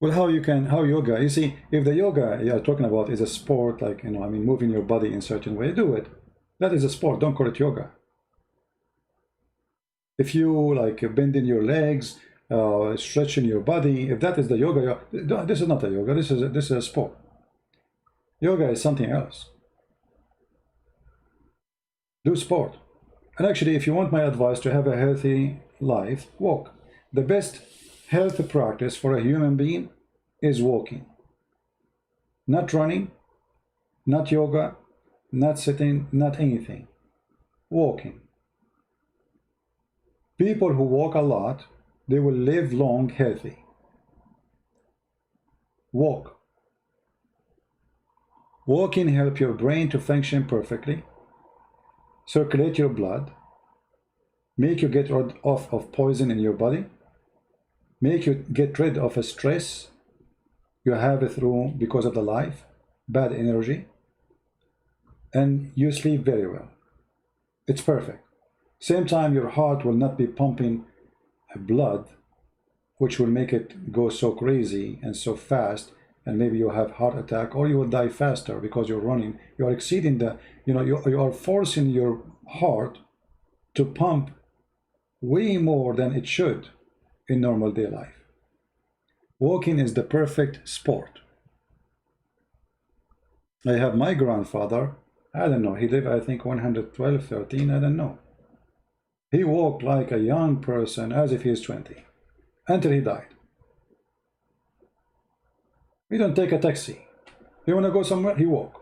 Well, how yoga, you see, if the yoga you're talking about is a sport, like, I mean, moving your body in certain way, do it. That is a sport, don't call it yoga. If you like bending your legs, stretching your body, if that is the yoga, this is not a yoga, this is a sport. Yoga is something else. Do sport. And actually, if you want my advice to have a healthy life, walk. The best health practice for a human being is walking. Not running, not yoga, not sitting, not anything. Walking. People who walk a lot, they will live long healthy. Walk. Walking helps your brain to function perfectly, circulate your blood, make you get rid of poison in your body, make you get rid of a stress you have it through because of the life, bad energy, and you sleep very well. It's perfect. Same time, your heart will not be pumping blood, which will make it go so crazy and so fast, and maybe you have heart attack, or you will die faster because you're running. You are exceeding the, you are forcing your heart to pump way more than it should in normal day life. Walking is the perfect sport. I have my grandfather, I don't know, he lived, I think, 112, 13, I don't know. He walked like a young person as if he is 20 until he died. He don't take a taxi. You want to go somewhere, he walk.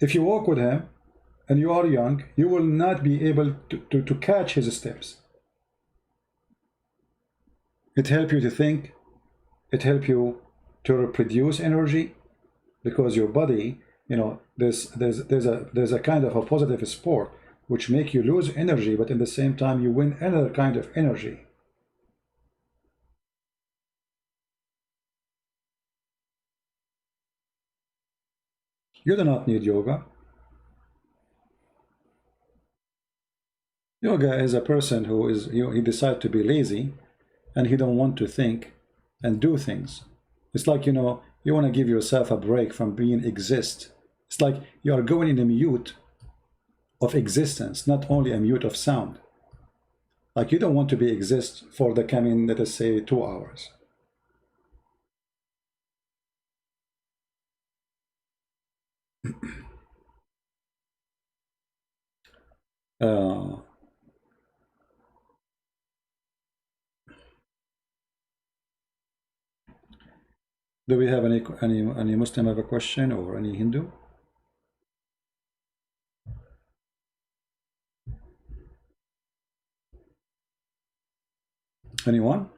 If you walk with him and you are young, you will not be able to catch his steps. It helps you to think. It helps you to produce energy, because your body, there's a kind of a positive sport which make you lose energy, but in the same time you win another kind of energy. You do not need yoga. Yoga is a person who is, he decides to be lazy and he don't want to think and do things. It's like, you want to give yourself a break from being exist. It's like you are going in a mute of existence, not only a mute of sound. Like you don't want to be exist for the coming, let us say, 2 hours. Uh, do we have any Muslim have a question, or any Hindu? Anyone?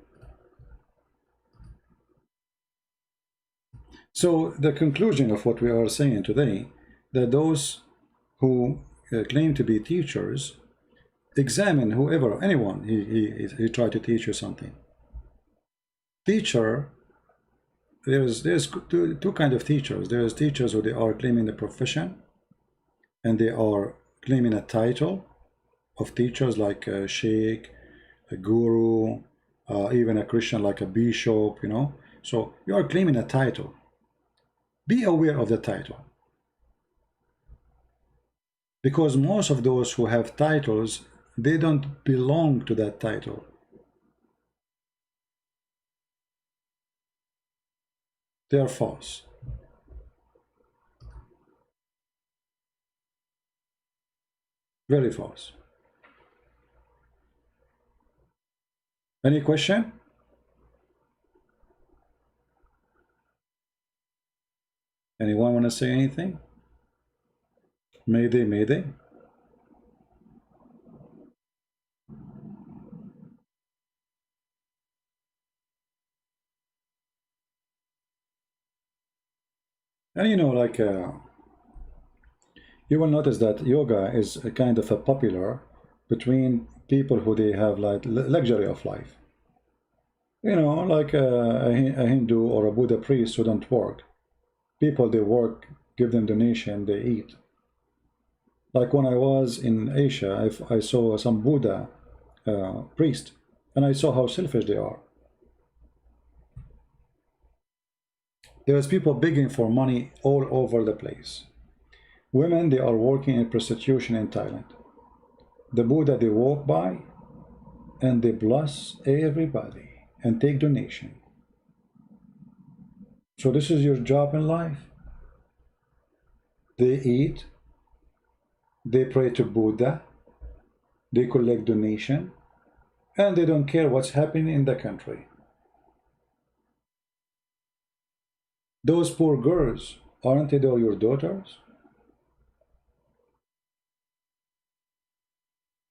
So the conclusion of what we are saying today, that those who claim to be teachers, examine whoever, anyone, he tried to teach you something. Teacher, there's two kind of teachers. There's teachers who they are claiming the profession, and they are claiming a title of teachers, like a sheikh, a guru, even a Christian like a bishop, So you are claiming a title. Be aware of the title, because most of those who have titles, they don't belong to that title. They are false. Very false. Any question? Anyone want to say anything? Mayday, mayday. And like you will notice that yoga is a kind of a popular between people who they have like luxury of life. Like a Hindu or a Buddha priest who don't work. People, they work, give them donation, they eat. Like when I was in Asia, I saw some Buddha priest, and I saw how selfish they are. There's people begging for money all over the place. Women, they are working in prostitution in Thailand. The Buddha, they walk by and they bless everybody and take donation. So this is your job in life. They eat, they pray to Buddha, they collect donation, and they don't care what's happening in the country. Those poor girls, aren't they all your daughters?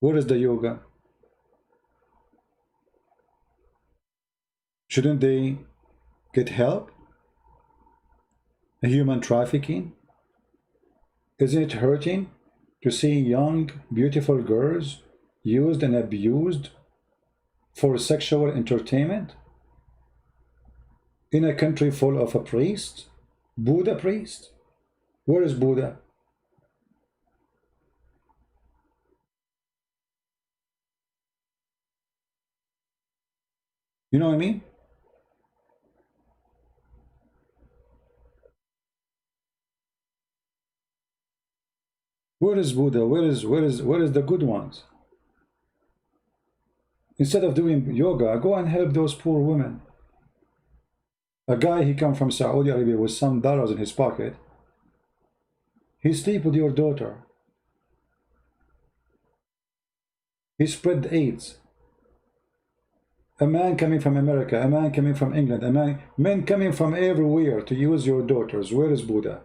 Where is the yoga? Shouldn't they get help? Human trafficking? Isn't it hurting to see young, beautiful girls used and abused for sexual entertainment? In a country full of a priest? Buddha priest? Where is Buddha? You know what I mean? Where is Buddha? Where is the good ones? Instead of doing yoga, go and help those poor women. A guy, he come from Saudi Arabia with some dollars in his pocket. He sleep with your daughter. He spread AIDS. A man coming from America, a man coming from England, men coming from everywhere to use your daughters. Where is Buddha?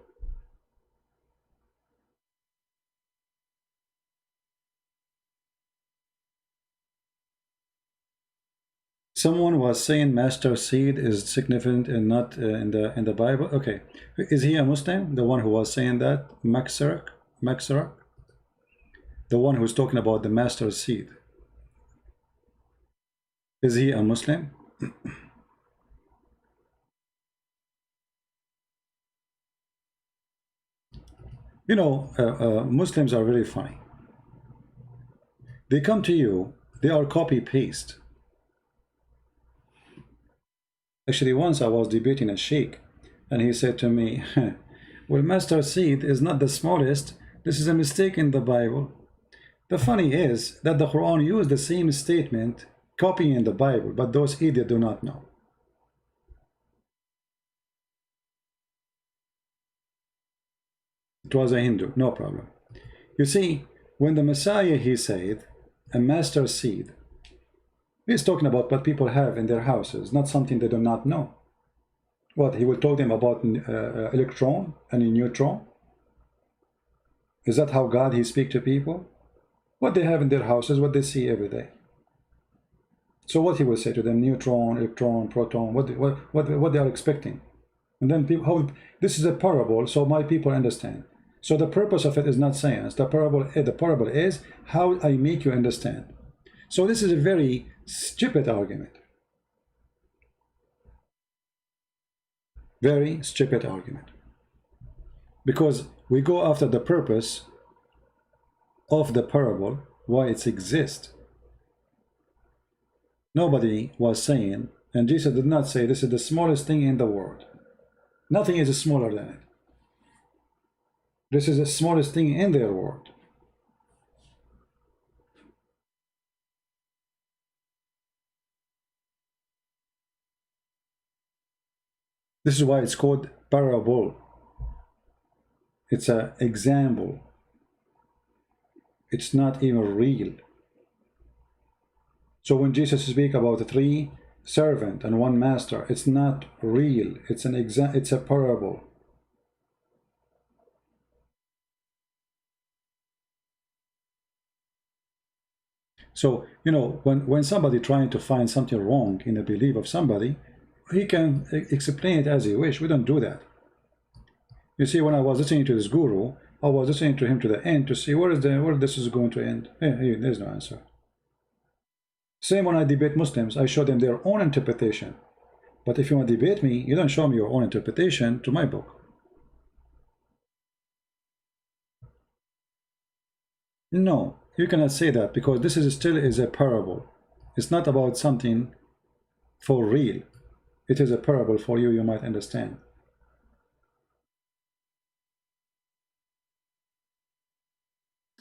Someone was saying master seed is significant and not in the Bible. Okay, is he a Muslim? The one who was saying that, Maxarak, the one who's talking about the master seed. Is he a Muslim? You know, Muslims are very funny. They come to you, they are copy paste. Actually, once I was debating a sheikh, and he said to me, well, master seed is not the smallest. This is a mistake in the Bible. The funny is that the Quran used the same statement copying the Bible, but those idiots do not know. It was a Hindu, no problem. You see, when the Messiah, he said, a master seed, he's talking about what people have in their houses, not something they do not know. What, he will tell them about electron and a neutron? Is that how God, he speak to people? What they have in their houses, what they see every day. So what he will say to them, neutron, electron, proton, what they are expecting. And then people, how, this is a parable, so my people understand. So the purpose of it is not science. The parable is how I make you understand. So this is a very stupid argument. Very stupid argument. Because we go after the purpose of the parable, why it exists. Nobody was saying, and Jesus did not say, this is the smallest thing in the world. Nothing is smaller than it. This is the smallest thing in their world. This is why it's called parable. It's an example. It's not even real. So when Jesus speaks about the 3 servants and 1 master, it's not real. It's a parable. So, you know, when somebody trying to find something wrong in the belief of somebody, he can explain it as he wish. We don't do that. You see, when I was listening to this guru, I was listening to him to the end to see where this is going to end. There's no answer. Same when I debate Muslims, I show them their own interpretation. But if you want to debate me, you don't show me your own interpretation to my book. No, you cannot say that, because this is still is a parable. It's not about something for real. It is a parable for you, you might understand.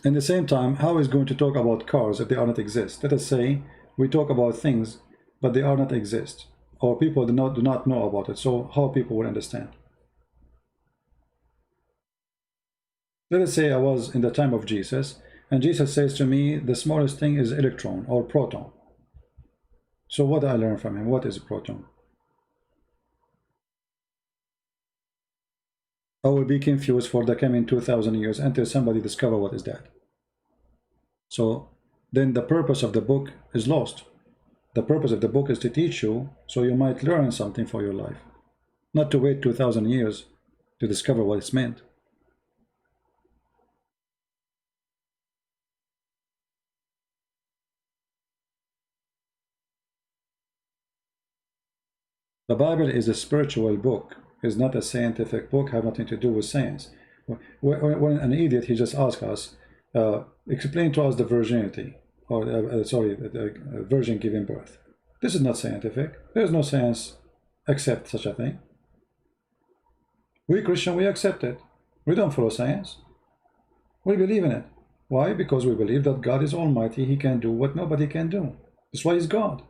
At the same time, how is going to talk about cars if they are not exist? Let us say we talk about things, but they are not exist, or people do not know about it. So how people will understand? Let us say I was in the time of Jesus, and Jesus says to me, the smallest thing is electron or proton. So what do I learn from him? What is a proton? I will be confused for the coming 2,000 years until somebody discover what is that. So then the purpose of the book is lost. The purpose of the book is to teach you, so you might learn something for your life, not to wait 2,000 years to discover what it's meant. The Bible is a spiritual book, is not a scientific book, have nothing to do with science. When an idiot, he just asks us, explain to us the virginity, or sorry, the virgin giving birth. This is not scientific. There is no science accept such a thing. We Christian, we accept it. We don't follow science. We believe in it. Why? Because we believe that God is almighty. He can do what nobody can do. That's why he's God.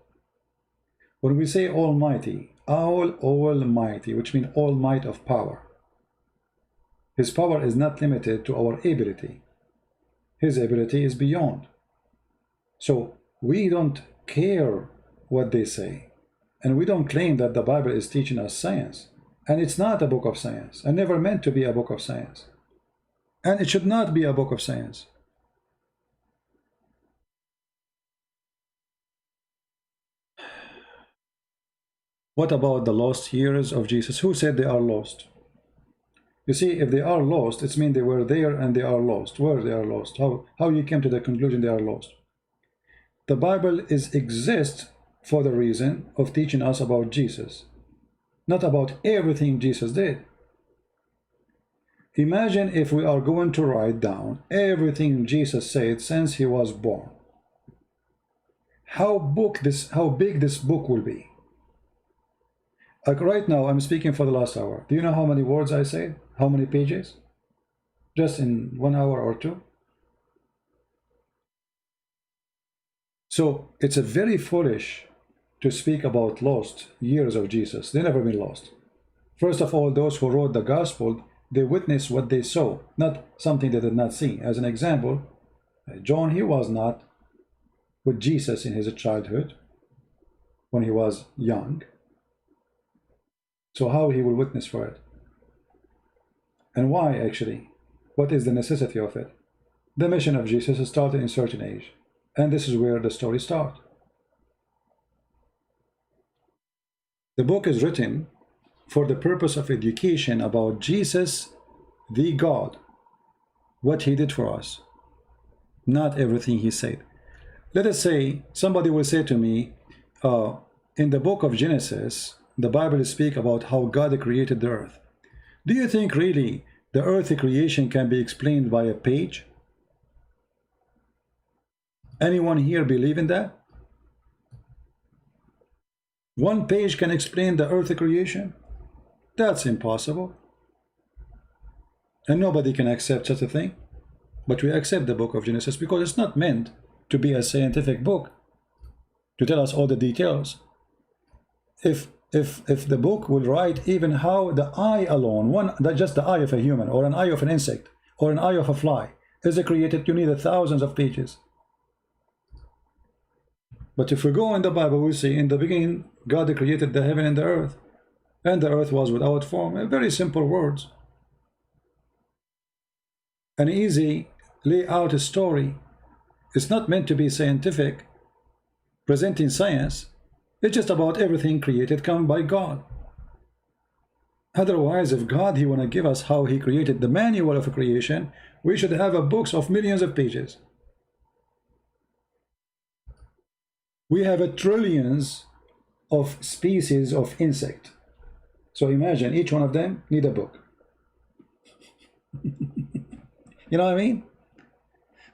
When we say almighty, almighty, which means all might of power, his power is not limited to our ability. His ability is beyond. So we don't care what they say, and we don't claim that the Bible is teaching us science, and it's not a book of science, and never meant to be a book of science, and it should not be a book of science. What about the lost years of Jesus? Who said they are lost? You see, if they are lost, it means they were there and they are lost. Where they are lost? How you came to the conclusion they are lost? The Bible exists for the reason of teaching us about Jesus, not about everything Jesus did. Imagine if we are going to write down everything Jesus said since he was born. How big this book will be. Like right now, I'm speaking for the last hour. Do you know how many words I said? How many pages? Just in 1 hour or two? So it's a very foolish to speak about lost years of Jesus. They never been lost. First of all, those who wrote the gospel, they witnessed what they saw, not something they did not see. As an example, John, he was not with Jesus in his childhood when he was young. So how he will witness for it? And why actually? What is the necessity of it? The mission of Jesus started in a certain age, and this is where the story starts. The book is written for the purpose of education about Jesus, the God, what he did for us, not everything he said. Let us say somebody will say to me, in the book of Genesis, the Bible speaks about how God created the earth. Do you think really the earth creation can be explained by a page? Anyone here believe in that? One page can explain the earth creation? That's impossible. And nobody can accept such a thing. But we accept the book of Genesis because it's not meant to be a scientific book to tell us all the details. If the book will write even how the eye alone, just the eye of a human, or an eye of an insect, or an eye of a fly, is created, you need thousands of pages. But if we go in the Bible, we see in the beginning, God created the heaven and the earth was without form. Very simple words. An easy layout story. It's not meant to be scientific, presenting science. It's just about everything created come by God. Otherwise, if God, he want to give us how he created the manual of creation, we should have a books of millions of pages. We have trillions of species of insect. So imagine each one of them need a book. You know what I mean?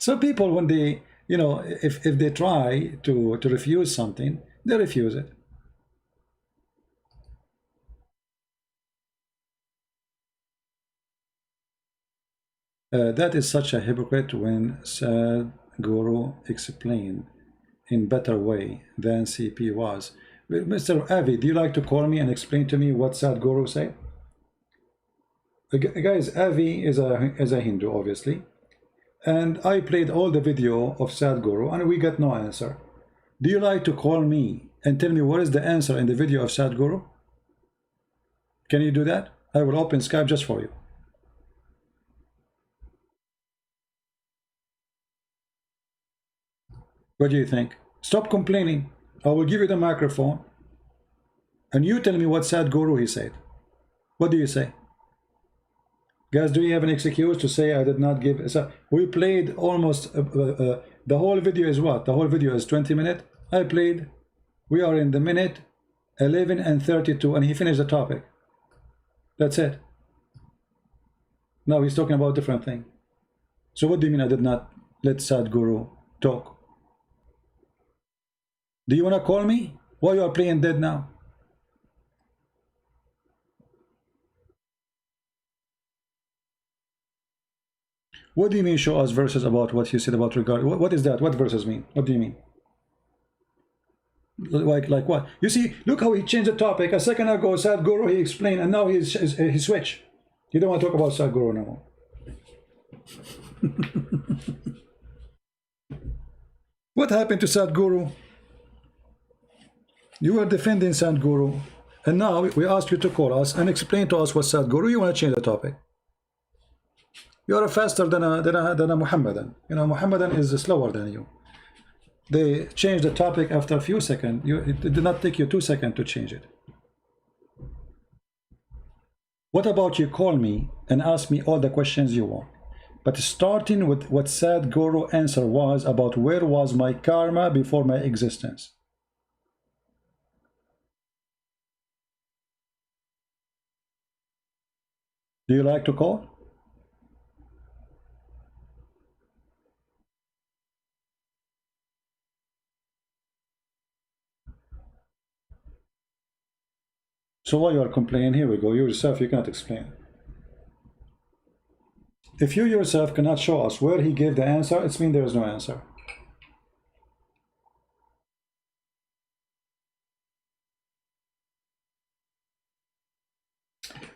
So people, when they, you know, if they try to refuse something, they refuse it. That is such a hypocrite when Sadhguru explained in better way than CP was. Mr. Avi, do you like to call me and explain to me what Sadhguru said? Guys, Avi is a Hindu, obviously, and I played all the video of Sadhguru and we got no answer. Do you like to call me and tell me what is the answer in the video of Sadhguru? Can you do that? I will open Skype just for you. What do you think? Stop complaining. I will give you the microphone and you tell me what Sadhguru he said. What do you say? Guys, do you have an excuse to say I did not give? So we played almost the whole video is what? The whole video is 20 minutes. I played. We are in the minute 11 and 32, and he finished the topic. That's it. Now he's talking about different thing. So what do you mean I did not let Sadhguru talk? Do you want to call me? Why you are playing dead now? What do you mean show us verses about what you said about regard? What is that? What verses mean? What do you mean? Like what? You see, look how he changed the topic. A second ago, Sadhguru, he explained, and now he switched. You don't want to talk about Sadhguru no more. What happened to Sadhguru? You were defending Sadhguru, and now we ask you to call us and explain to us what Sadhguru. You want to change the topic. You are faster than a Muhammadan. You know, Muhammadan is slower than you. They changed the topic after a few seconds. It did not take you 2 seconds to change it. What about you call me and ask me all the questions you want? But starting with what Sadhguru answer was about where was my karma before my existence. Do you like to call? So why you are complaining? Here we go. You yourself, you cannot explain. If you yourself cannot show us where he gave the answer, it means there is no answer.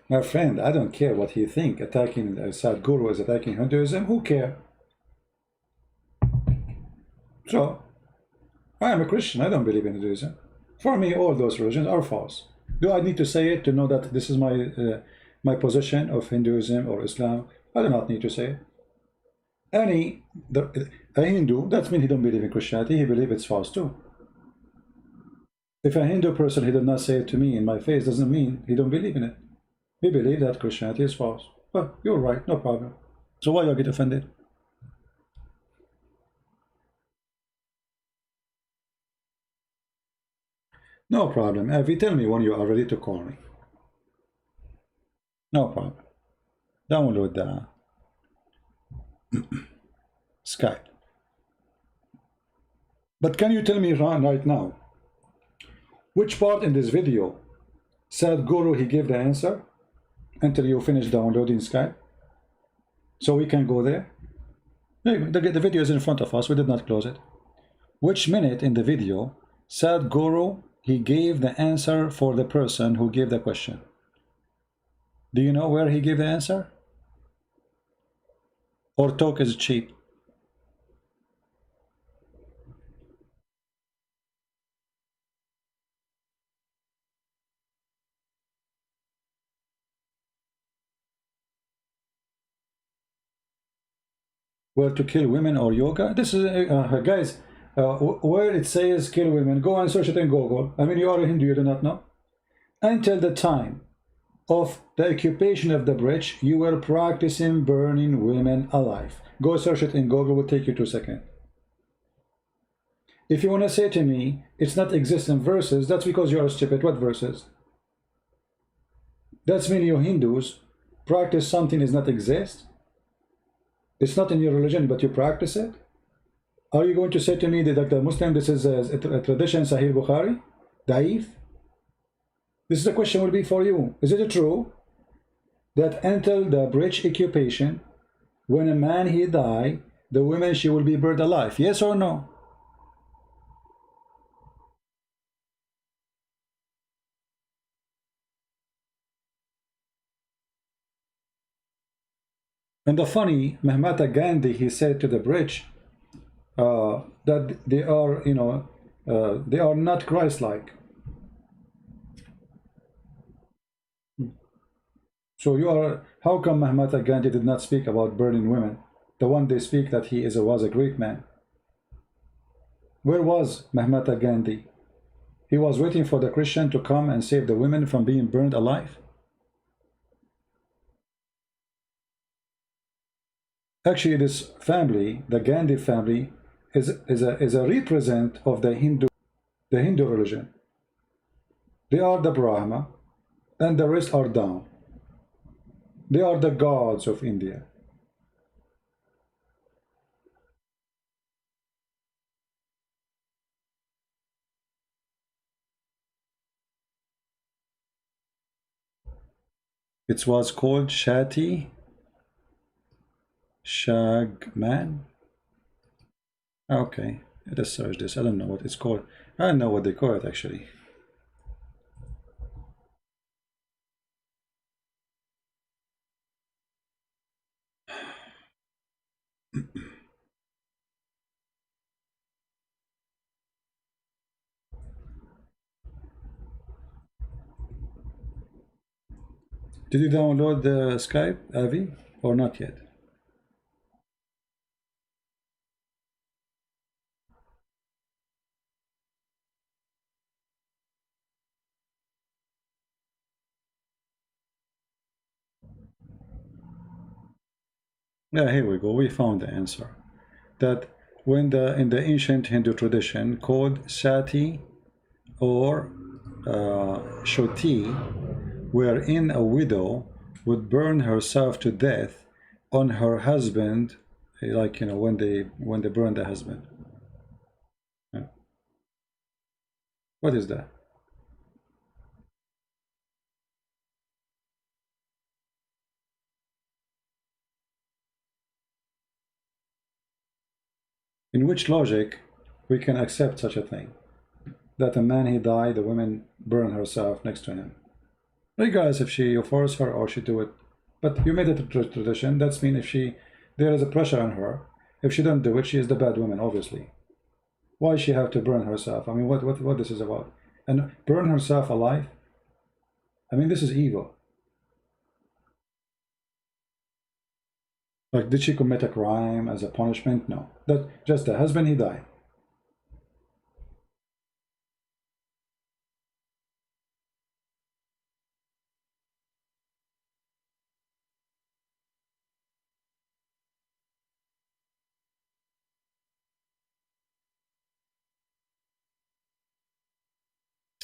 My friend, I don't care what he think. Attacking Sadhguru is attacking Hinduism. Who care? So, I am a Christian. I don't believe in Hinduism. For me, all those religions are false. Do I need to say it to know that this is my position of Hinduism or Islam? I do not need to say it. A Hindu, that means he don't believe in Christianity. He believes it's false too. If a Hindu person, he did not say it to me in my face, doesn't mean he don't believe in it. He believes that Christianity is false. Well, you're right, no problem. So why you get offended? No problem. Avi, tell me when you are ready to call me. No problem. Download the Skype. But can you tell me right now, which part in this video Sadhguru he gave the answer until you finish downloading Skype? So we can go there. The video is in front of us. We did not close it. Which minute in the video Sadhguru he gave the answer for the person who gave the question? Do you know where he gave the answer? Or talk is cheap? Where to kill women or yoga? This is guys, where it says kill women, go and search it in Google. I mean, you are a Hindu, you do not know. Until the time of the occupation of the bridge, you were practicing burning women alive. Go search it in Google, will take you 2 seconds. If you want to say to me it's not exist in verses, that's because you are stupid. What verses? That's mean you Hindus practice something is not exist. It's not in your religion, but you practice it. Are you going to say to me that the Muslim, this is a tradition, Sahih Bukhari, Daif? This is the question will be for you. Is it true that until the bridge occupation, when a man he die, the woman she will be burned alive? Yes or no? And the funny, Mahatma Gandhi, he said to the bridge that they are, they are not Christ-like. So you are, how come Mahatma Gandhi did not speak about burning women? The one they speak that he was a great man. Where was Mahatma Gandhi? He was waiting for the Christian to come and save the women from being burned alive. Actually, this family, the Gandhi family, is a represent of the Hindu religion. They are the Brahma, and the rest are down. They are the gods of India. It was called Shagman. Okay, let's search this. I don't know what it's called. I don't know what they call it actually. Did you download the Skype, Avi, or not yet? Yeah, here we go. We found the answer. That when in the ancient Hindu tradition called Sati or Shoti, wherein a widow would burn herself to death on her husband, like when they burn the husband. Yeah. What is that? In which logic we can accept such a thing? That a man he died, the woman burn herself next to him. Regardless if you force her or she do it. But you made it a tradition. That's mean if there is a pressure on her. If she don't do it, she is the bad woman, obviously. Why she have to burn herself? I mean, what this is about? And burn herself alive? I mean, this is evil. Like, did she commit a crime as a punishment? No. That just the husband, he died.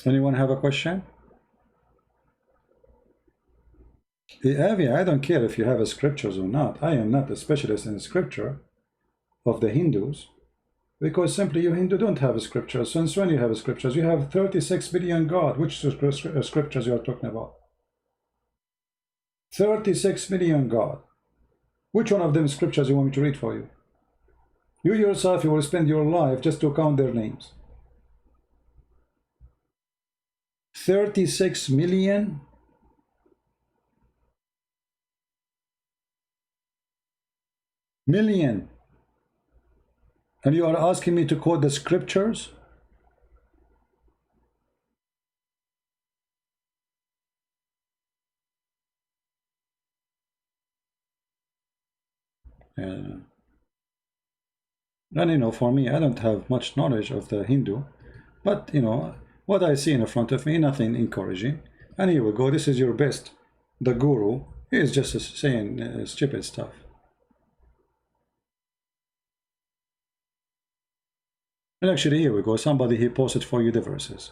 Anyone have a question? Avi, I don't care if you have a scriptures or not. I am not a specialist in scripture of the Hindus, because simply you Hindu don't have a scripture. Since when you have a scriptures? You have 36 billion God. Which scriptures you are talking about? 36 million God. Which one of them scriptures you want me to read for you? You yourself, you will spend your life just to count their names. 36 million? Million. And you are asking me to quote the scriptures? And for me, I don't have much knowledge of the Hindu, but what I see in front of me, nothing encouraging. And here we go. This is your best. The guru, he is just saying stupid stuff. And actually, here we go. Somebody he posted for you the verses.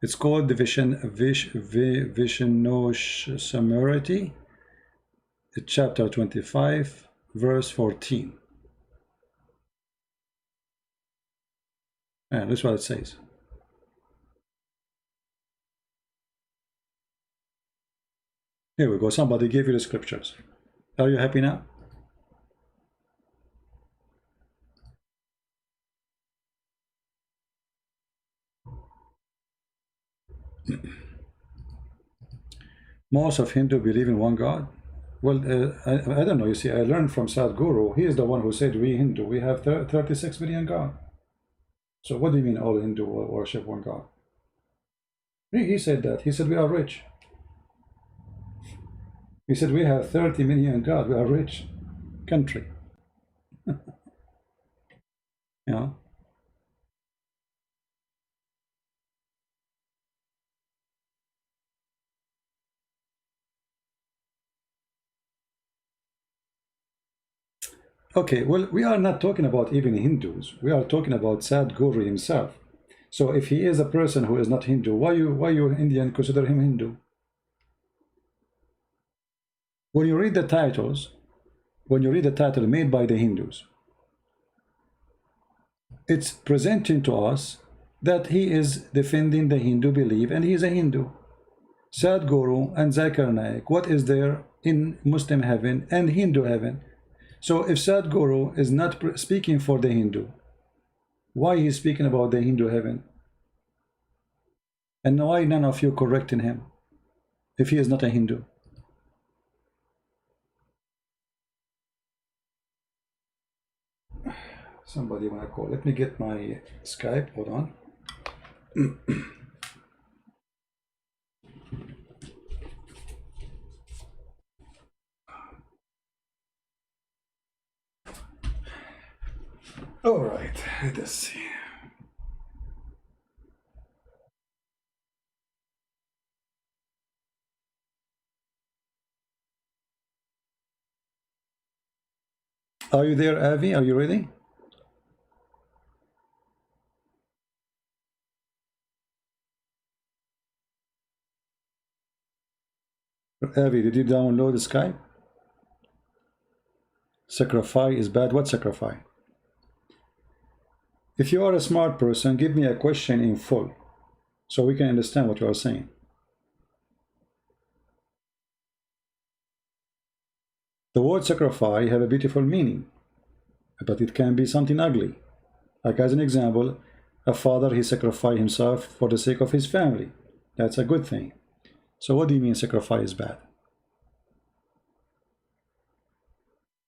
It's called the Vishnosamarity, chapter 25, verse 14. And that's what it says. Here we go. Somebody gave you the scriptures. Are you happy now? Most of Hindu believe in one God. Well, I don't know. You see, I learned from Sadhguru. He is the one who said we Hindu, we have 36 billion God. So what do you mean all Hindu worship one God? He said that. He said we are rich. He said we have 30 million God. We are rich country. You know. Okay, well, we are not talking about even Hindus. We are talking about Sadhguru himself. So if he is a person who is not Hindu, why you Indian consider him Hindu? When you read the titles, when you read the title made by the Hindus, it's presenting to us that he is defending the Hindu belief and he is a Hindu. Sadhguru and Zakir Naik, what is there in Muslim heaven and Hindu heaven? So if Sadhguru is not speaking for the Hindu, why he's speaking about the Hindu heaven? And why none of you correcting him if he is not a Hindu? Somebody wanna call? Let me get my Skype. Hold on. All right, let us see. Are you there, Avi? Are you ready? Avi, did you download Skype? Sacrifice is bad. What sacrifice? If you are a smart person, give me a question in full so we can understand what you are saying. The word sacrifice have a beautiful meaning, but it can be something ugly. Like as an example, a father, he sacrificed himself for the sake of his family. That's a good thing. So what do you mean sacrifice is bad?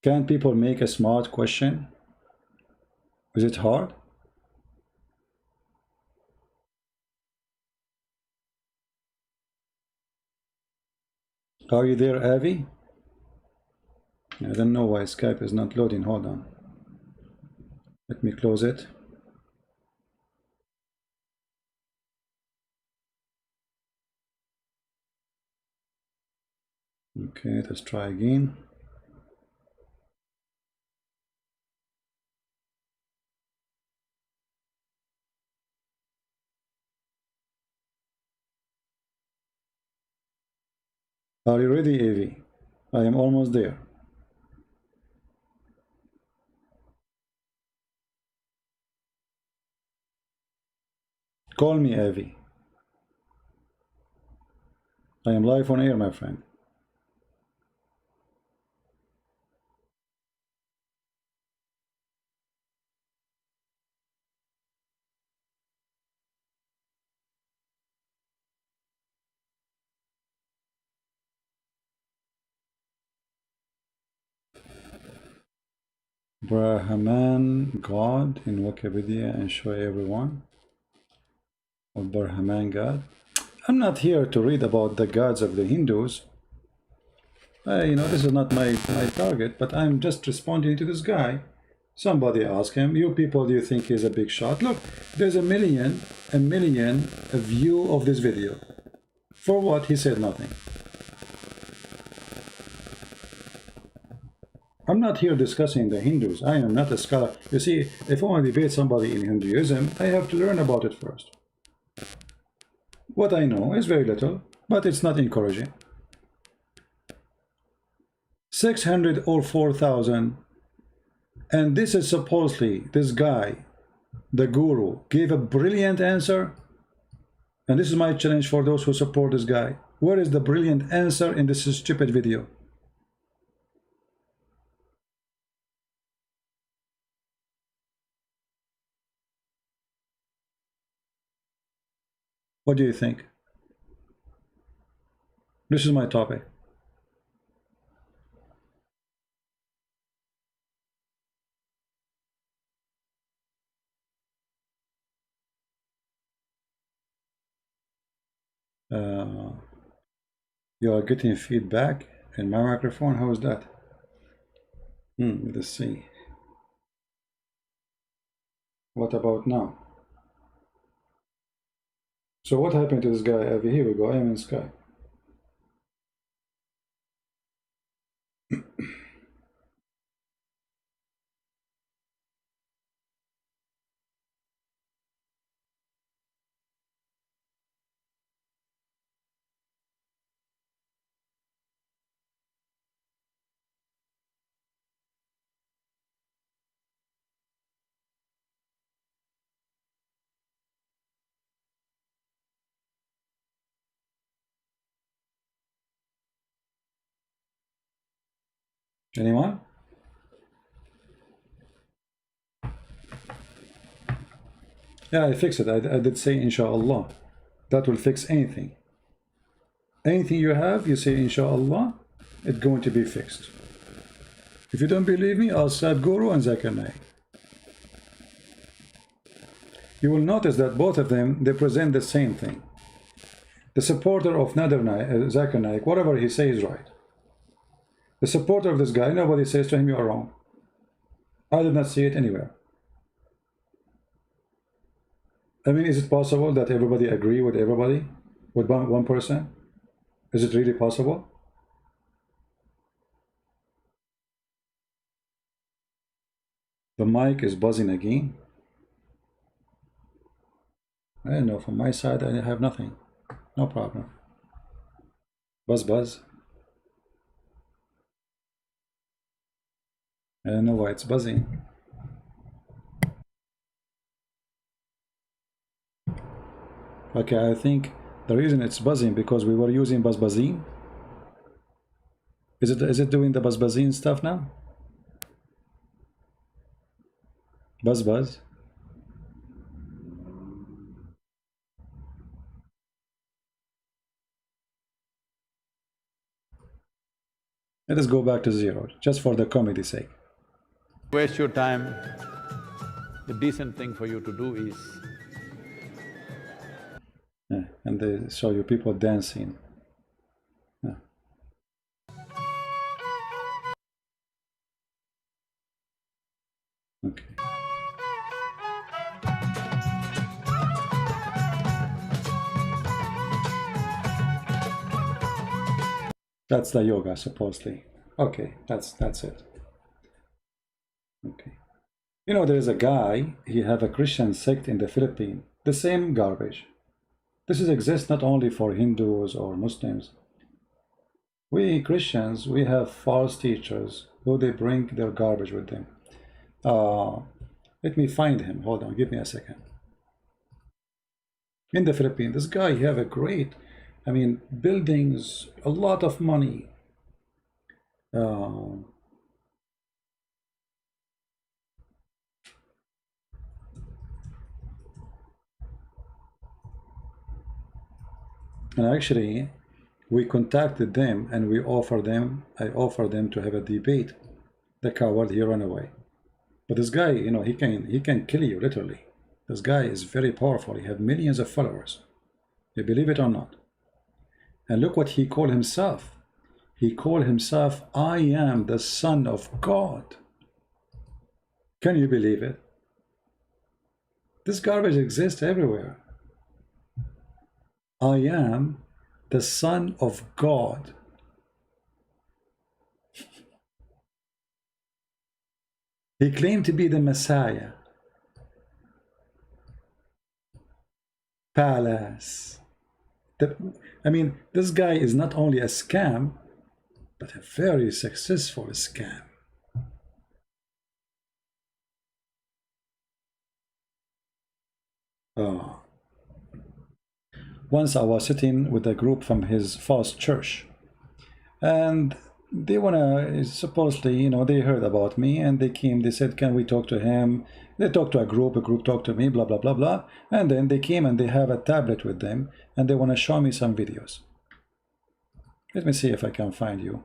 Can people make a smart question? Is it hard? Are you there, Avi? I don't know why Skype is not loading. Hold on. Let me close it. Okay, let's try again. Are you ready, Avi? I am almost there. Call me, Avi. I am live on air, my friend. Brahman God in Wikipedia and show everyone. Or Brahman God. I'm not here to read about the gods of the Hindus. You know, this is not my target, but I'm just responding to this guy. Somebody asked him, you people, do you think he's a big shot? Look, there's a million view of this video. For what? He said nothing. I'm not here discussing the Hindus. I am not a scholar. You see, if I want to debate somebody in Hinduism, I have to learn about it first. What I know is very little, but it's not encouraging. 600 or 4,000. And this is supposedly, this guy, the guru, gave a brilliant answer. And this is my challenge for those who support this guy. Where is the brilliant answer in this stupid video? What do you think? This is my topic. You are getting feedback in my microphone. How is that? Let's see. What about now? So what happened to this guy? Over here we go. I am in Sky. Anyone? Yeah, I fixed it. I did say inshallah. That will fix anything. Anything you have, you say inshallah, it's going to be fixed. If you don't believe me, I'll start Guru and Zakir Naik. You will notice that both of them, they present the same thing. The supporter of Zakir Naik, whatever he says is right. The supporter of this guy, nobody says to him you are wrong. I did not see it anywhere. I mean, is it possible that everybody agree with everybody? With one person? Is it really possible? The mic is buzzing again. I don't know, from my side I have nothing. No problem. Buzz buzz. I don't know why it's buzzing. Okay, I think the reason it's buzzing because we were using buzzing. Is it doing the buzzing stuff now? Buzz. Let us go back to 0, just for the comedy's sake. Waste your time, the decent thing for you to do is… Yeah, and they show you people dancing. Yeah. Okay. That's the yoga, supposedly. Okay, that's it. Okay. You know, there is a guy, he have a Christian sect in the Philippines. The same garbage. This exists not only for Hindus or Muslims. We Christians, we have false teachers who they bring their garbage with them. Let me find him. Hold on, give me a second. In the Philippines, this guy, he have a great, I mean, buildings, a lot of money. And actually, we contacted them and I offered them to have a debate. The coward, he ran away. But this guy, you know, he can kill you literally. This guy is very powerful. He have millions of followers. You believe it or not? And look what he called himself. He called himself, I am the Son of God. Can you believe it? This garbage exists everywhere. I am the Son of God. He claimed to be the Messiah. Palace. I mean, this guy is not only a scam, but a very successful scam. Oh. Once I was sitting with a group from his false church, and they wanna, supposedly, you know, they heard about me and they came, they said, can we talk to him? They talked to a group talked to me, blah blah blah blah, and then they came and they have a tablet with them and they want to show me some videos. Let me see if I can find you.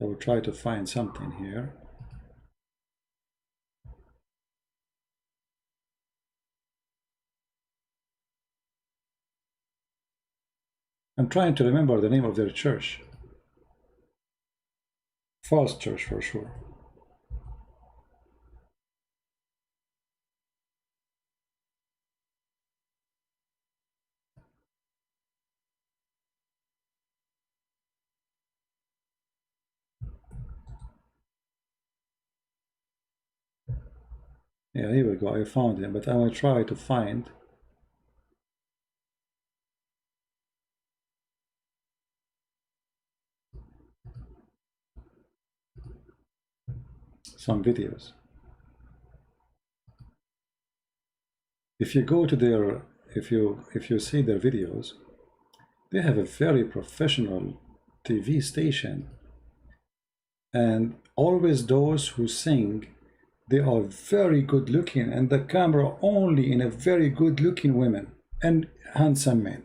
I will try to find something here. I'm trying to remember the name of their church. False church for sure. Yeah, here we go. I found him, but I will try to find some videos. If you go to their, if you see their videos, they have a very professional TV station, and always those who sing, they are very good looking, and the camera only in a very good looking women and handsome men.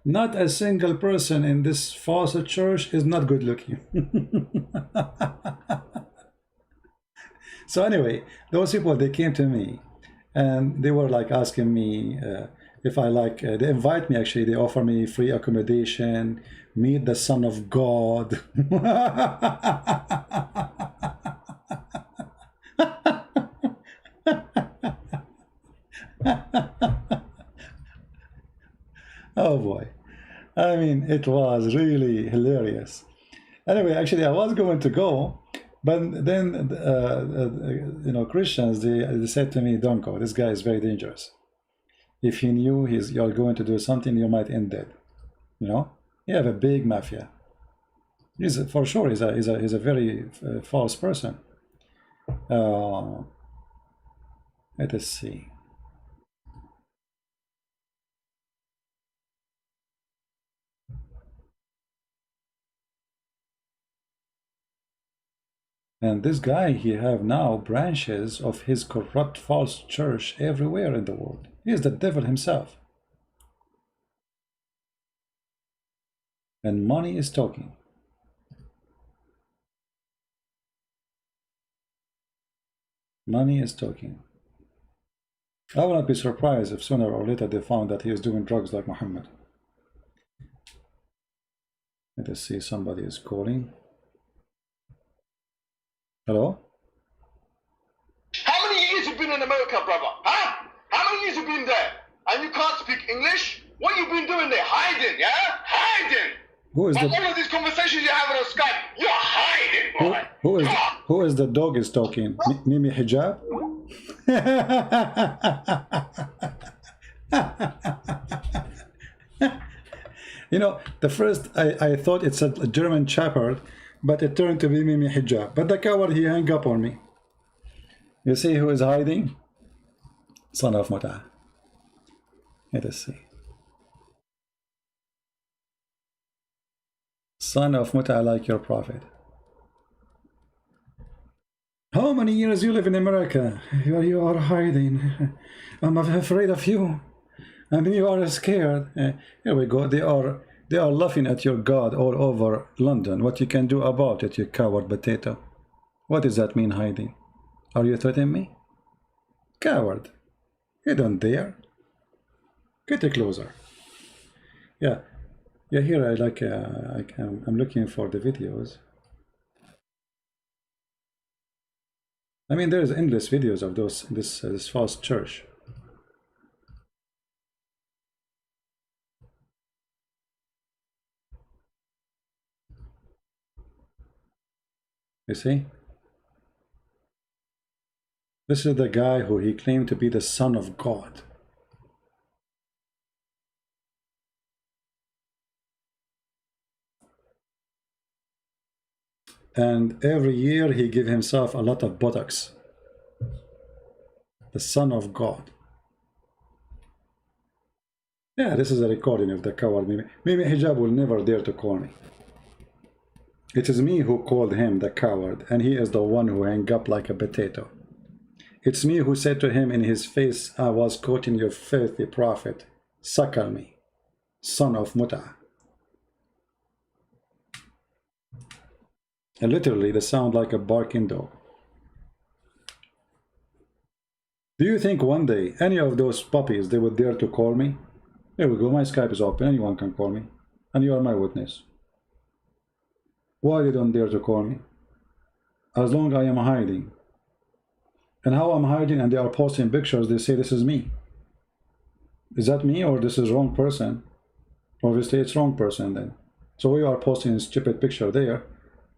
Not a single person in this false church is not good looking. So anyway, those people, they came to me and they were like asking me if I like, they invite me, actually, they offer me free accommodation, meet the Son of God. Oh boy, I mean, it was really hilarious. Anyway, actually, I was going to go, but then you know, Christians, they said to me, don't go, this guy is very dangerous. If he knew you're going to do something, you might end dead. You know, you have a big mafia. He's for sure, he's a very false person. Let us see. And this guy, he have now branches of his corrupt false church everywhere in the world. He is the devil himself. And money is talking. Money is talking. I will not be surprised if sooner or later they found that he is doing drugs like Muhammad. Let us see, somebody is calling. Hello? How many years you been in America, brother? Huh? How many years you been there? And you can't speak English? What you been doing there? Hiding, yeah? Hiding! Who is But the... all of these conversations you're having on Skype, you're hiding, boy! Who is the dog is talking? Mimi Hijab? You know, the first I thought it's a German shepherd, but it turned to be Mimi Hijab. But the coward, he hung up on me. You see who is hiding? Son of Muta. Let us see. Son of Muta, like your prophet. How many years you live in America? You are hiding. I'm afraid of you. I mean, you are scared. Here we go. They are laughing at your God all over London. What you can do about it, you coward potato? What does that mean, hiding? Are you threatening me? Coward. You don't dare. Get closer. Yeah. Yeah, here I like, I'm looking for the videos. I mean, there's endless videos of this false church. You see? This is the guy who he claimed to be the son of God. And every year he give himself a lot of buttocks. The son of God. Yeah, this is a recording of the coward Mimi. Mimi Hijab will never dare to call me. It is me who called him the coward, and he is the one who hung up like a potato. It's me who said to him in his face, I was quoting your filthy prophet, suckle me, son of Muta. And literally, they sound like a barking dog. Do you think one day any of those puppies, they would dare to call me? Here we go, my Skype is open, anyone can call me. And you are my witness. Why you don't dare to call me? As long as I am hiding. And how I'm hiding and they are posting pictures, they say this is me. Is that me or this is wrong person? Obviously it's wrong person then. So why you are posting a stupid picture there?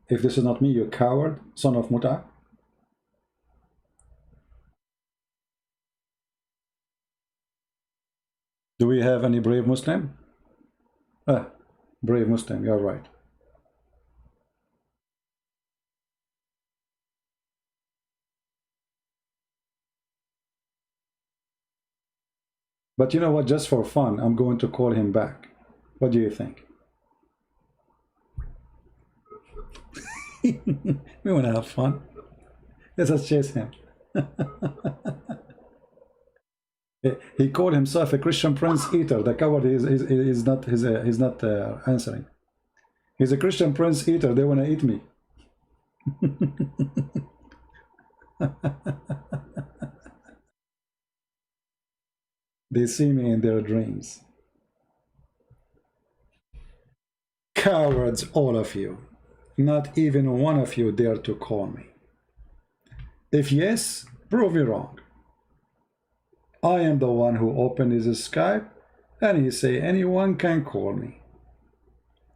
If this is not me, you coward, son of Muta. Do we have any brave Muslim? Ah, brave Muslim, you're right. But you know what, just for fun, I'm going to call him back. What do you think? We want to have fun. Let us chase him. He called himself a Christian prince eater. The coward is not he's not answering. He's a Christian prince eater. They want to eat me. They see me in their dreams. Cowards, all of you. Not even one of you dare to call me. If yes, prove me wrong. I am the one who opened his Skype and he say anyone can call me.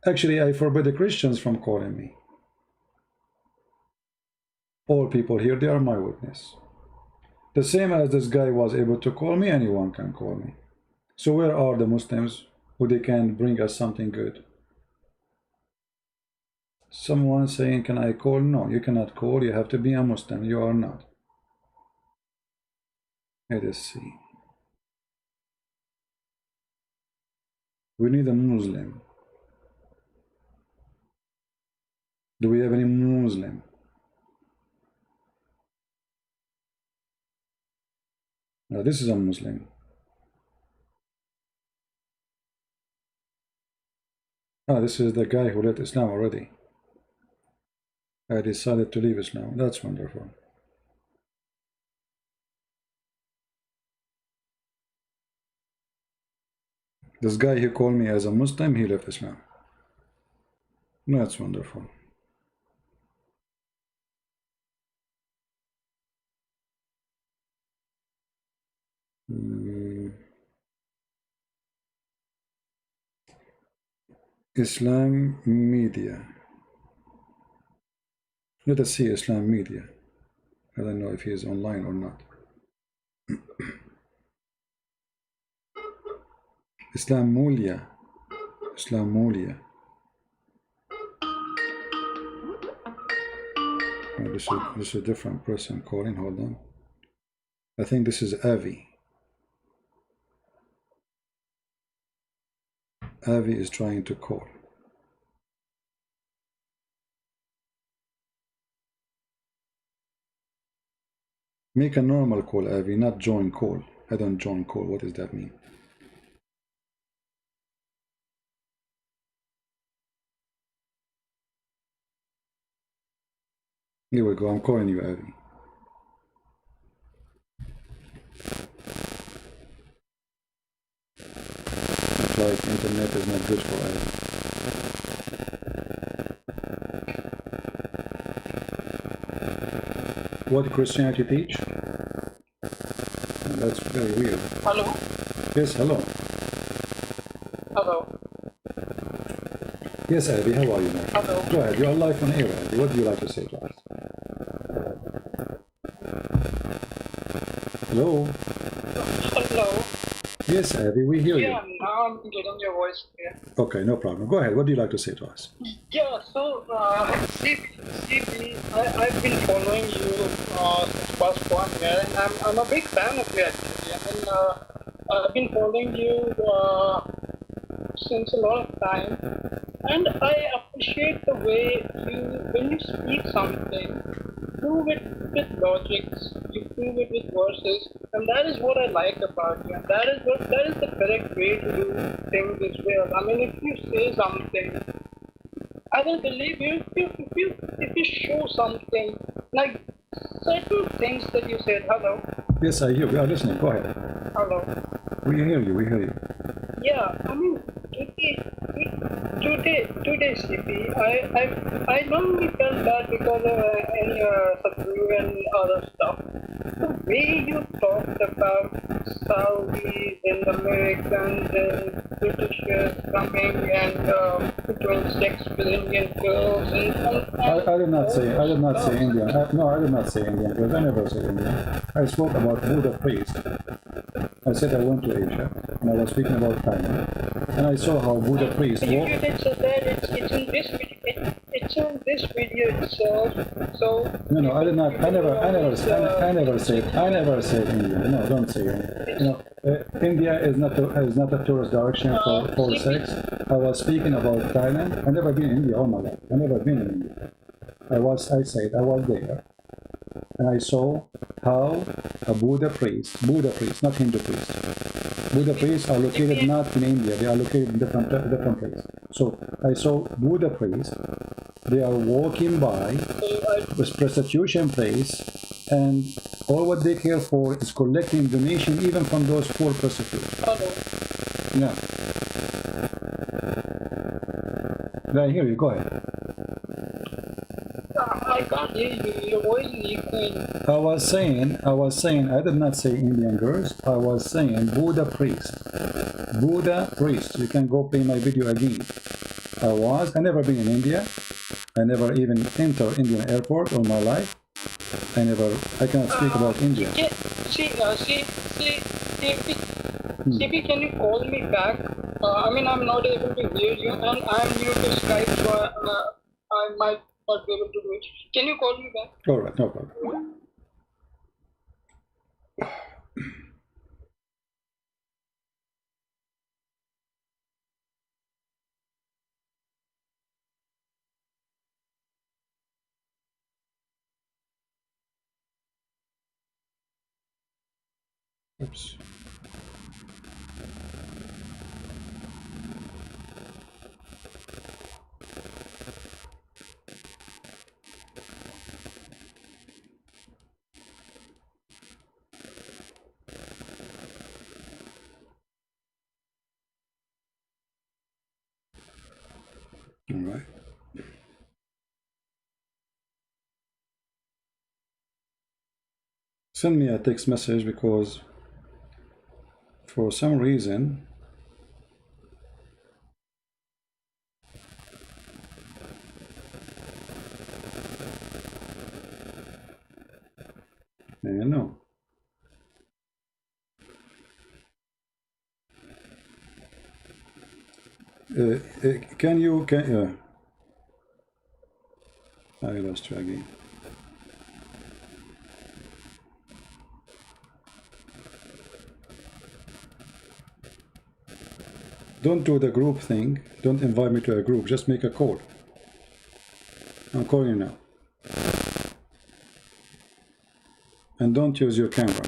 Actually, I forbid the Christians from calling me. All people here, they are my witness. The same as this guy was able to call me, anyone can call me. So where are the Muslims who they can bring us something good? Someone saying, can I call? No, you cannot call. You have to be a Muslim. You are not. Let us see. We need a Muslim. Do we have any Muslim? No, this is a Muslim. Ah, this is the guy who left Islam already. I decided to leave Islam. That's wonderful. This guy who called me as a Muslim, he left Islam. That's wonderful. Islam media. Let us see Islam media. I don't know if he is online or not. Islam Mulia. Islam Mulia. Oh, this is a different person calling. Hold on. I think this is Avi. Avi is trying to call. Make a normal call, Avi, not join call. I don't join call. What does that mean? Here we go. I'm calling you, Avi. Looks like internet is not good for Avi. What Christianity teach? That's very weird. Hello? Yes, hello. Hello? Yes, Abby, how are you, man? Hello? Go ahead, you're live on air, Abby. What do you like to say to us? Hello. Hello. Yes, Abby, we hear Yeah, you. now I'm getting your voice clear. Okay, no problem. Go ahead. What do you like to say to us? Yeah, so I've been following you since past 1 year, and I'm a big fan of you actually. I mean, I've been following you since a lot of time, and I appreciate the way when you speak something, prove it with logics, you prove it with verses, and that is what I like about you. And that is the correct way to do things as well. I mean, if you say something, I will believe you if you show something like certain things that you said. Hello, Yes, I hear. We are listening. Go ahead. hello. We hear you. We hear you. Yeah, I mean, today, CP, I normally felt bad because of any Sadhu and other stuff. The way you talked about Saudis and Americans and Britishers coming and doing sex with Indian girls I did not say. I did not say Indian. No, I did not say Indian because I never said Indian. I spoke about Buddha priest. I said I went to Asia and I was speaking about Thailand, and I saw how Buddha priest. You did say that it's in this video. It's in this video itself. So No, I did not. I never said India. No, don't say India. India is not a tourist direction for sex. I was speaking about Thailand. I never been in India all my life. I never been in India. I said I was there, and I saw how a Buddha priest, not Hindu priest. Buddha priests are located not in India. They are located in different places. So I saw Buddha priests. They are walking by with prostitution place, and all what they care for is collecting donation even from those poor prostitutes. Yeah. I hear you. Go ahead. I can't hear you. Your voice is echoing. I was saying, I did not say Indian girls. I was saying Buddha priest. Buddha priest. You can go play my video again. I never been in India. I never even entered Indian airport all my life. I cannot speak about India. CP, can you call me back? I mean, I'm not able to hear you, and I'm new to Skype, so I might not be able to do it. Can you call me back? All right, no problem. Oops. All right. Send me a text message because for some reason I don't know. I lost you again. Don't do the group thing. Don't invite me to a group. Just make a call. I'm calling you now. And don't use your camera.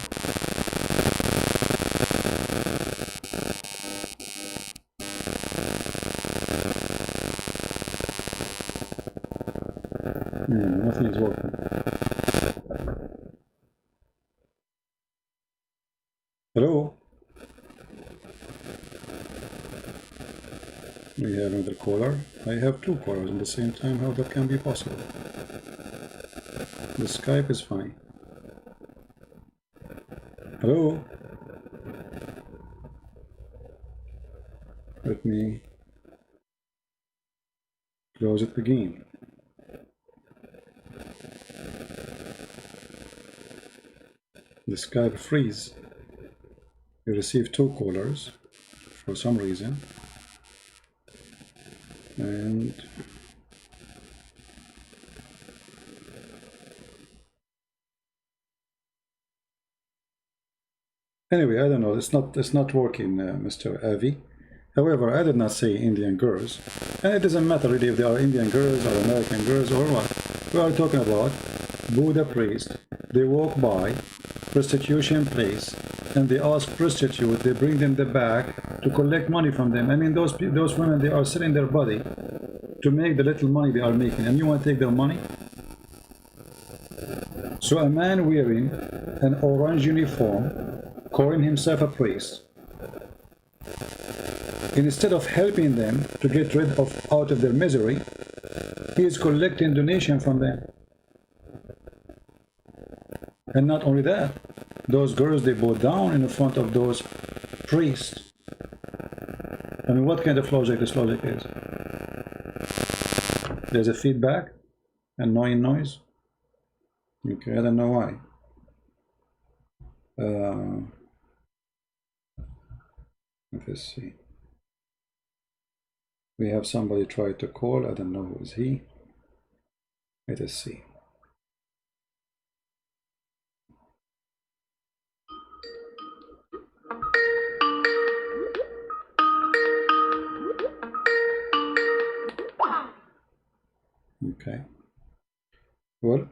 Nothing is working. Hello? We have another caller. I have two callers at the same time. How that can be possible? The Skype is fine. Hello? Let me close it again. the Skype freeze. You receive 2 callers for some reason, and anyway, I don't know. It's not working, Mr. Avi. However, I did not say Indian girls, and it doesn't matter really if they are Indian girls or American girls or what. We are talking about Buddha priest. They walk by prostitution place and they ask prostitute. They bring them the bag to collect money from them. I mean, those women, they are selling their body to make the little money they are making, and you want to take their money? So a man wearing an orange uniform, calling himself a priest, instead of helping them to get rid of out of their misery, he is collecting donation from them. And not only that, those girls, they bow down in front of those priests. I mean, what kind of logic this logic is? There's a feedback, annoying noise. Okay, I don't know why. Let's see. We have somebody try to call. I don't know who is he. Let us see. Okay. Well.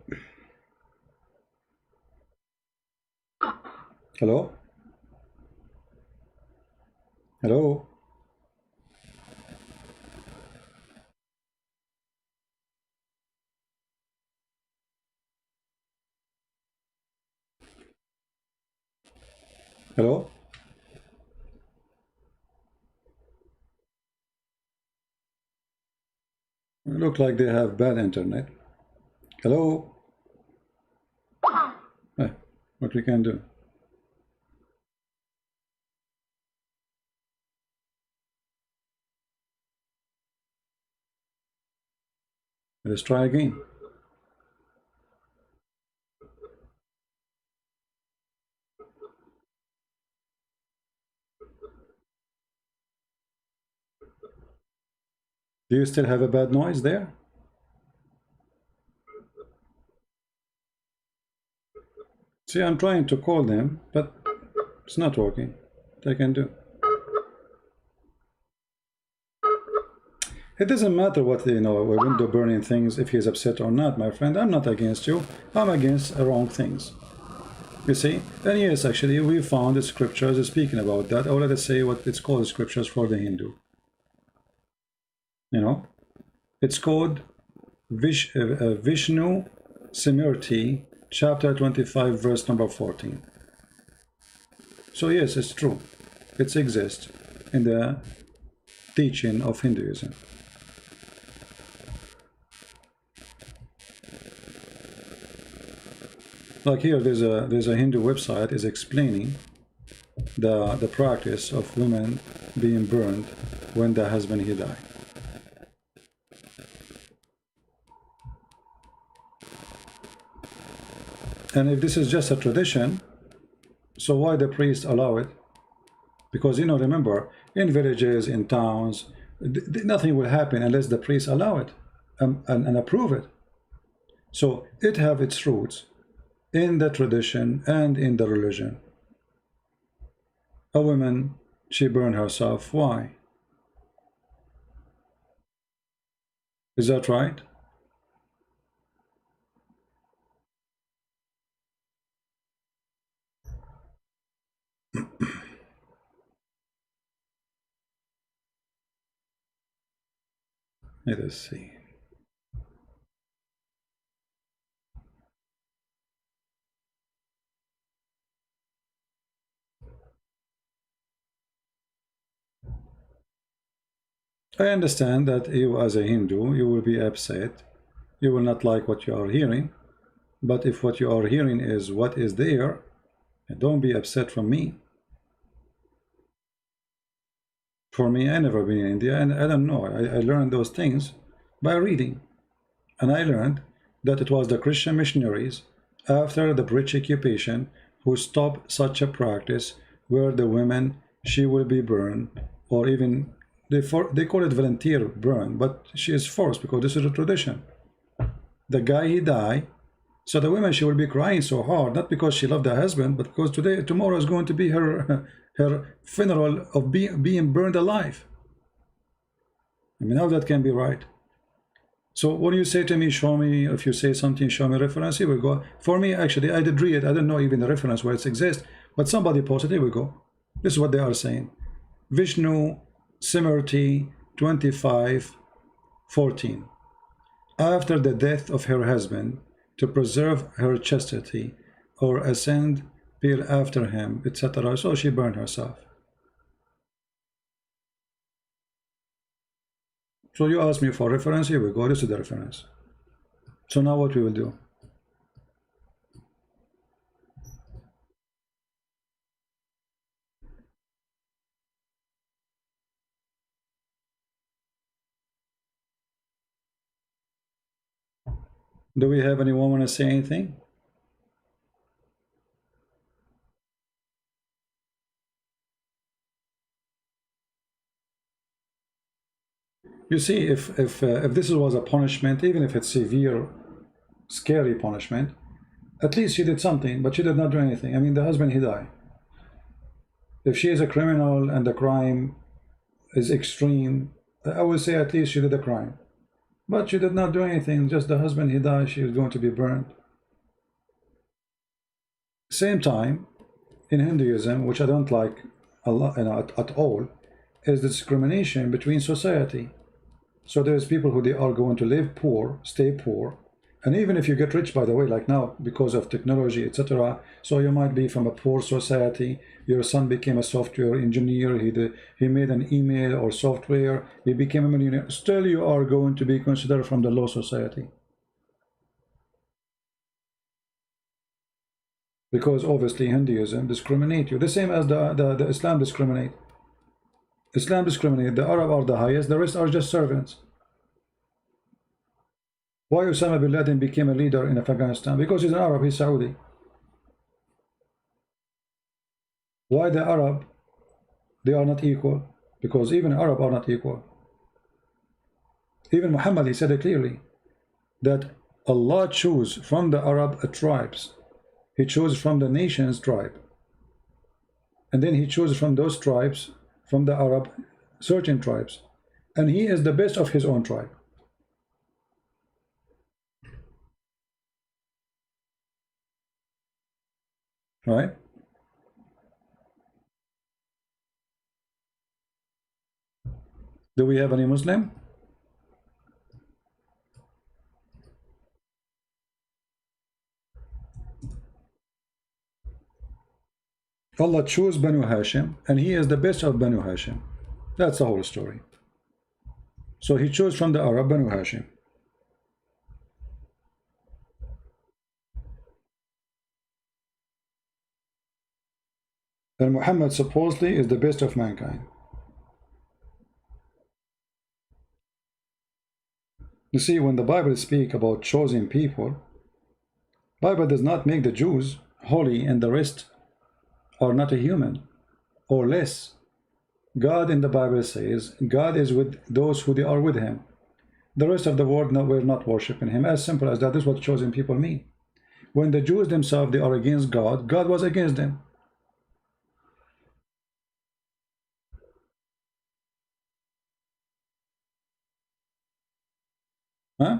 Hello? Hello? Hello? Look like they have bad internet. Hello? What we can do? Let's try again. Do you still have a bad noise there? See, I'm trying to call them, but it's not working. What I can do? It doesn't matter what, you know, window burning things, if he's upset or not, my friend. I'm not against you. I'm against wrong things. You see? And yes, actually, we found the scriptures speaking about that. Or let us say what it's called, scriptures for the Hindu. You know? It's called Vishnu Simriti, chapter 25, verse number 14. So yes, it's true. It exists in the teaching of Hinduism. Like here, there's a Hindu website is explaining the practice of women being burned when the husband he died. And if this is just a tradition, so why the priests allow it? Because, you know, remember, in villages, in towns, nothing will happen unless the priests allow it and approve it. So it have its roots in the tradition and in the religion. A woman, she burned herself. Why? Is that right? Let us see. I understand that you as a Hindu, you will be upset. You will not like what you are hearing. But if what you are hearing is what is there, don't be upset from me. For me, I never been in India, and I don't know. I learned those things by reading. And I learned that it was the Christian missionaries after the British occupation who stop such a practice where the women, she will be burned, or even they call it volunteer burn, but she is forced because this is a tradition. The guy, he die, so the woman, she will be crying so hard, not because she loved her husband, but because tomorrow is going to be her her funeral of being burned alive. I mean, how that can be right? So when you say to me, show me, if you say something, show me reference, here we go. For me, actually, I did read it. I don't know even the reference where it exists, but somebody posted, here we go. This is what they are saying. Vishnu Simriti 25:14. After the death of her husband, to preserve her chastity, or ascend peer after him, etc. So she burned herself. So you asked me for reference, here we go, this is the reference. So now what we will do? Do we have anyone want to say anything? You see, if this was a punishment, even if it's severe, scary punishment, at least she did something, but she did not do anything. I mean, the husband, he died. If she is a criminal and the crime is extreme, I would say at least she did a crime. But she did not do anything, just the husband, he died, she is going to be burned. Same time, in Hinduism, which I don't like a lot, at all, is discrimination between society. So there's people who they are going to live poor, stay poor, and even if you get rich, by the way, like now, because of technology, etc., so you might be from a poor society, your son became a software engineer, he made an email or software, he became a millionaire, still you are going to be considered from the low society. Because obviously Hinduism discriminate you, the same as the Islam discriminate. Islam discriminate, the Arab are the highest, the rest are just servants. Why Osama bin Laden became a leader in Afghanistan? Because he's an Arab, he's Saudi. Why the Arab, they are not equal? Because even Arab are not equal. Even Muhammad, he said it clearly, that Allah chose from the Arab tribes. He chose from the nation's tribe. And then he chose from those tribes, from the Arab, certain tribes. And he is the best of his own tribe. Right? Do we have any Muslim? Allah chose Banu Hashim, and he is the best of Banu Hashim. That's the whole story. So he chose from the Arab Banu Hashim. And Muhammad supposedly is the best of mankind. You see, when the Bible speaks about choosing people, Bible does not make the Jews holy and the rest are not a human or less. God in the Bible says God is with those who they are with him. The rest of the world were not worshiping him. As simple as that. This is what chosen people mean. When the Jews themselves, they are against God, God was against them. Huh?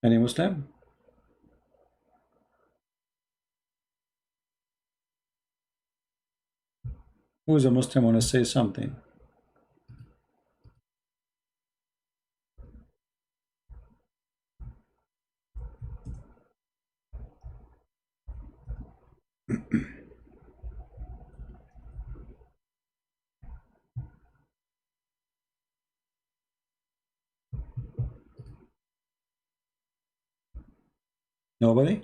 Any Muslim? Who is a Muslim want to say something? Nobody?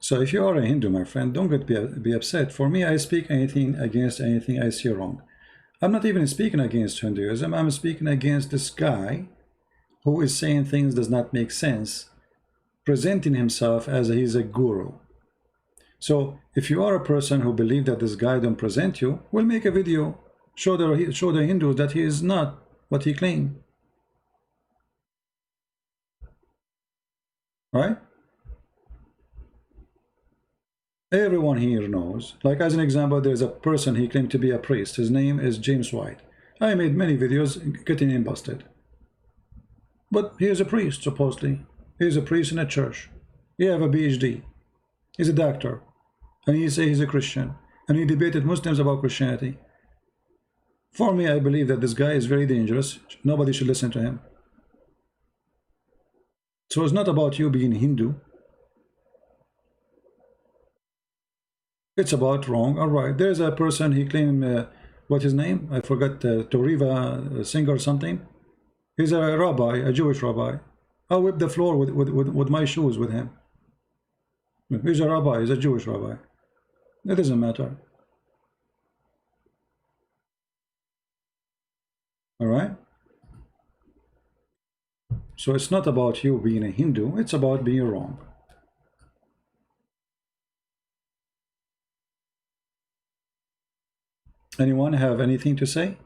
So if you are a Hindu, my friend, don't be upset. For me, I speak anything against anything I see wrong. I'm not even speaking against Hinduism. I'm speaking against this guy who is saying things does not make sense, presenting himself as he's a guru. So if you are a person who believes that this guy don't present you, we'll make a video, show the Hindus that he is not what he claimed. Right? Everyone here knows. Like as an example, there's a person, he claimed to be a priest. His name is James White. I made many videos getting him busted. But he is a priest, supposedly. He is a priest in a church. He have a PhD. He's a doctor. And he say he's a Christian. And he debated Muslims about Christianity. For me, I believe that this guy is very dangerous. Nobody should listen to him. So it's not about you being Hindu. It's about wrong or right. There's a person, he claimed, what his name? I forgot, Toriva Singer or something. He's a rabbi, a Jewish rabbi. I'll whip the floor with my shoes with him. He's a rabbi, he's a Jewish rabbi. It doesn't matter. All right? So it's not about you being a Hindu, it's about being wrong. Anyone have anything to say?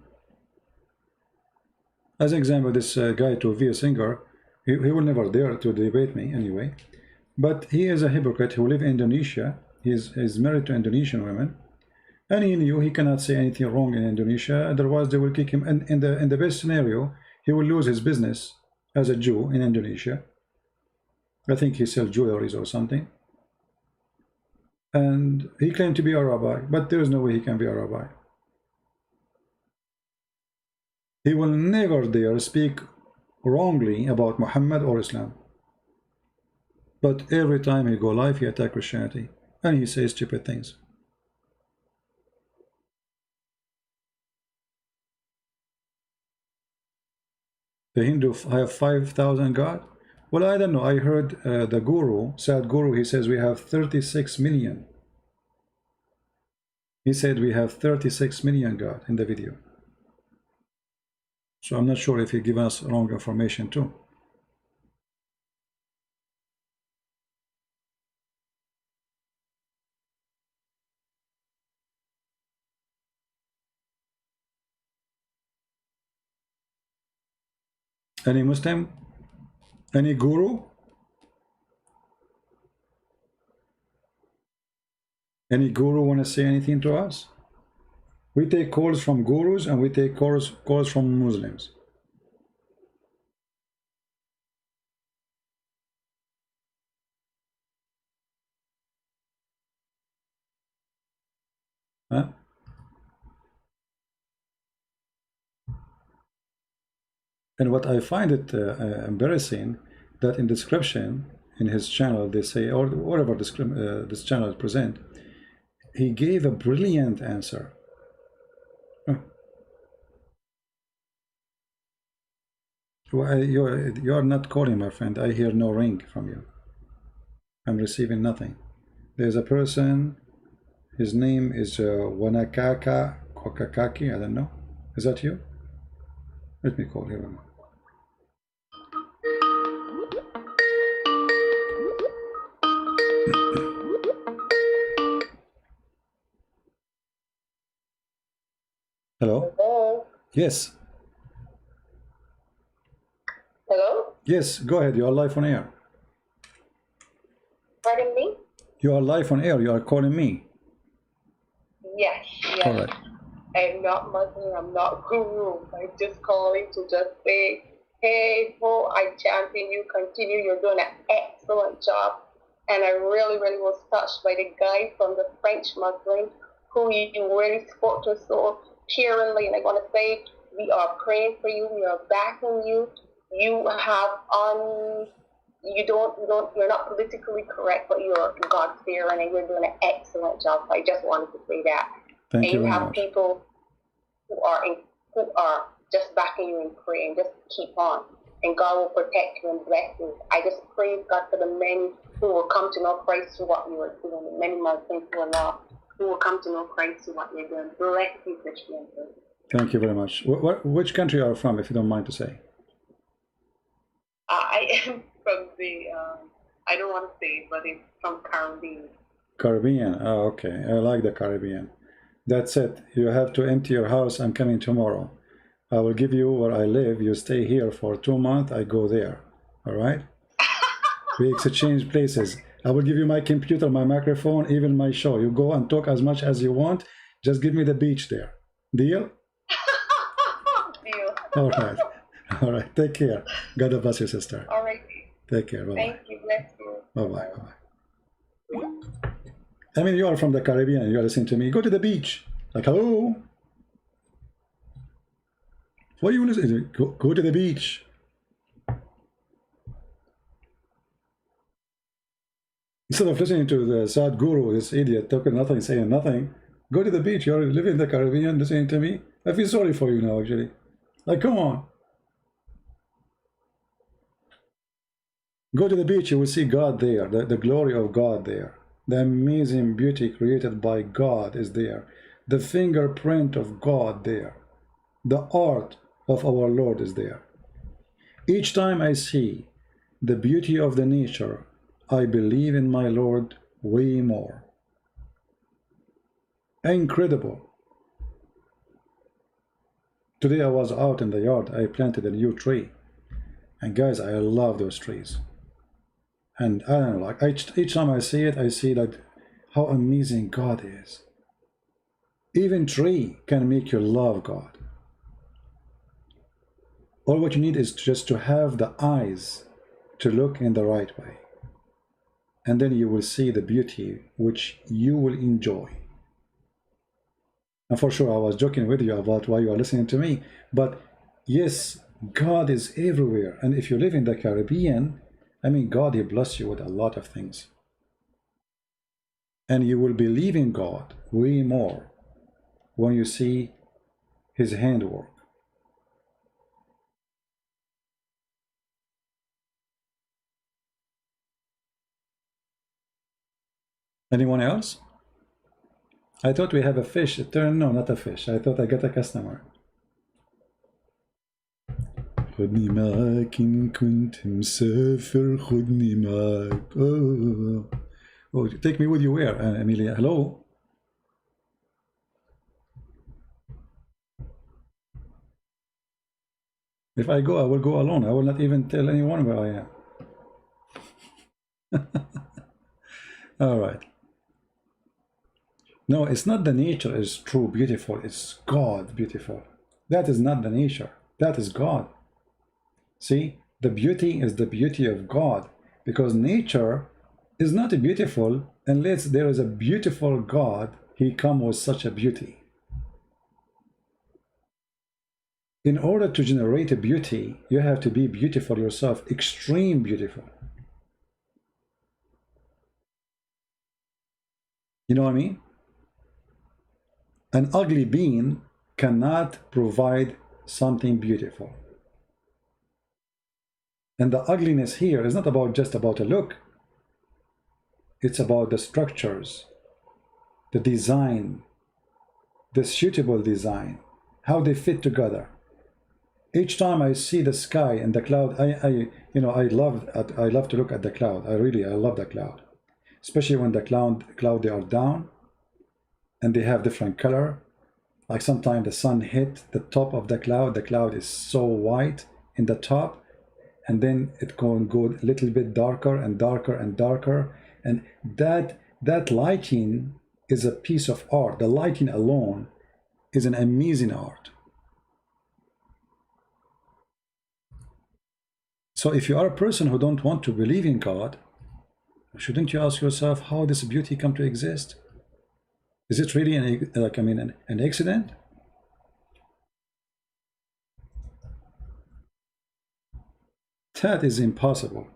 As an example, this guy Tovia Singer, he will never dare to debate me anyway. But he is a hypocrite who lives in Indonesia. He's married to Indonesian women. And he knew he cannot say anything wrong in Indonesia, otherwise they will kick him. And in the best scenario, he will lose his business as a Jew in Indonesia. I think he sells jewelries or something. And he claimed to be a rabbi, but there is no way he can be a rabbi. He will never dare speak wrongly about Muhammad or Islam. But every time he go live, he attacks Christianity. And he says stupid things. The Hindu have 5,000 God? Well, I don't know. I heard the guru, Sad Guru, he says we have 36 million. He said we have 36 million God in the video. So I'm not sure if he gave us wrong information too. Any Muslim? Any guru? Any guru want to say anything to us? We take calls from gurus and we take calls from Muslims. Huh? And what I find it embarrassing, that in description in his channel they say, or whatever this channel present, he gave a brilliant answer. You are not calling, my friend. I hear no ring from you. I'm receiving nothing. There's a person, his name is Wanakaka Kokakaki, I don't know. Is that you? Let me call him. Hello? Hello? Yes. Hello? Yes, go ahead. You are live on air. Pardon me? You are live on air. You are calling me. Yes, yes. All right. I'm not Muslim, I'm not guru. I'm just calling to just say, hey, Bo, I champion you, continue, you're doing an excellent job. And I really, really was touched by the guy from the French Muslim who you really spoke to so cheerily. And I want to say, we are praying for you, we are backing you. You have you're not politically correct, but you're God-fearing and you're doing an excellent job. So I just wanted to say that. Thank and you you very have much. people who are just backing you in prayer, just keep on. And God will protect you and bless you. I just praise God for the many who will come to know Christ through what you are doing, and many Muslims who will come to know Christ through what you're doing. Bless you, Christianity. Thank you very much. Which country are you from, if you don't mind to say? am from the, I don't want to say, but it's from Caribbean. Caribbean. Oh, okay. I like the Caribbean. That's it. You have to empty your house. I'm coming tomorrow. I will give you where I live. You stay here for 2 months. I go there. All right? We exchange places. I will give you my computer, my microphone, even my show. You go and talk as much as you want. Just give me the beach there. Deal? Deal. All right. All right. Take care. God bless you, sister. All right. Take care. Bye-bye. Thank you. Bless you. Bye-bye. Bye-bye. I mean, you are from the Caribbean. You are listening to me. Go to the beach. Like, hello? What are you listening to? Go to the beach. Instead of listening to the sad guru, this idiot talking nothing, saying nothing, go to the beach. You're living in the Caribbean, listening to me. I feel sorry for you now, actually. Like, come on. Go to the beach, you will see God there, the glory of God there. The amazing beauty created by God is there. The fingerprint of God there. The art of our Lord is there. Each time I see the beauty of the nature, I believe in my Lord way more. Incredible. Today I was out in the yard. I planted a new tree. And guys, I love those trees. And I don't know, like each time I see it, I see that how amazing God is. Even tree can make you love God. All what you need is just to have the eyes to look in the right way. And then you will see the beauty which you will enjoy. And for sure, I was joking with you about why you are listening to me. But yes, God is everywhere. And if you live in the Caribbean, I mean, God, He bless you with a lot of things. And you will believe in God way more when you see His handwork. Anyone else? I thought we have a fish. It turned, no, not a fish. I thought I got a customer. خدني معاك إن كنت مسافر خدني معاك. Oh, take me with you where, Amelia? Hello? If I go, I will go alone. I will not even tell anyone where I am. All right. No, it's not the nature is true beautiful. It's God beautiful. That is not the nature. That is God. See, the beauty is the beauty of God, because nature is not beautiful unless there is a beautiful God. He comes with such a beauty. In order to generate a beauty, you have to be beautiful yourself, extreme beautiful. You know what I mean? An ugly being cannot provide something beautiful. And the ugliness here is not about just about a look. It's about the structures, the design, the suitable design, how they fit together. Each time I see the sky and the cloud, I love to look at the cloud. I love the cloud, especially when the cloud they are down and they have different color. Like sometimes the sun hit the top of the cloud is so white in the top, and then it go a little bit darker and darker and darker, and that lighting is a piece of art. The lighting alone is an amazing art. So if you are a person who don't want to believe in God, shouldn't you ask yourself how this beauty come to exist? Is it really an accident? That is impossible.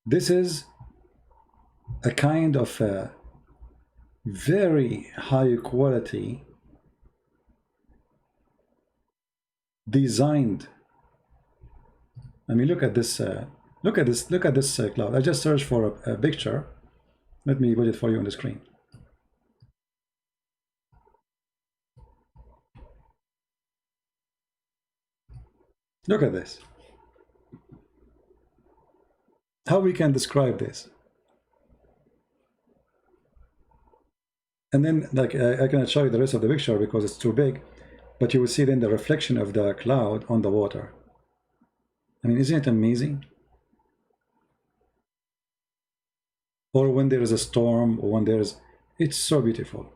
This is a kind of a very high quality designed. I mean, look at this cloud. I just searched for a picture. Let me put it for you on the screen. Look at this. How we can describe this? And then, like, I cannot show you the rest of the picture because it's too big, but you will see then the reflection of the cloud on the water. I mean, isn't it amazing? Or when there is a storm, or when there's, it's so beautiful.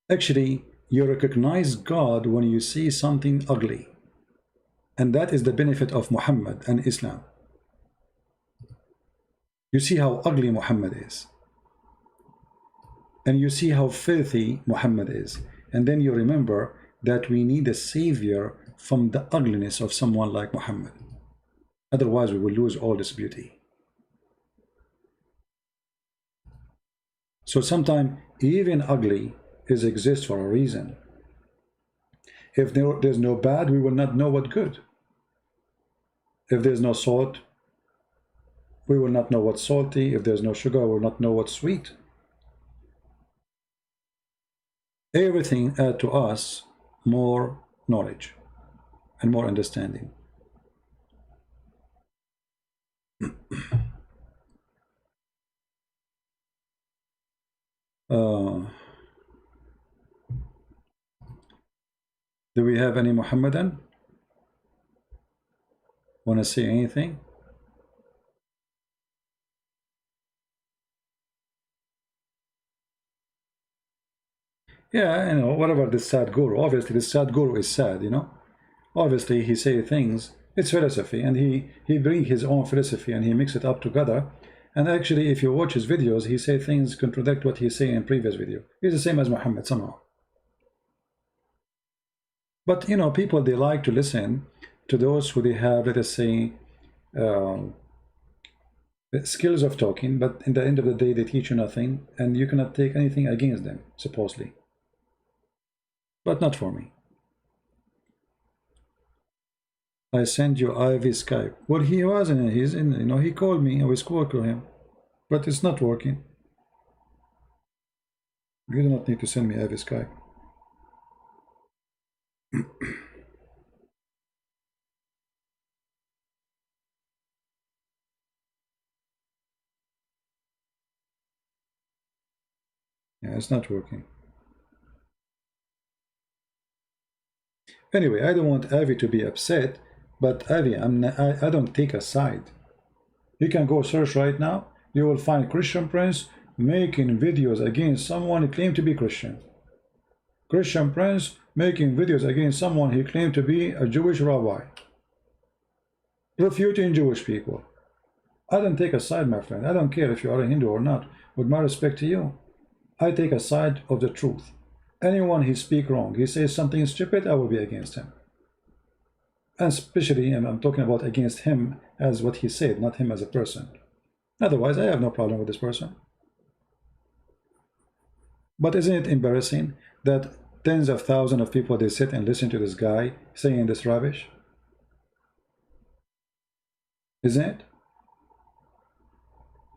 Actually, you recognize God when you see something ugly. And that is the benefit of Muhammad and Islam. You see how ugly Muhammad is. And you see how filthy Muhammad is. And then you remember that we need a savior from the ugliness of someone like Muhammad. Otherwise, we will lose all this beauty. So sometimes even ugly exists for a reason. If there's no bad, we will not know what good. If there's no salt, we will not know what's salty. If there's no sugar, we will not know what's sweet. Everything adds to us more knowledge and more understanding. Do we have any Muhammadan? Want to say anything? Yeah, you know, whatever this sad guru. Obviously, this sad guru is sad, you know. Obviously, he say things. It's philosophy, and he bring his own philosophy and he mix it up together. And actually, if you watch his videos, he say things contradict what he say in previous video. He's the same as Muhammad somehow. But you know, people, they like to listen to those who they have, let us say, skills of talking, but in the end of the day, they teach you nothing, and you cannot take anything against them, supposedly. But not for me. I sent you Ivy Skype. Well, he wasn't. He's in. You know, he called me. I was spoke to him, but it's not working. You do not need to send me Ivy Skype. Yeah, it's not working. Anyway, I don't want Avi to be upset, but Avi, I don't take a side. You can go search right now. You will find Christian Prince making videos against someone who claimed to be Christian. Christian Prince making videos against someone he claimed to be a Jewish rabbi. Refuting Jewish people. I don't take a side, my friend. I don't care if you are a Hindu or not. With my respect to you, I take a side of the truth. Anyone he speak wrong, he says something stupid, I will be against him. And especially, and I'm talking about against him as what he said, not him as a person. Otherwise, I have no problem with this person. But isn't it embarrassing that tens of thousands of people, they sit and listen to this guy saying this rubbish? Isn't it?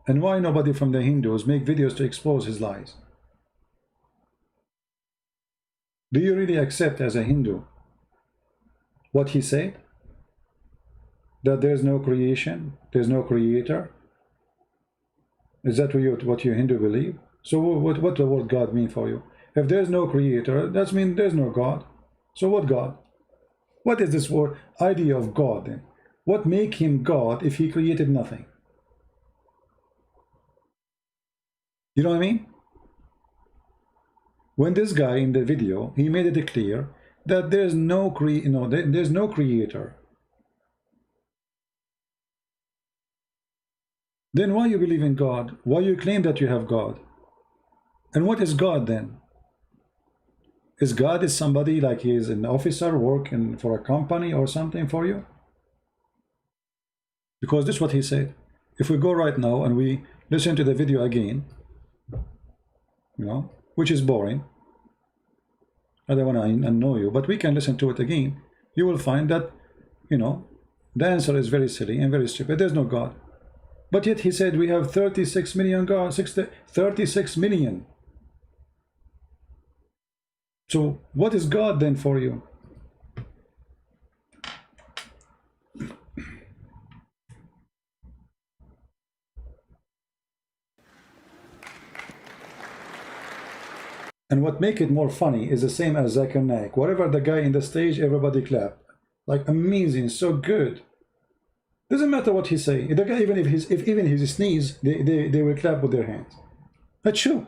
And why nobody from the Hindus make videos to expose his lies? Do you really accept as a Hindu what he said? That there's no creation, there's no creator? Is that what you Hindu believe? So what the word God mean for you? If there's no creator, that means there's no God. So what God? What is this word idea of God then? What make him God if he created nothing? You know what I mean? When this guy in the video, he made it clear that there's no there's no creator. Then why you believe in God? Why you claim that you have God? And what is God then? Is God is somebody like he is an officer working for a company or something for you? Because this is what he said. If we go right now and we listen to the video again, you know, which is boring. I don't want to annoy you, but we can listen to it again. You will find that, you know, the answer is very silly and very stupid. There's no God. But yet he said we have 36 million gods, 36 million. So what is God then for you? And what make it more funny is the same as Zakir Naik. Whatever the guy in the stage, everybody clap. Like amazing, so good. Doesn't matter what he say. The guy, even if he sneeze, they will clap with their hands. That's true.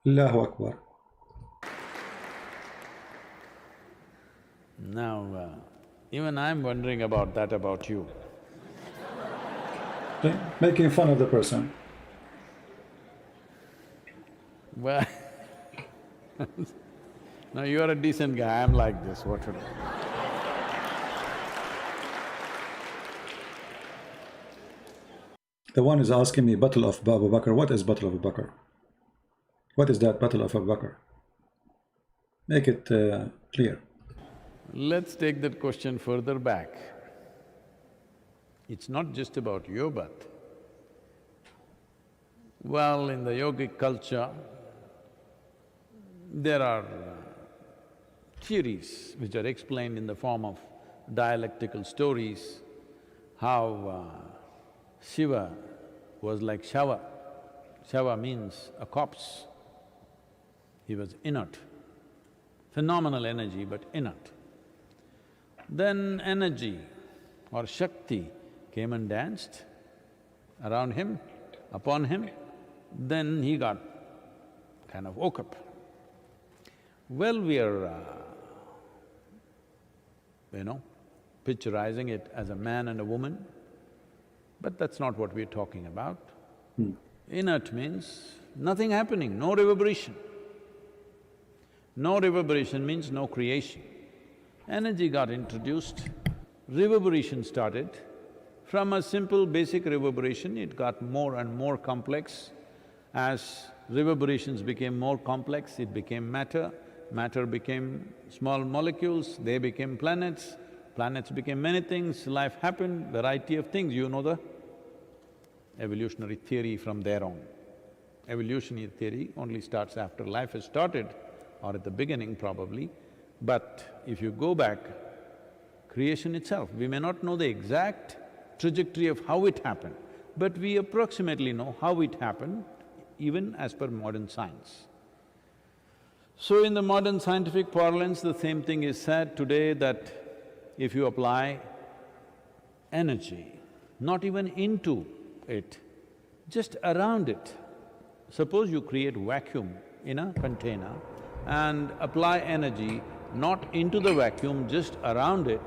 Allahu Akbar. Now, even I'm wondering about that about you. Making fun of the person. Well, no, you're a decent guy, I'm like this, what should I… The one is asking me, Battle of Abu Bakr. What is Battle of Abu Bakr? What is that Battle of Abu Bakr? Make it clear. Let's take that question further back. It's not just about your birth. Well, in the yogic culture, there are theories which are explained in the form of dialectical stories, how Shiva was like Shava. Shava means a corpse. He was inert, phenomenal energy but inert. Then energy or Shakti came and danced around him, upon him, then he got kind of woke up. Well, we are, picturizing it as a man and a woman, but that's not what we're talking about. Inert means nothing happening, no reverberation. No reverberation means no creation. Energy got introduced, reverberation started. From a simple basic reverberation, it got more and more complex. As reverberations became more complex, it became matter, matter became small molecules, they became planets, planets became many things, life happened, variety of things. You know the evolutionary theory from there on. Evolutionary theory only starts after life has started, or at the beginning probably. But if you go back, creation itself, we may not know the exact trajectory of how it happened, but we approximately know how it happened, even as per modern science. So in the modern scientific parlance, the same thing is said today that if you apply energy, not even into it, just around it. Suppose you create vacuum in a container and apply energy not into the vacuum, just around it,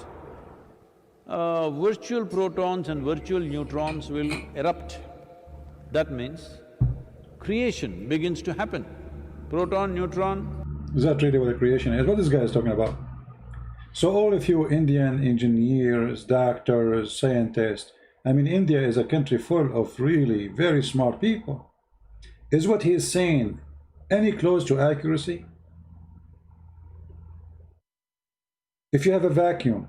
virtual protons and virtual neutrons will erupt. That means creation begins to happen. Proton, neutron. Is that really what the creation is? What this guy is talking about? So all of you Indian engineers, doctors, scientists, I mean, India is a country full of really very smart people. Is what he is saying any close to accuracy? If you have a vacuum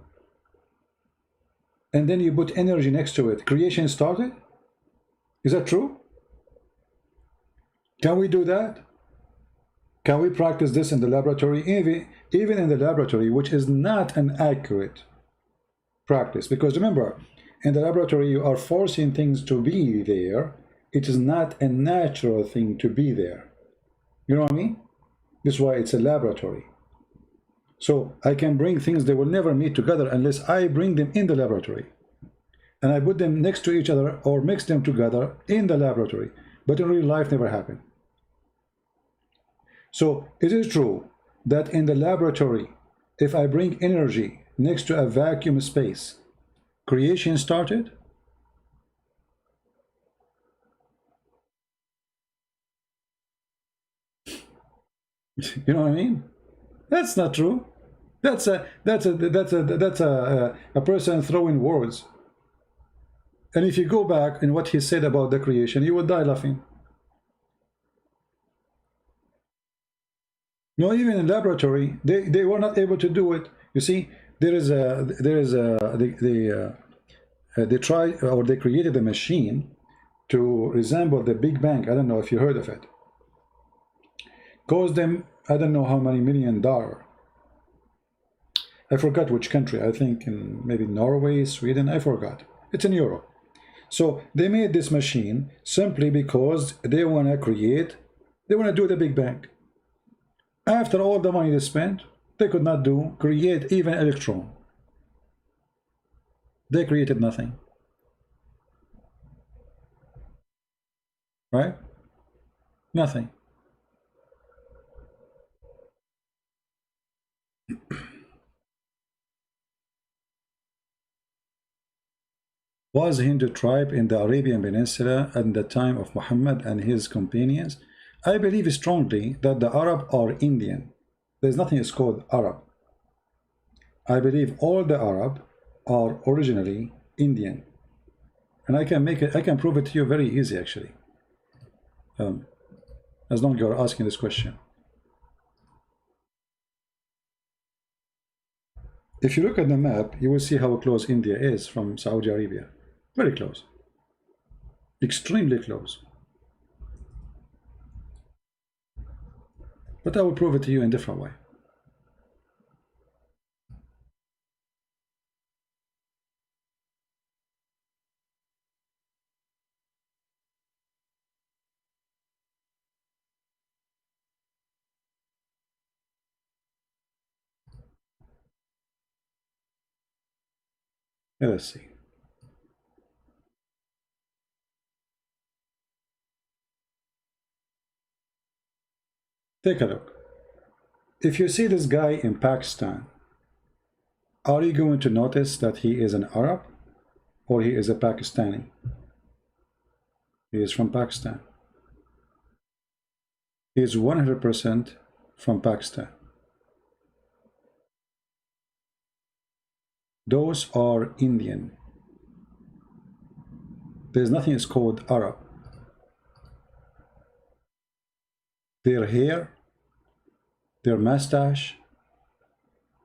and then you put energy next to it, creation started? Is that true? Can we do that? Can we practice this in the laboratory? Even in the laboratory, which is not an accurate practice. Because remember, in the laboratory you are forcing things to be there. It is not a natural thing to be there. You know what I mean? This is why it's a laboratory. So I can bring things, they will never meet together unless I bring them in the laboratory. And I put them next to each other or mix them together in the laboratory. But in real life, never happened. So it is true that in the laboratory, if I bring energy next to a vacuum space, creation started? You know what I mean? That's not true. That's a person throwing words. And if you go back in what he said about the creation, you would die laughing. No, even in laboratory, they were not able to do it. You see, they tried or they created a machine to resemble the Big Bang. I don't know if you heard of it. Cost them I don't know how many $1 million. I forgot which country. I think in maybe Norway, Sweden. I forgot. It's in Europe. So they made this machine simply because they want to create They want to do the Big Bang. After all the money they spent, they could not create even electron. They created nothing. Right? Nothing. Was Hindu tribe in the Arabian Peninsula at the time of Muhammad and his companions? I believe strongly that the Arab are Indian. There's nothing is called Arab. I believe all the Arab are originally Indian. And I can prove it to you very easy actually. As long as you're asking this question. If you look at the map, you will see how close India is from Saudi Arabia. Very close. Extremely close. But I will prove it to you in a different way. Let's see. Take a look. If you see this guy in Pakistan, are you going to notice that he is an Arab or he is a Pakistani? He is from Pakistan. He is 100% from Pakistan. Those are Indian. There's nothing is called Arab. Their hair, their mustache,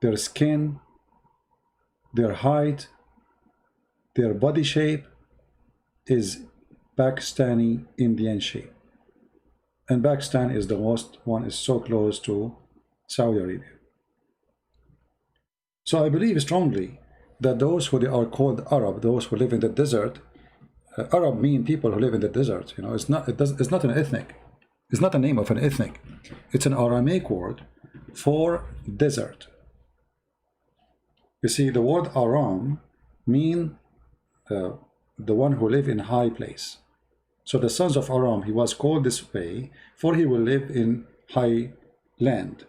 their skin, their height, their body shape is Pakistani Indian shape. And Pakistan is the most one, is so close to Saudi Arabia. So I believe strongly that those who they are called Arab, those who live in the desert, Arab mean people who live in the desert. You know, it's not an ethnic. It's not the name of an ethnic. It's an Aramaic word for desert. You see, the word Aram mean the one who live in high place. So the sons of Aram, he was called this way, for he will live in high land.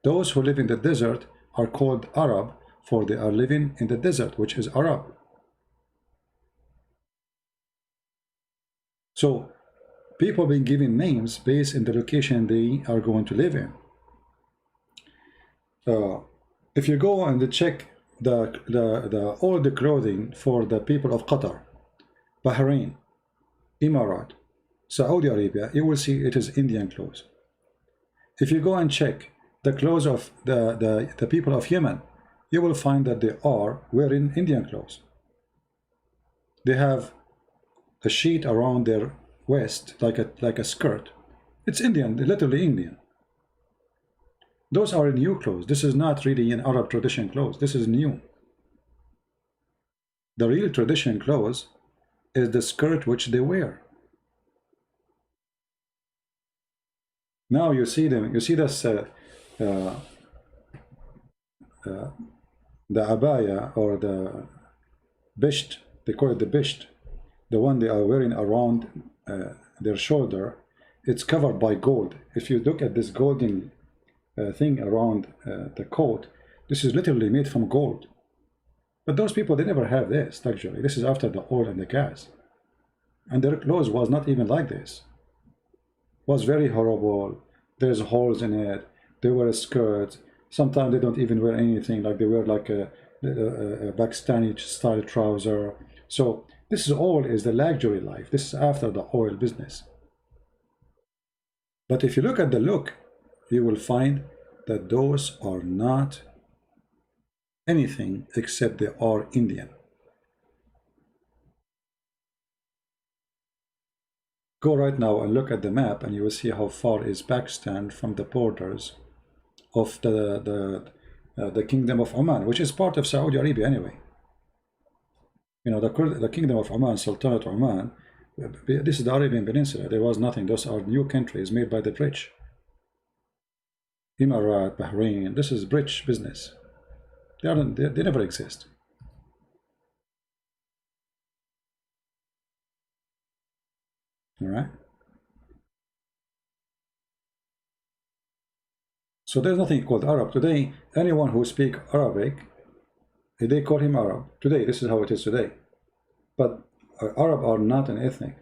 Those who live in the desert are called Arab, for they are living in the desert, which is Arab. So people being given names based on the location they are going to live in. If you go and check all the clothing for the people of Qatar, Bahrain, Emirat, Saudi Arabia, you will see it is Indian clothes. If you go and check the clothes of the people of Yemen, you will find that they are wearing Indian clothes. They have a sheet around their waist like a skirt. It's Indian, literally Indian. Those are new clothes. This is not really an Arab tradition clothes. This is new. The real tradition clothes is the skirt which they wear. Now you see them. You see this the abaya or the bisht. They call it the bisht. The one they are wearing around their shoulder. It's covered by gold. If you look at this golden thing around the coat, this is literally made from gold. But those people, they never have this luxury. This is after the oil and the gas. And their clothes was not even like this. It was very horrible. There's holes in it. They wear a skirt. Sometimes they don't even wear anything. Like they wear like a Pakistani style trouser. So this is all is the luxury life. This is after the oil business. But if you look at the look, you will find that those are not anything except they are Indian. Go right now and look at the map and you will see how far is Pakistan from the borders of the Kingdom of Oman, which is part of Saudi Arabia anyway. You know, the Kingdom of Oman, Sultanate Oman, This is the Arabian Peninsula. There was nothing. Those are new countries made by the British. Emirat, Bahrain. This is British business. They never exist. All right. So there's nothing called Arab today. Anyone who speaks Arabic, they call him Arab today. This is how it is today. But Arab are not an ethnic.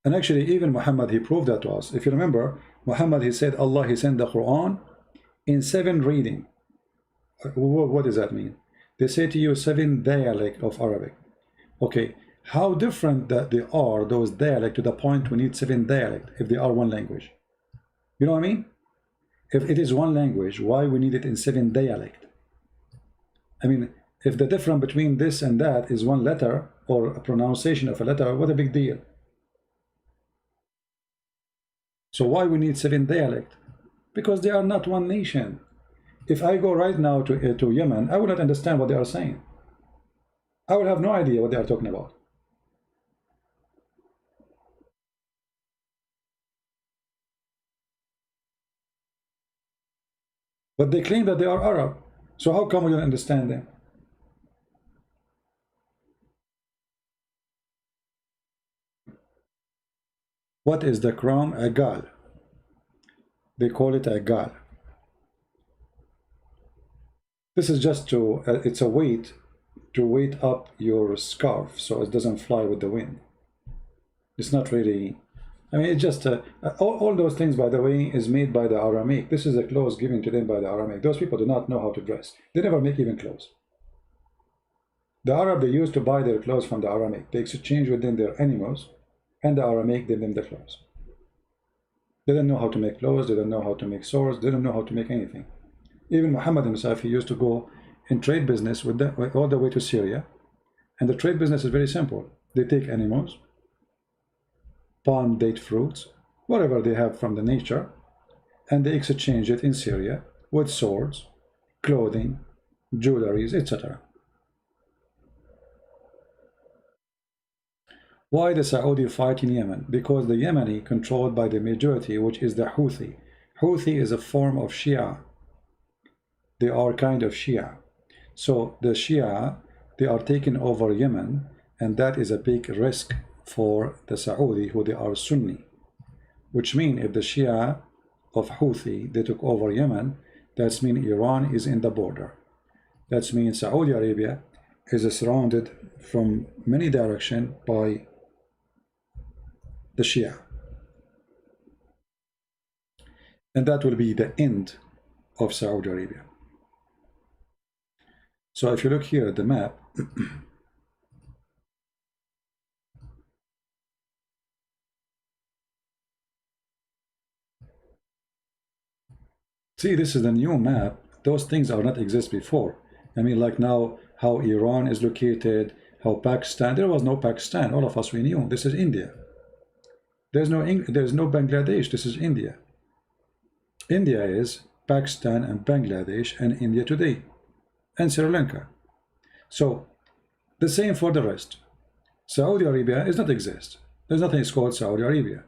And actually, even Muhammad, he proved that to us. If you remember, Muhammad, he said Allah, he sent the Quran in 7 reading. What does that mean? They say to you 7 dialect of Arabic. Okay, how different that they are, those dialect, to the point we need 7 dialect if they are one language. You know what I mean? If it is one language, why we need it in 7 dialect? I mean, if the difference between this and that is 1 letter or a pronunciation of a letter, what a big deal. So why we need 7 dialect? Because they are not one nation. If I go right now to Yemen, I will not understand what they are saying. I will have no idea what they are talking about. But they claim that they are Arab. So how come we don't understand them? What is the crown? A gal. They call it a gal. This is just to, it's a weight to weight up your scarf so it doesn't fly with the wind. It's not really, I mean, it's just, all those things, by the way, is made by the Aramaic. This is a clothes given to them by the Aramaic. Those people do not know how to dress. They never make even clothes. The Arab, they used to buy their clothes from the Aramaic. They exchange with them their animals, and the Aramaic gave them the clothes. They didn't know how to make clothes, they didn't know how to make swords, they didn't know how to make anything. Even Muhammad himself, he used to go in trade business with all the way to Syria. And the trade business is very simple. They take animals, palm date fruits, whatever they have from the nature, and they exchange it in Syria with swords, clothing, jewelries, etc. Why the Saudi fight in Yemen? Because the Yemeni controlled by the majority, which is the Houthi. Houthi is a form of Shia. They are kind of Shia. So the Shia, they are taking over Yemen, and that is a big risk for the Saudi, who they are Sunni. Which means if the Shia of Houthi, they took over Yemen, that means Iran is in the border. That means Saudi Arabia is surrounded from many directions by the Shia. And that will be the end of Saudi Arabia. So if you look here at the map, see, this is the new map. Those things are not exist before. I mean, like now, how Iran is located, how Pakistan, there was no Pakistan. All of us, we knew this is India. There's no Bangladesh. This is India. India is Pakistan and Bangladesh and India today, and Sri Lanka. So the same for the rest. Saudi Arabia does not exist. There's nothing called Saudi Arabia.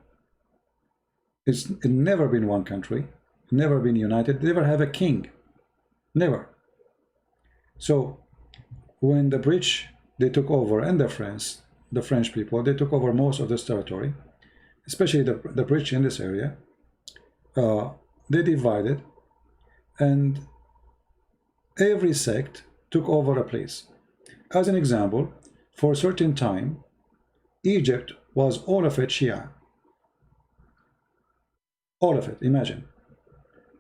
It's never been one country, never been united, never have a king, never. So when the British, they took over, and the French people, they took over most of this territory, especially the British in this area. They divided, and every sect took over a place. As an example, for a certain time, Egypt was all of it Shia. All of it, imagine.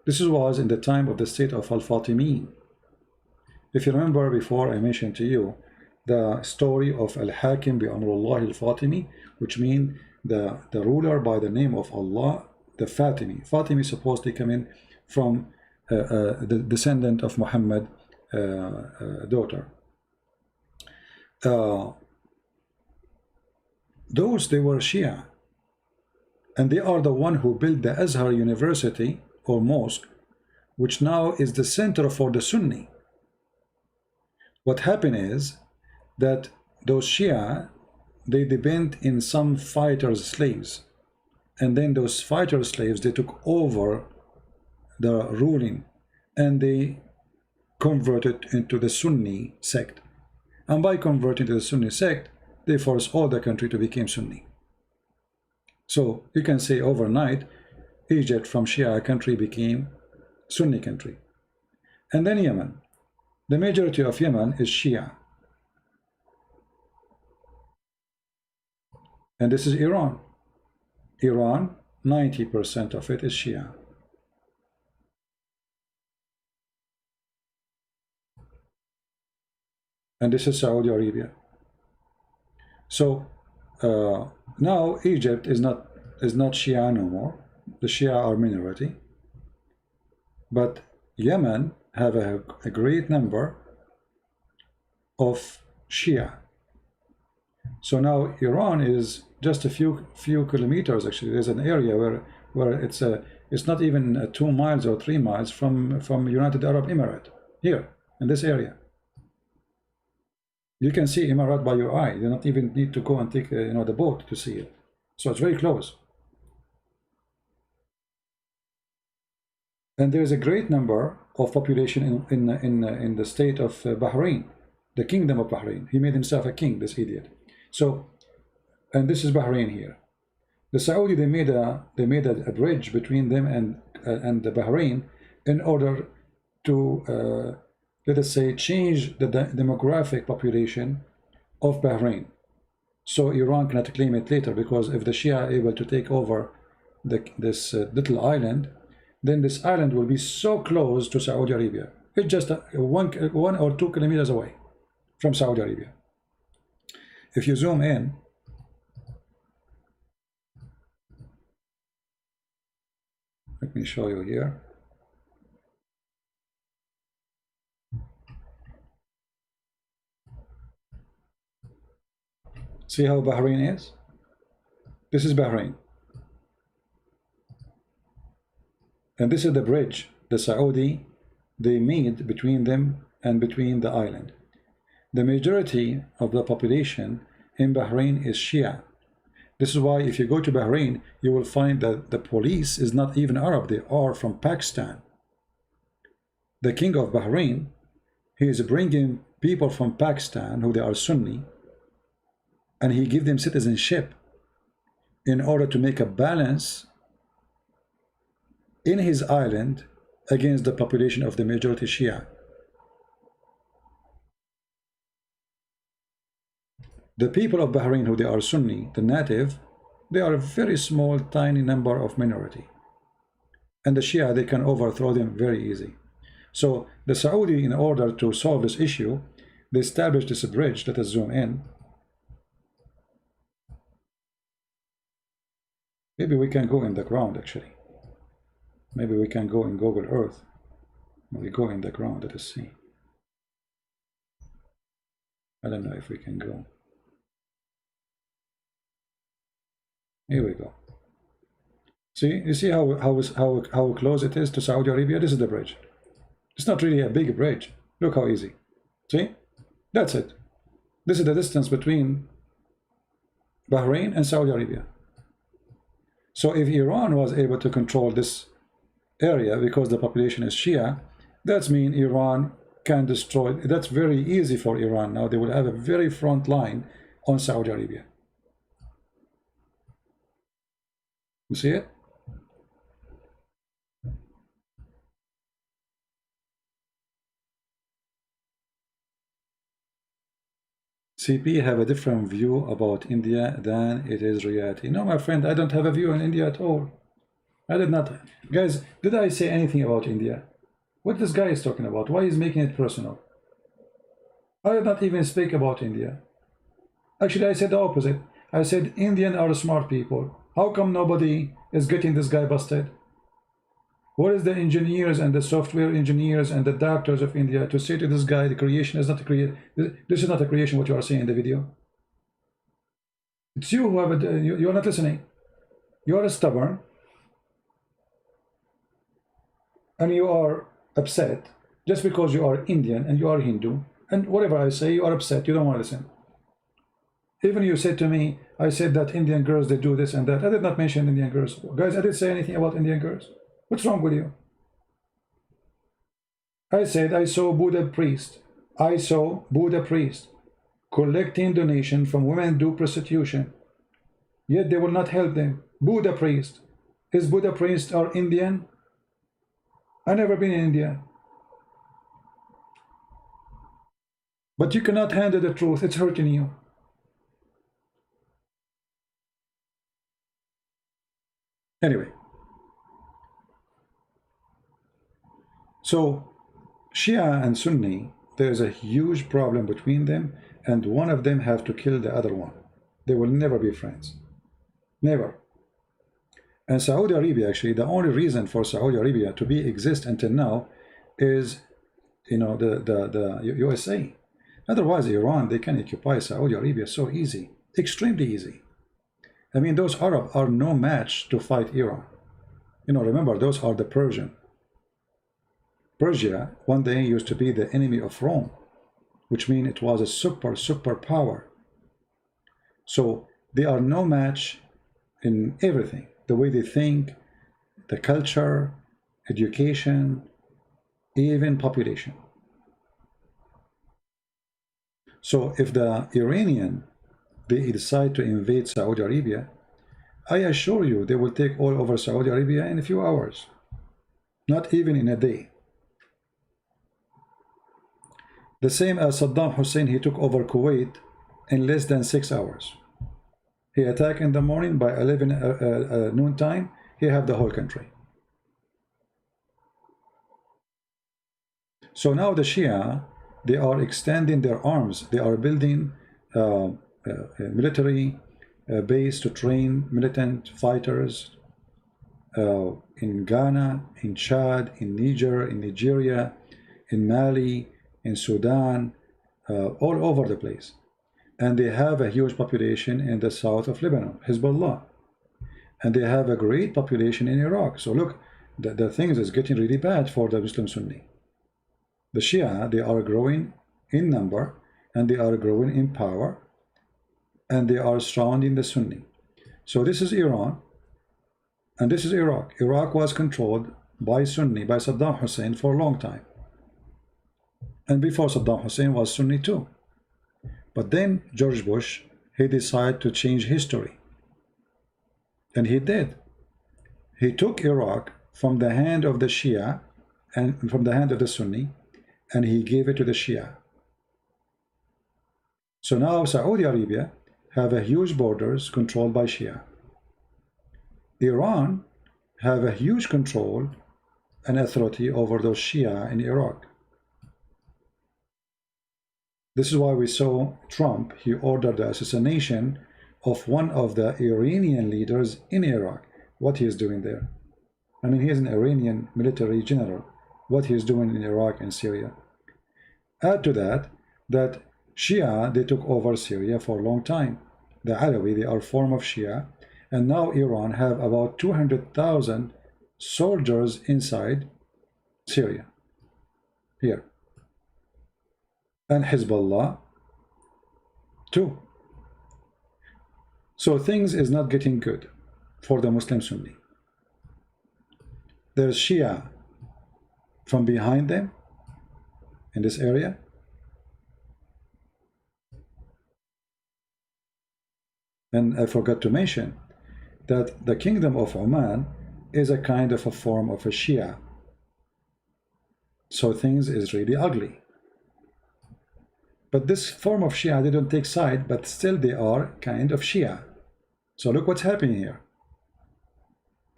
This was in the time of the state of Al-Fatimiyyin. If you remember before, I mentioned to you the story of Al-Hakim bi Amrullah Al-Fatimi, which means the ruler by the name of Allah, the Fatimi. Fatimi supposedly come in from the descendant of Muhammad daughter. Those, they were Shia, and they are the one who built the Azhar University or mosque, which now is the center for the Sunni. What happened is that those Shia, they depend in some fighters' slaves, and then those fighter slaves, they took over the ruling, and they converted into the Sunni sect. And by converting to the Sunni sect, they forced all the country to become Sunni. So you can say overnight, Egypt from Shia country became Sunni country. And then Yemen. The majority of Yemen is Shia. And this is Iran. Iran, 90% of it is Shia. And this is Saudi Arabia. So now Egypt is not Shia no more. The Shia are minority. But Yemen have a great number of Shia. So now Iran is just a few kilometers. Actually, there's an area where it's not even 2 miles or 3 miles from United Arab Emirates, here in this area. You can see Emirat by your eye. You don't even need to go and take the boat to see it. So it's very close. And there's a great number of population in the state of Bahrain, the kingdom of Bahrain. He made himself a king, this idiot. So, and this is Bahrain here. The Saudi, they made a bridge between them and the Bahrain in order to let us say change the demographic population of Bahrain, so Iran cannot claim it later, because if the Shia are able to take over this little island, then this island will be so close to Saudi Arabia. It's just 1 or 2 kilometers away from Saudi Arabia. If you zoom in, let me show you here. See how Bahrain is? This is Bahrain. And this is the bridge the Saudi, they made between them and between the island. The majority of the population in Bahrain is Shia. This is why if you go to Bahrain, you will find that the police is not even Arab, they are from Pakistan. The king of Bahrain, he is bringing people from Pakistan who they are Sunni, and he give them citizenship in order to make a balance in his island against the population of the majority Shia. The people of Bahrain who they are Sunni, the native, they are a very small tiny number of minority, and the Shia, they can overthrow them very easy. So the Saudi, in order to solve this issue, they established this bridge. Let us zoom in. Maybe we can go in the ground actually. Maybe we can go in Google Earth. We go in the ground, let us see. I don't know if we can go. Here we go. See, you see how close it is to Saudi Arabia? This is the bridge. It's not really a big bridge. Look how easy. See? That's it. This is the distance between Bahrain and Saudi Arabia. So if Iran was able to control this area because the population is Shia, that means Iran can destroy. That's very easy for Iran. Now they will have a very front line on Saudi Arabia. You see it? CP have a different view about India than it is reality. No, my friend, I don't have a view on India at all. I did not. Guys, did I say anything about India? What this guy is talking about? Why is making it personal? I did not even speak about India. Actually, I said the opposite. I said Indian are smart people. How come nobody is getting this guy busted? What is the engineers and the software engineers and the doctors of India to say to this guy, the creation is not a creation. This is not a creation, what you are saying in the video. It's you who have it. You are not listening. You are stubborn. And you are upset just because you are Indian and you are Hindu. And whatever I say, you are upset. You don't want to listen. Even you said to me, I said that Indian girls, they do this and that. I did not mention Indian girls. Guys, I didn't say anything about Indian girls. What's wrong with you? I said I saw Buddha priest. I saw Buddha priest collecting donation from women do prostitution. Yet they will not help them. Buddha priest. Is Buddha priest or Indian? I never been in India. But you cannot handle the truth. It's hurting you. Anyway. So Shia and Sunni, there's a huge problem between them, and one of them have to kill the other one. They will never be friends. Never. And Saudi Arabia, actually, the only reason for Saudi Arabia to be exist until now is, you know, the USA. Otherwise, Iran, they can occupy Saudi Arabia so easy, extremely easy. I mean, those Arab are no match to fight Iran. You know, remember, those are the Persian. Persia one day used to be the enemy of Rome, which means it was a super power. So they are no match in everything. The way they think, the culture, education, even population. So if the Iranian, they decide to invade Saudi Arabia, I assure you they will take all over Saudi Arabia in a few hours, not even in a day. The same as Saddam Hussein, he took over Kuwait in less than 6 hours. He attacked in the morning, by 11 noon time, he have the whole country. So now the Shia, they are extending their arms. They are building a military base to train militant fighters in Ghana, in Chad, in Niger, in Nigeria, in Mali, in Sudan, all over the place. And they have a huge population in the south of Lebanon, Hezbollah. And they have a great population in Iraq. So look, the things is getting really bad for the Muslim Sunni. The Shia, they are growing in number, and they are growing in power, and they are surrounding the Sunni. So this is Iran, and this is Iraq. Iraq was controlled by Sunni, by Saddam Hussein for a long time. And before Saddam Hussein was Sunni too. But then George Bush, he decided to change history. And he did. He took Iraq from the hand of the Shia and from the hand of the Sunni, and he gave it to the Shia. So now Saudi Arabia have a huge borders controlled by Shia. Iran have a huge control and authority over those Shia in Iraq. This is why we saw Trump, he ordered the assassination of one of the Iranian leaders in Iraq. What he is doing there? I mean, he is an Iranian military general. What he is doing in Iraq and Syria. Add to that, that Shia, they took over Syria for a long time. The Alawi, they are a form of Shia. And now Iran have about 200,000 soldiers inside Syria. Here. And Hezbollah too. So things is not getting good for the Muslim Sunni. There's Shia from behind them in this area. And I forgot to mention that the Kingdom of Oman is a kind of a form of a Shia. So things is really ugly. But this form of Shia, they don't take side, but still they are kind of Shia. So look what's happening here.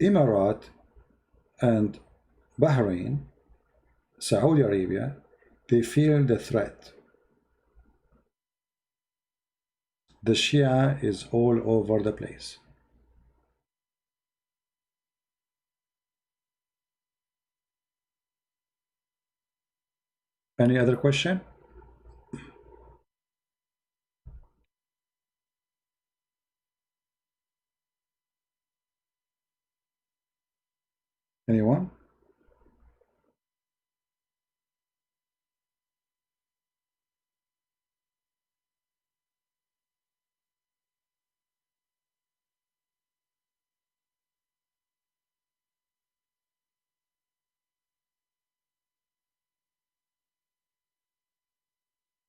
Emirat and Bahrain, Saudi Arabia, they feel the threat. The Shia is all over the place. Any other question? Anyone?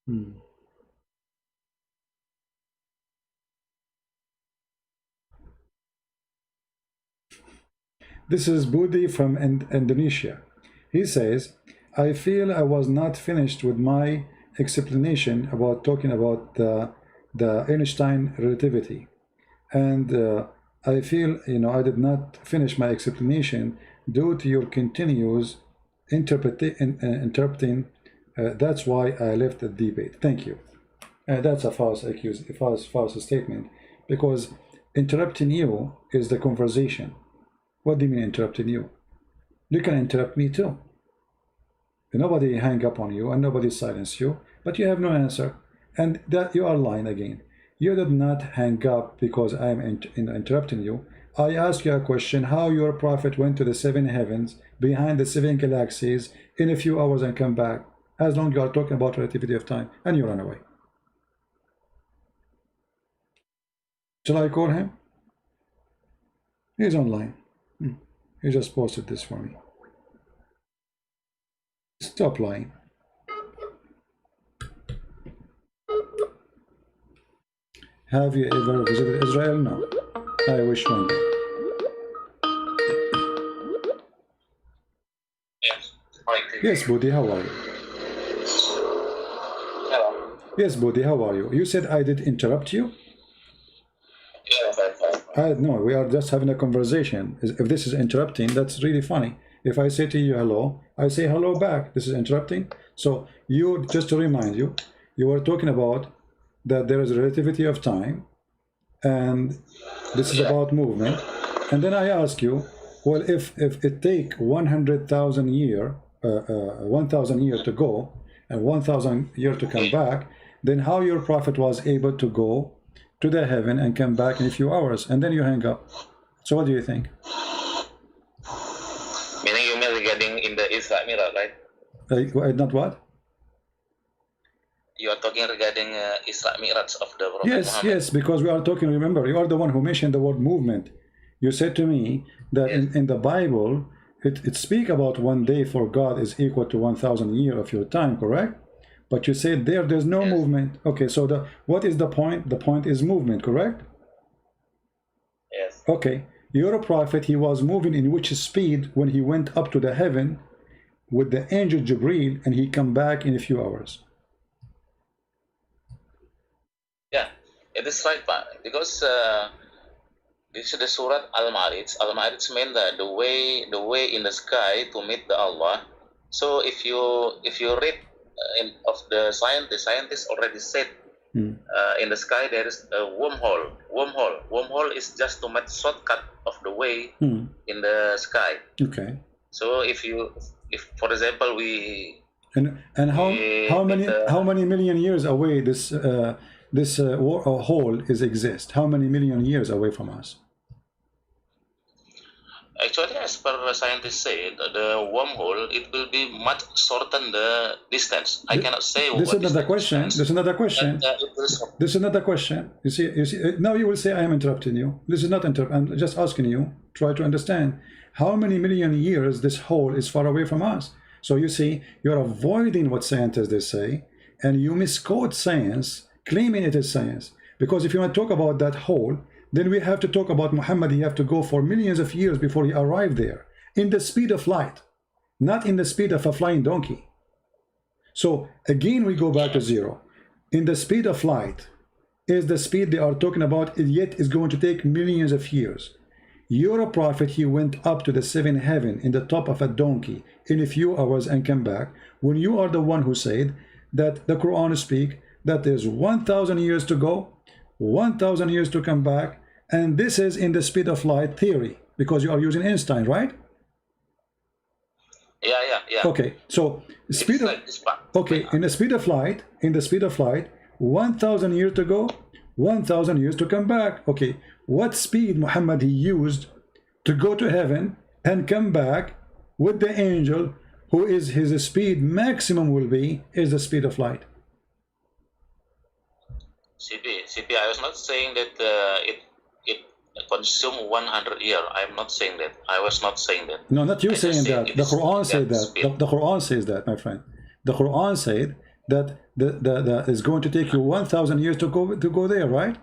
Hmm. This is Budi from Indonesia. He says, I feel I was not finished with my explanation about talking about the Einstein relativity. And I feel, I did not finish my explanation due to your continuous interpreting. That's why I left the debate. Thank you. That's a false statement, because interrupting you is the conversation. What do you mean interrupting you? You can interrupt me too. Nobody hang up on you and nobody silence you, but you have no answer, and that you are lying again. You did not hang up because I am interrupting you. I asked you a question: how your prophet went to the seven heavens behind the seven galaxies in a few hours and come back, as long as you are talking about relativity of time, and you run away. Shall I call him? He's online. He just posted this for me. Stop lying. Have you ever visited Israel? No. I wish one day. Yes, Budi, how are you? Hello. Yes, Budi, how are you? You said I did interrupt you? No, we are just having a conversation. If this is interrupting, that's really funny. If I say to you hello, I say hello back. This is interrupting. So you, just to remind you, you were talking about that there is a relativity of time, and this is about movement. And then I ask you, well, if it take 100,000 year, 1,000 years to go and 1,000 years to come back, then how your prophet was able to go to the heaven and come back in a few hours, and then you hang up. So what do you think? Meaning you mean regarding in the Islamic, right? Not what? You are talking regarding Islamic rights of the Prophet Yes, Muhammad. yes, because we are talking, remember, you are the one who mentioned the word movement. You said to me that Yes. in the Bible, it speak about one day for God is equal to 1,000 years of your time, correct? But you said there's no Yes. movement. Okay, so what is the point? The point is movement, correct? Yes. Okay, your prophet, he was moving in which speed when he went up to the heaven with the angel Jibril, and he come back in a few hours? Yeah, it is right, but because this is the Surat Al-Ma'arij. Al-Ma'arij means the way in the sky to meet the Allah. So if you read of the scientists already said in the sky there is a wormhole. Wormhole is just to make shortcut of the way in the sky. Okay. So if for example And how many million years away this hole is exist? How many million years away from us? actually, as per scientists say, the wormhole, it will be much shorten the distance. I cannot say This what is another the question. distance, This is another question. but, it will shorten. This is another question. You see, now you will say I am interrupting you. This is not interrupt. I'm just asking you, try to understand how many million years this hole is far away from us. So you see, you're avoiding what scientists they say, and you misquote science, claiming it is science. Because if you want to talk about that hole, then we have to talk about Muhammad. He have to go for millions of years before he arrived there, in the speed of light, not in the speed of a flying donkey. So again, we go back to zero. In the speed of light is the speed they are talking about, yet is going to take millions of years. Your prophet, he went up to the seventh heaven in the top of a donkey in a few hours and came back, when you are the one who said that the Quran speak that there's 1,000 years to go, 1,000 years to come back, and this is in the speed of light theory, because you are using Einstein, right? Yeah. Okay, so speed of, Like this part. okay, in the speed of light, 1,000 years to go, 1,000 years to come back. Okay, what speed Muhammad he used to go to heaven and come back with the angel, who is his speed maximum will be is the speed of light? CP, I was not saying that it consume 100 years. I'm not saying that. I was not saying that. No, not you I saying just that. said The it is Quran said that. speed. The Quran says that, my friend. The Quran said that is going to take you 1,000 years to go there, right?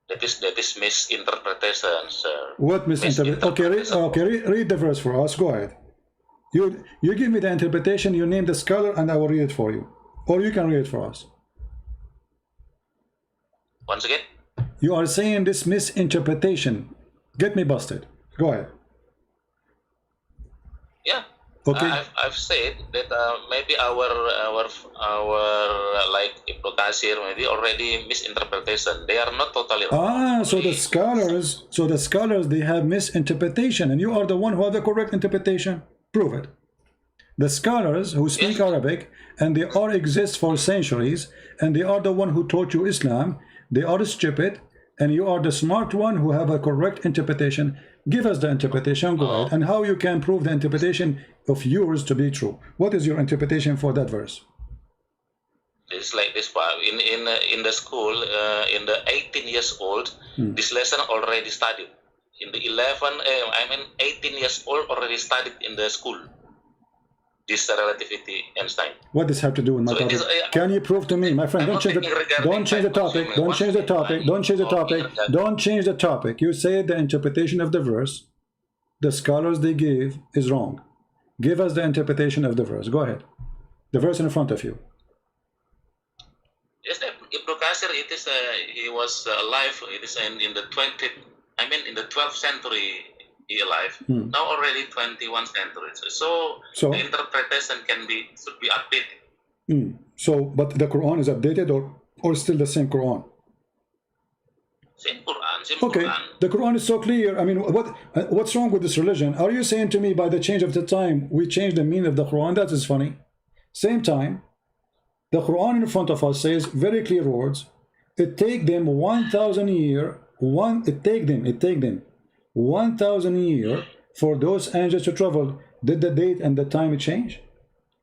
That is misinterpretation, sir. What misinterpretation? Okay, read the verse for us. Go ahead. You give me the interpretation, you name the scholar, and I will read it for you. Or you can read it for us. Once again? You are saying this misinterpretation. Get me busted. Go ahead. Yeah. Okay. I've said that maybe our like Ibnu Katsir maybe already misinterpretation. They are not totally wrong. So the scholars they have misinterpretation, and you are the one who have the correct interpretation. Prove it. The scholars who speak Arabic, and they all exist for centuries, and they are the one who taught you Islam. They are stupid, and you are the smart one who have a correct interpretation. Give us the interpretation, go ahead, and how you can prove the interpretation of yours to be true. What is your interpretation for that verse? It's like this part. In the school, in the 18 years old, this lesson already studied. In the 18 years old already studied in the school. This relativity Einstein. What does have to do with my topic? Can you prove to me, my friend? Don't change the topic. Don't change the topic. Don't change the topic. Don't change the topic. You say the interpretation of the verse, the scholars they give is wrong. Give us the interpretation of the verse. Go ahead. The verse in front of you. Yes, Ibnu Katsir. It is he was alive. It is in the 12th century. He alive. Now already 21 centuries. So the interpretation should be updated. So, but the Quran is updated or still the same Quran? Same Quran. Okay, the Quran is so clear. I mean, what's wrong with this religion? Are you saying to me by the change of the time we change the meaning of the Quran? That is funny. Same time, the Quran in front of us says very clear words. It take them 1,000 years. It take them 1,000 years for those angels to travel. Did the date and the time change?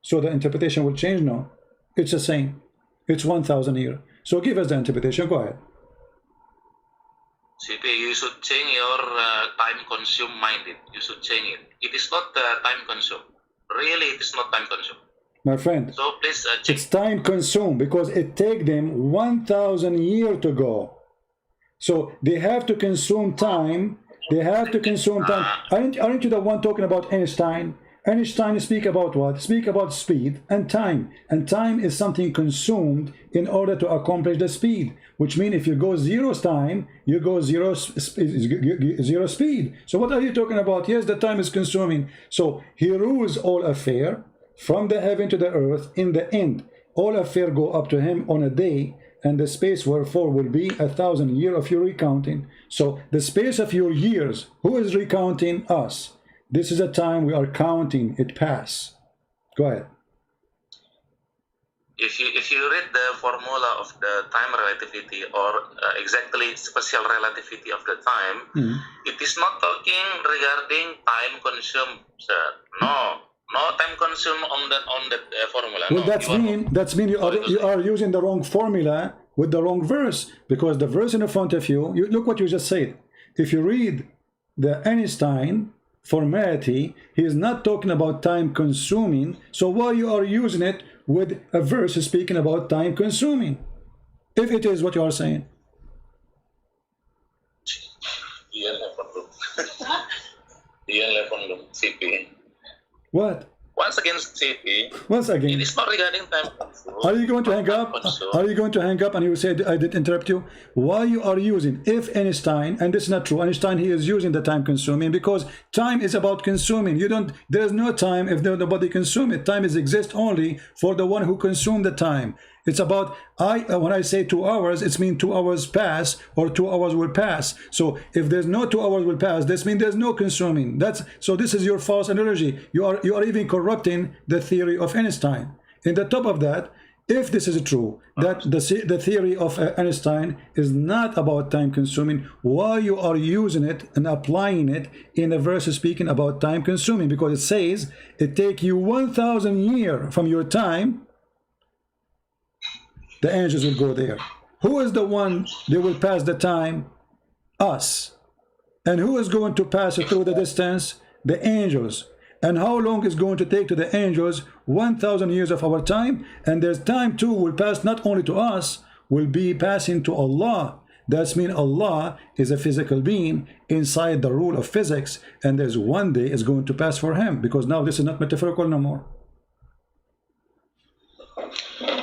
So the interpretation will change? No, it's the same. It's 1,000 years. So give us the interpretation. Go ahead. CP, you should change your time consume minded. You should change it. It is not time consume. Really, it is not time consume. My friend, so please check. It's time consumed because it take them 1,000 years to go. So they have to consume time. They have to consume time. Aren't you the one talking about Einstein? Einstein speak about what? Speak about speed and time. And time is something consumed in order to accomplish the speed. Which means if you go zero time, you go zero speed. So what are you talking about? Yes, the time is consuming. So he rules all affair from the heaven to the earth. In the end, all affair go up to him on a day. And the space wherefore will be 1,000 years of your recounting. So the space of your years, who is recounting? Us. This is a time we are counting it pass. Go ahead. If you read the formula of the time relativity or exactly special relativity of the time, it is not talking regarding time consumed, sir. No time consumed on that formula. Well, that's mean you are using the wrong formula with the wrong verse, because the verse in front of you, look what you just said. If you read the Einstein formality, he is not talking about time consuming. So why you are using it with a verse speaking about time consuming, if it is what you are saying? What? Once again, CP. Once again. It is not regarding time. Are you going to hang up? Are you going to hang up and you say I did interrupt you? Why you are using if Einstein, and this is not true, Einstein he is using the time consuming because time is about consuming. There is no time if nobody consume it. Time is exist only for the one who consumed the time. It's about when I say 2 hours, it's mean 2 hours pass or 2 hours will pass. So if there's no 2 hours will pass, this means there's no consuming. So this is your false analogy. You are even corrupting the theory of Einstein. In the top of that, if this is true, that the theory of Einstein is not about time consuming, why you are using it and applying it in a verse speaking about time consuming? Because it says it take you 1,000 years from your time. The angels will go there. Who is the one they will pass the time? Us. And who is going to pass it through the distance? The angels. And how long is going to take to the angels? 1,000 years of our time. And there's time too will pass not only to us, will be passing to Allah. That means Allah is a physical being inside the rule of physics, and there's one day is going to pass for him, because now this is not metaphorical no more.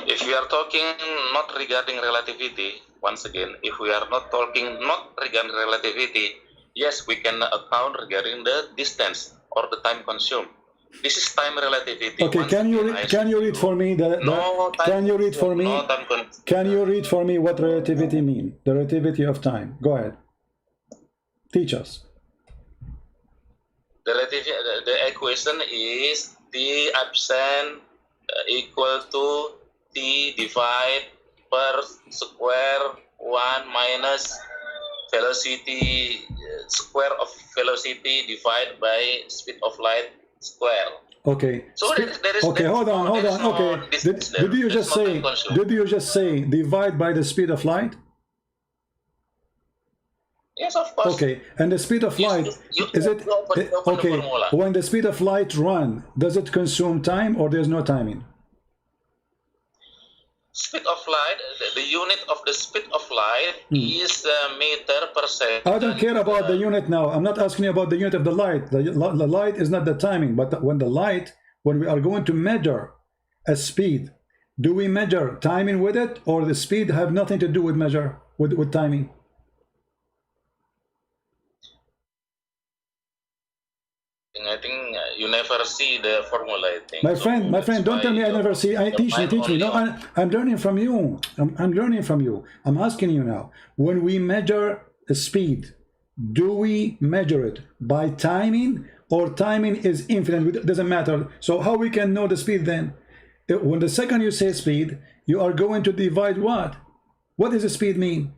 If we are talking not regarding relativity, once again, if we are not talking not regarding relativity, yes, we can account regarding the distance or the time consumed. This is time relativity. Okay, can you read for me can you read for me what relativity mean? The relativity of time. Go ahead. Teach us. The equation is T absent equal to T divided per square 1 minus velocity square of velocity divided by speed of light square. Okay. So there is okay. Hold on. Okay. Did you just say divide by the speed of light? Yes, of course. Okay. And the speed of light is it okay? When the speed of light run, does it consume time or there's no timing? Speed of light, the unit of the speed of light is meter per second. I don't care about the unit now. I'm not asking you about the unit of the light. The light is not the timing, but when we are going to measure a speed, do we measure timing with it, or the speed have nothing to do with measure with timing? I think you never see the formula, I think. My friend, don't tell me I never see. Teach me. No, I'm learning from you. I'm learning from you. I'm asking you now. When we measure a speed, do we measure it by timing, or timing is infinite? It doesn't matter. So how we can know the speed then? When the second you say speed, you are going to divide what? What does the speed mean?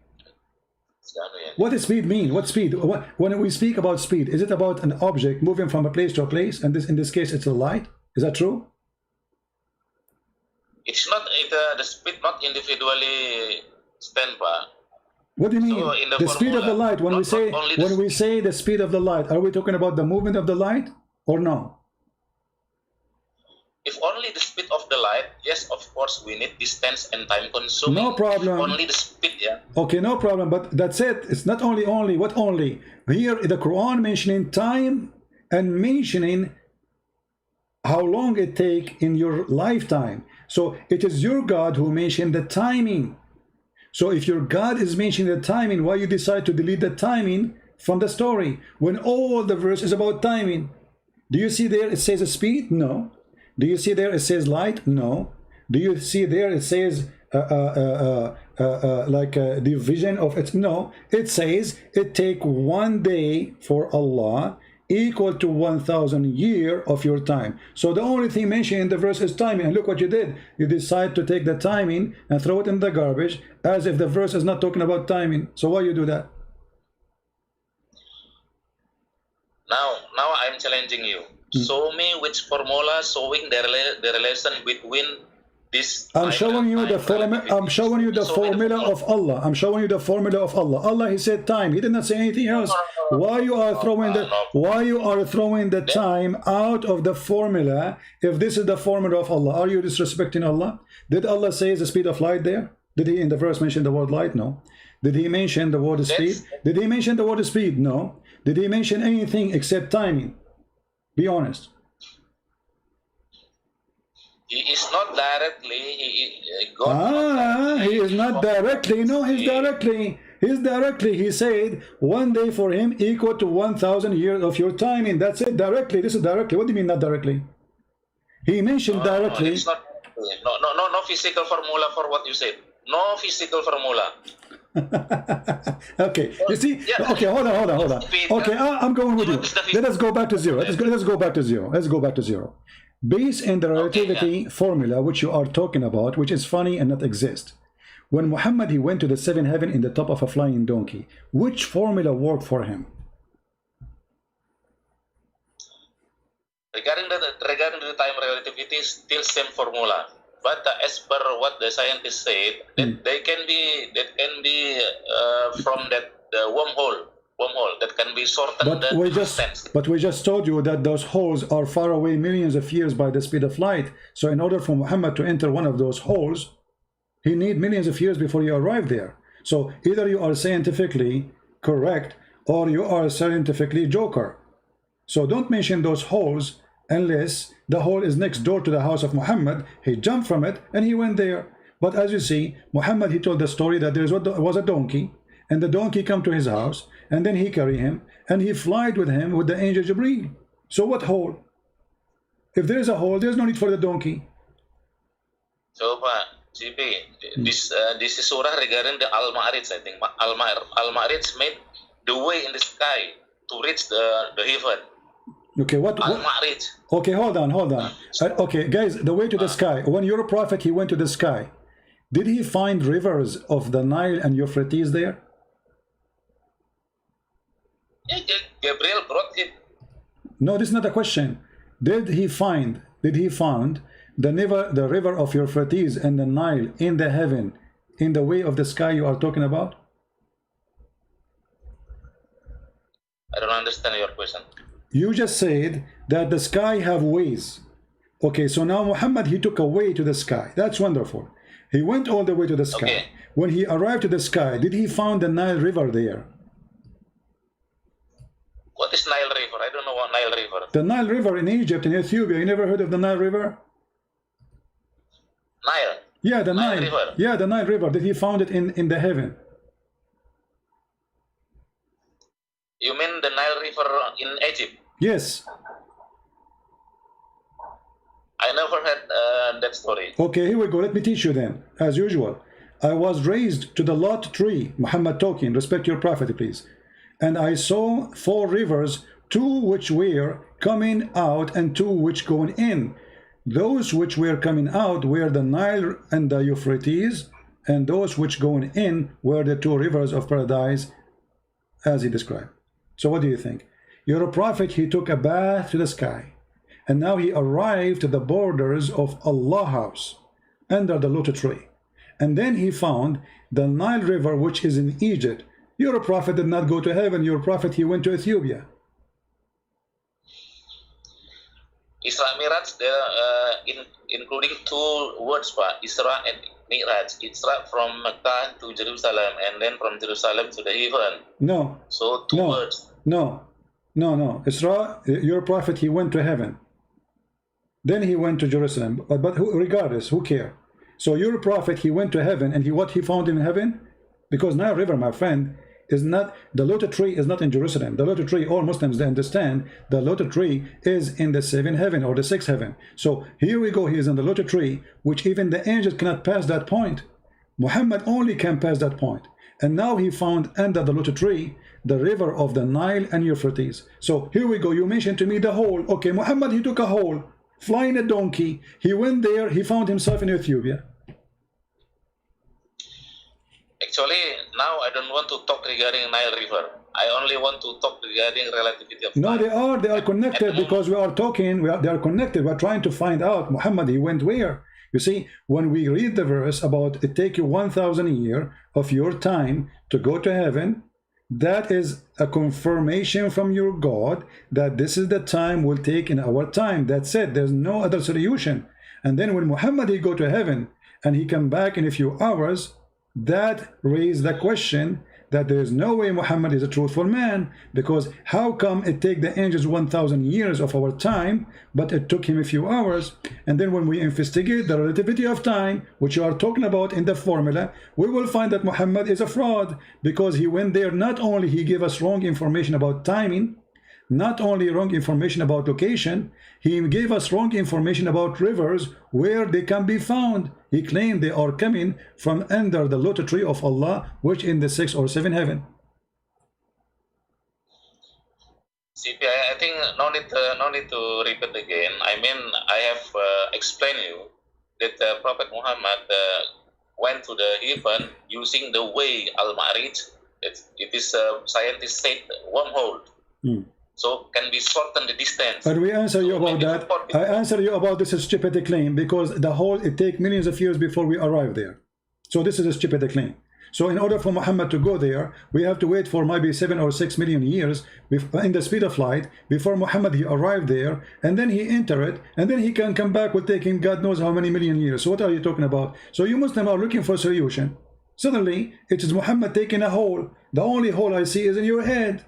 What does speed mean? What speed? When we speak about speed, is it about an object moving from a place to a place? And in this case, it's a light. Is that true? It's not the speed, not individually standby. What do you mean? So the speed of the light. When we say the speed of the light, are we talking about the movement of the light or no? If only the speed of the light, yes, of course, we need distance and time consuming. No problem. If only the speed, yeah. Okay, no problem. But that's it. It's not only. What only? Here, the Quran mentioning time and mentioning how long it take in your lifetime. So it is your God who mentioned the timing. So if your God is mentioning the timing, why you decide to delete the timing from the story when all the verse is about timing? Do you see there it says a speed? No. Do you see there it says light? No. Do you see there it says like a division of it? No. It says it take 1 day for Allah equal to 1,000 years of your time. So the only thing mentioned in the verse is timing. And look what you did. You decide to take the timing and throw it in the garbage as if the verse is not talking about timing. So why you do that? Now I'm challenging you. Show me which formula showing the relation between this. I'm showing you the formula. I'm showing you the formula of Allah. I'm showing you the formula of Allah. Allah, He said time. He did not say anything else. Why you are throwing the time out of the formula if this is the formula of Allah? Are you disrespecting Allah? Did Allah say the speed of light there? Did He in the verse mention the word light? No. Did He mention the word speed? Did He mention the word speed? No. Did He mention anything except timing? Be honest. He is not directly. He is not directly. No, He's directly. He's directly. He said 1 day for Him equal to 1,000 years of your timing. That's it. Directly. This is directly. What do you mean not directly? He mentioned directly. It's not, no physical formula for what you said. No physical formula. Okay, you see. Yeah. Okay, hold on. Okay, I'm going with you. Let us go back to zero. Let's go back to zero. Based in the relativity formula which you are talking about, which is funny and not exist. When Muhammad he went to the 7th heaven in the top of a flying donkey, which formula worked for him? Regarding the time relativity, still same formula. But as per what the scientists said, that they can be from the wormhole. wormhole that can be shortened But the we distance. just told you that those holes are far away millions of years by the speed of light. So in order for Muhammad to enter one of those holes, he need millions of years before you arrive there. So either you are scientifically correct or you are scientifically joker. So don't mention those holes unless the hole is next door to the house of Muhammad. He jumped from it and he went there. But as you see, Muhammad, he told the story that there was a donkey, and the donkey come to his house, and then he carry him, and he flied with him with the angel Jibreel. So what hole? If there is a hole, there's no need for the donkey. So, GP, this is surah regarding the Al-Ma'arij, I think. Al-Ma'arij made the way in the sky to reach the heaven. Okay, what? Al-Ma'arij. Okay, hold on. Okay, guys, the way to the sky. When your prophet, he went to the sky, did he find rivers of the Nile and Euphrates there? Yeah, Gabriel brought it. No, this is not a question. Did he found the river of Euphrates and the Nile in the heaven, in the way of the sky you are talking about? I don't understand your question. You just said that the sky have ways. Okay, so now Muhammad, he took a way to the sky. That's wonderful. He went all the way to the sky. Okay. When he arrived to the sky, did he found the Nile River there? What is Nile River? I don't know what Nile River. The Nile River in Egypt, in Ethiopia. You never heard of the Nile River? Nile. Yeah, the Nile. River. Yeah, the Nile River. Did he found it in the heaven? You mean the Nile River in Egypt? Yes. I never heard that story. Okay, here we go. Let me teach you then, as usual. I was raised to the Lot tree, Muhammad talking, respect your prophet, please. And I saw 4 rivers, 2 which were coming out and 2 which going in. Those which were coming out were the Nile and the Euphrates, and those which going in were the 2 rivers of paradise, as he described. So what do you think? You're a prophet, he took a bath to the sky, and now he arrived to the borders of Allah's house, under the lotus tree. And then he found the Nile River, which is in Egypt. Your prophet did not go to heaven. Your prophet, he went to Ethiopia. Isra Miraj, including 2 words, Isra and Miraj. Isra from Mecca to Jerusalem, and then from Jerusalem to the heaven. No. So 2 words. No. Isra, your prophet, he went to heaven. Then he went to Jerusalem. But regardless, who cares? So your prophet, he went to heaven, and what he found in heaven? Because Nile River, my friend, is not, the lotus tree is not in Jerusalem. The lotus tree, all Muslims, they understand, the lotus tree is in the 7th heaven or the 6th heaven. So here we go, he is in the lotus tree, which even the angels cannot pass that point. Muhammad only can pass that point. And now he found under the lotus tree the river of the Nile and Euphrates. So here we go, you mentioned to me the hole. Okay, Muhammad, he took a hole, flying a donkey. He went there, he found himself in Ethiopia. Actually, now I don't want to talk regarding Nile River. I only want to talk regarding relativity of time. No, they are connected because we are talking, they are connected. We are trying to find out, Muhammad, he went where? You see, when we read the verse about it take you 1,000 years of your time to go to heaven, that is a confirmation from your God that this is the time we'll take in our time. That's it. There's no other solution. And then when Muhammad, he go to heaven and he come back in a few hours, that raised the question that there is no way Muhammad is a truthful man, because how come it take the angels 1,000 years of our time, but it took him a few hours? And then when we investigate the relativity of time, which you are talking about in the formula, we will find that Muhammad is a fraud, because he went there, not only he gave us wrong information about timing, not only wrong information about location, he gave us wrong information about rivers, where they can be found. He claimed they are coming from under the lotus tree of Allah, which in the 6th or 7th heaven. CP, I think no need to repeat again. I mean, I have explained you that Prophet Muhammad went to the heaven using the way Al-Ma'arij. It is scientists said wormhole. So can be shorten the distance. But we answer you about that. I answer you about this stupid claim, because the whole, it takes millions of years before we arrive there. So this is a stupid claim. So in order for Muhammad to go there, we have to wait for maybe 7 or 6 million years in the speed of light before Muhammad he arrived there, and then he enter it, and then he can come back with taking God knows how many million years. So what are you talking about? So you Muslims are looking for a solution. Suddenly it is Muhammad taking a hole. The only hole I see is in your head,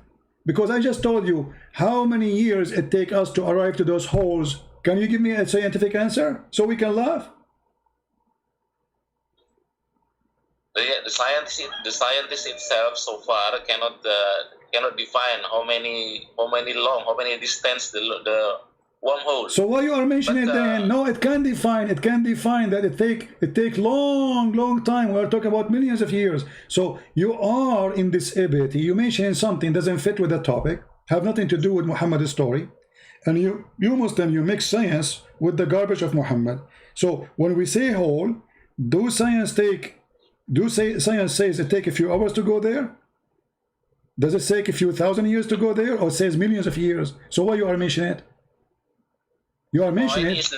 because I just told you how many years it take us to arrive to those holes. Can you give me a scientific answer so we can laugh? The scientist itself so far cannot define how many distance the wormhole. So why you are mentioning it then? No, it can define that it take long time. We are talking about millions of years. So you are in this ability. You mentioning something doesn't fit with the topic, have nothing to do with Muhammad's story, and you Muslim, you mix science with the garbage of Muhammad. So when we say hole, science says it take a few hours to go there? Does it take a few thousand years to go there, or it says millions of years? So why you are mentioning it? You are mentioning it.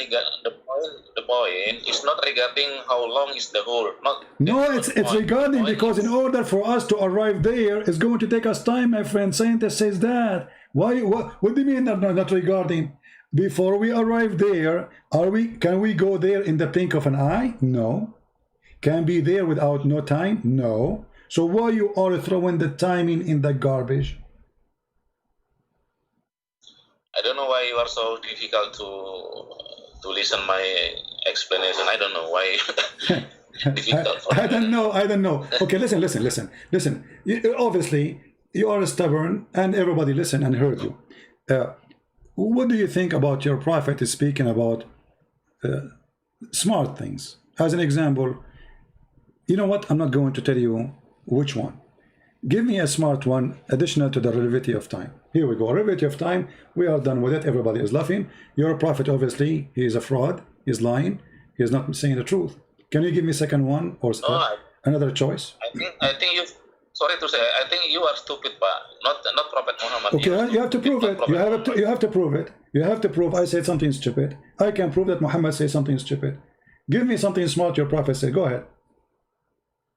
The point is not regarding how long is the hole. No, it's regarding, because in order for us to arrive there, it's going to take us time, my friend. Scientist says that. Why? What do you mean not regarding? Before we arrive there, can we go there in the blink of an eye? No. Can be there without no time? No. So why you are throwing the timing in the garbage? I don't know why you are so difficult to listen my explanation. I don't know why. Difficult for I don't know. Okay, listen. Obviously, you are stubborn, and everybody listened and heard you. What do you think about your prophet is speaking about smart things? As an example, you know what? I'm not going to tell you which one. Give me a smart one additional to the relativity of time. Here we go. Relativity of time. We are done with it. Everybody is laughing. Your prophet, obviously, he is a fraud. He's lying. He is not saying the truth. Can you give me second one or another choice? I think you. Sorry to say, I think you are stupid, but not Prophet Muhammad. Okay, you have to prove it. You have to prove it. You have to prove I said something stupid. I can prove that Muhammad said something stupid. Give me something smart your prophet said. Go ahead.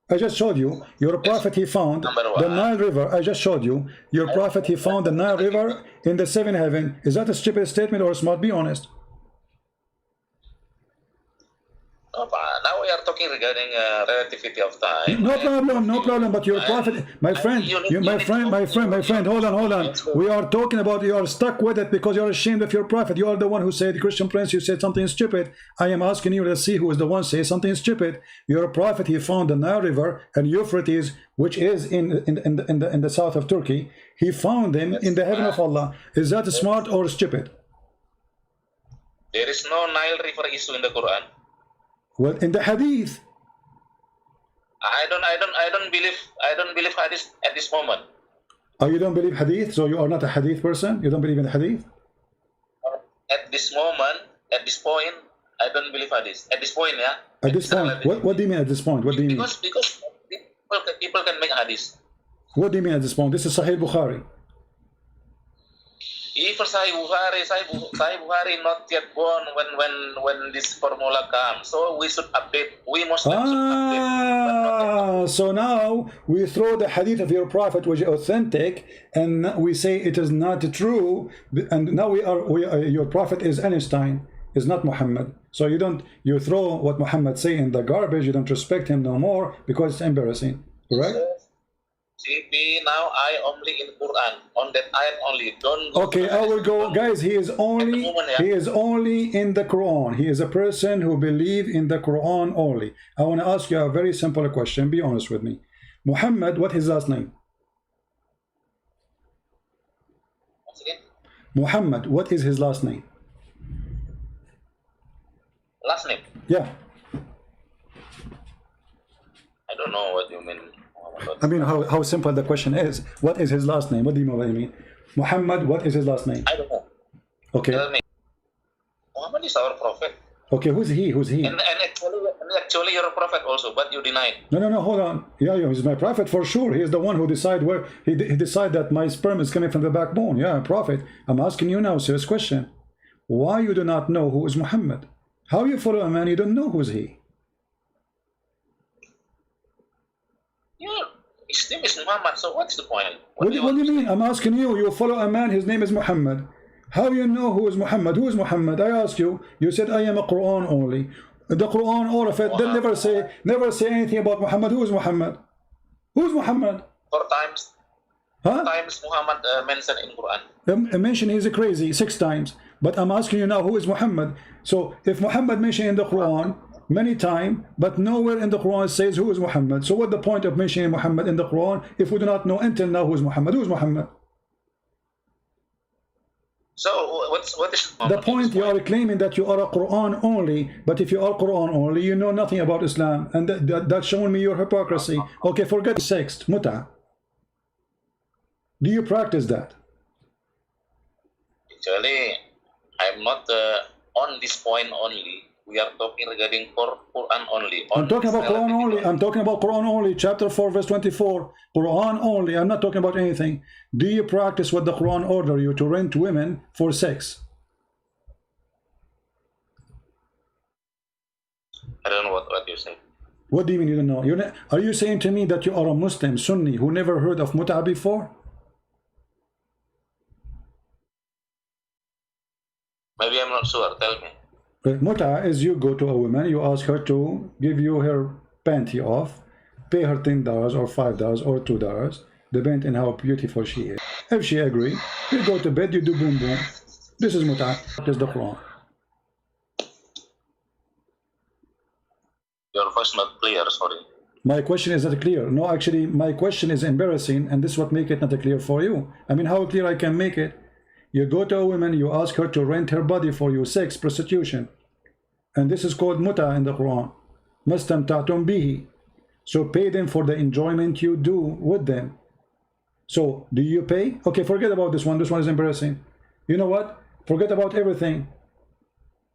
I just showed you your prophet he found the Nile River. I just showed you your prophet he found the Nile River in the seventh heaven. Is that a stupid statement or smart? Be honest. Now we are talking regarding relativity of time. No problem. But your prophet, my friend, hold on. We are talking about, you are stuck with it because you are ashamed of your prophet. You are the one who said, Christian Prince, you said something stupid. I am asking you to see who is the one say something stupid. Your prophet, he found the Nile River and Euphrates, which is in the south of Turkey. He found them in the heaven of Allah. Is that smart or stupid? There is no Nile River issue in the Quran. Well, in the hadith. I don't believe hadith at this moment. Oh, you don't believe hadith? So you are not a hadith person? You don't believe in hadith? At this point, I don't believe hadith. At this point, yeah. At this point, what do you mean at this point? What do you mean? Because people can make hadith. What do you mean at this point? This is Sahih Bukhari. Even Sahih Bukhari not yet born when this formula comes. So we should update. We must update. So now we throw the hadith of your prophet, which is authentic, and we say it is not true. And now your prophet is Einstein, is not Muhammad. So you throw what Muhammad say in the garbage. You don't respect him no more because it's embarrassing. Correct? CP, now I only in Quran on that ayat only. Don't. Okay, I will go, guys. He is only in the Quran. He is a person who believes in the Quran only. I want to ask you a very simple question. Be honest with me. Muhammad, what is his last name? Once again? Muhammad, what is his last name? Last name? Yeah. I don't know what you mean. I mean, how simple the question is. What is his last name? What do you know what I mean? Muhammad, what is his last name? I don't know. Okay. Tell me. Muhammad is our prophet. Okay, who's he? And actually you're a prophet also, but you deny. No, hold on. Yeah, he's my prophet for sure. He is the one who decide where he decide that my sperm is coming from the backbone. Yeah, prophet. I'm asking you now, serious question. Why you do not know who is Muhammad? How you follow a man you don't know who's he? His name is Muhammad, so what's the point? What do you mean? I'm asking you. You follow a man, his name is Muhammad. How you know who is Muhammad? Who is Muhammad? I ask you. You said I am a Quran only. The Quran, all of it, they never say anything about Muhammad. Who is Muhammad? Who is Muhammad? 4 times. Huh? 4 times Muhammad mentioned in Quran. Mention he's crazy 6 times. But I'm asking you now, who is Muhammad? So if Muhammad mentioned in the Quran many times, but nowhere in the Quran says who is Muhammad. So what's the point of mentioning Muhammad in the Quran if we do not know until now who is Muhammad? Who is Muhammad? So what is the point? You are claiming that you are a Quran only, but if you are Quran only, you know nothing about Islam, and that's showing me your hypocrisy. Okay, forget sex, muta. Do you practice that? Actually, I'm not on this point only. We are talking regarding Quran only. I'm talking about Quran only. I'm talking about Quran only. Chapter 4, verse 24. Quran only. I'm not talking about anything. Do you practice what the Quran order you to rent women for sex? I don't know what you say. What do you mean you don't know? Are you saying to me that you are a Muslim Sunni who never heard of muta before? Maybe I'm not sure. Tell me. Muta is you go to a woman, you ask her to give you her panty off, pay her $10 or $5 or $2, depending on how beautiful she is. If she agree, you go to bed, you do boom boom. This is muta. This is the Quran. Your voice not clear, sorry. My question is not clear. No, actually, my question is embarrassing, and this is what make it not clear for you. I mean, how clear I can make it? You go to a woman, you ask her to rent her body for you, sex, prostitution. And this is called muta in the Quran. Mastamta'tum bihi. So pay them for the enjoyment you do with them. So do you pay? Okay, forget about this one. This one is embarrassing. You know what? Forget about everything.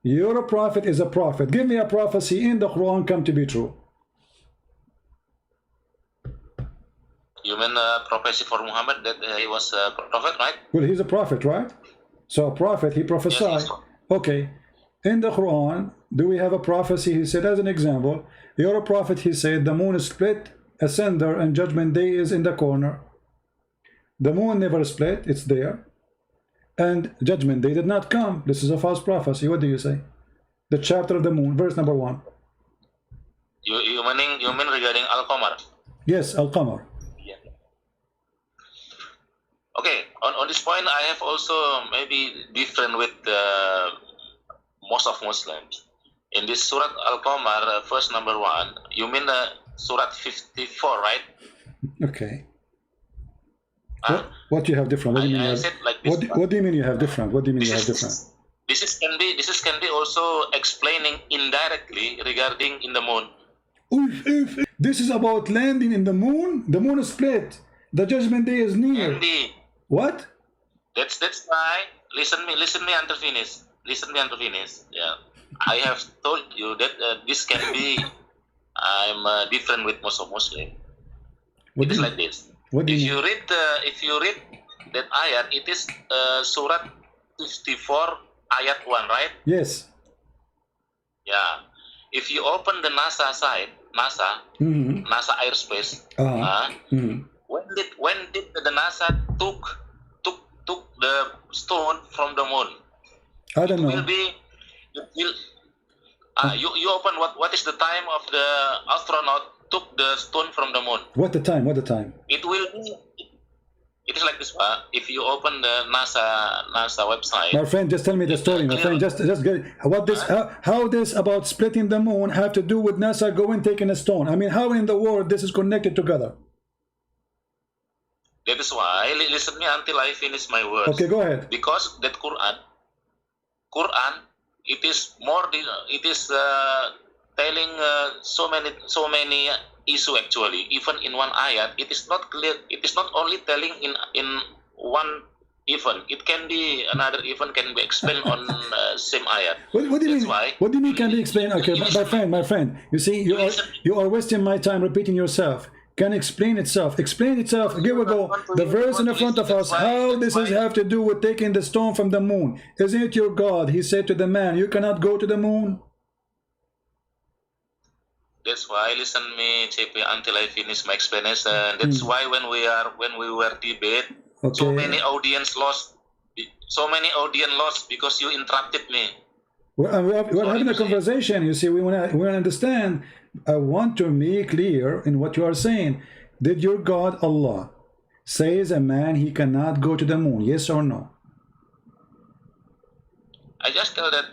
Your prophet is a prophet. Give me a prophecy in the Quran come to be true. You mean prophecy for Muhammad that he was a prophet, right? Well, he's a prophet, right? So a prophet, he prophesied. Yes, okay. In the Quran, do we have a prophecy? He said, as an example, you're a prophet, he said, the moon is split asunder and judgment day is in the corner. The moon never split, it's there. And judgment day did not come. This is a false prophecy. What do you say? The chapter of the moon, verse number 1. You mean regarding Al-Qamar? Yes, Al-Qamar. Yeah. Okay, on this point, I have also maybe different with most of Muslims. In this Surat Al-Qamar, verse number 1, you mean Surat 54, right? Okay. What you have different? What do you mean? What do you mean you have different? What do you mean you have different? This can be also explaining indirectly regarding in the moon. This is about landing in the moon. The moon is split. The judgment day is near. Indeed. What? That's why. Listen me until finish. Listen me until finish. Yeah. I have told you that this can be. I'm different with most of Muslim. It is like this. What do if you read that ayat, it is Surat 54 ayat 1, right? Yes. Yeah. If you open the NASA site, NASA airspace, when did the NASA took the stone from the moon? I don't know. You open what is the time of the astronaut took the stone from the moon? What the time? What the time? It will be. It is like this. If you open the NASA website. My friend, just tell me the story. My friend, just get what this. How this about splitting the moon have to do with NASA going taking a stone? I mean, how in the world this is connected together? That is why. Listen me until I finish my words. Okay, go ahead. Because that Quran, it is more. It is telling so many issue actually. Even in one ayat, it is not clear. It is not only telling in one event. It can be another event can be explained on same ayat. What do you mean? Why, what do you mean can be explained? Okay, my friend. You see, you are wasting my time repeating yourself. Can explain itself. Explain itself. Here we go. The verse in the front of us. How this is have to do with taking the stone from the moon? Isn't it your God? He said to the man, "You cannot go to the moon." That's why listen me, JP, until I finish my explanation. That's why when we were debate, so many audience lost. So many audience lost because you interrupted me. We're having a conversation. You see, we want to understand. I want to make clear in what you are saying. Did your God Allah says a man he cannot go to the moon? Yes or no? I just tell that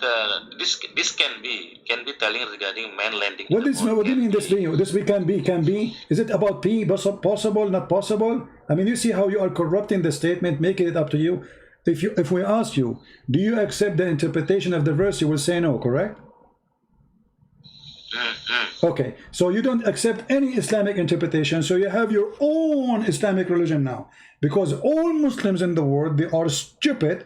this can be telling regarding man landing. What is what do you mean this be? This we can be? Is it about P? Possible, not possible? I mean, you see how you are corrupting the statement, making it up to you. If we ask you, do you accept the interpretation of the verse, you will say no, correct? Okay, so you don't accept any Islamic interpretation, so you have your own Islamic religion now. Because all Muslims in the world, they are stupid,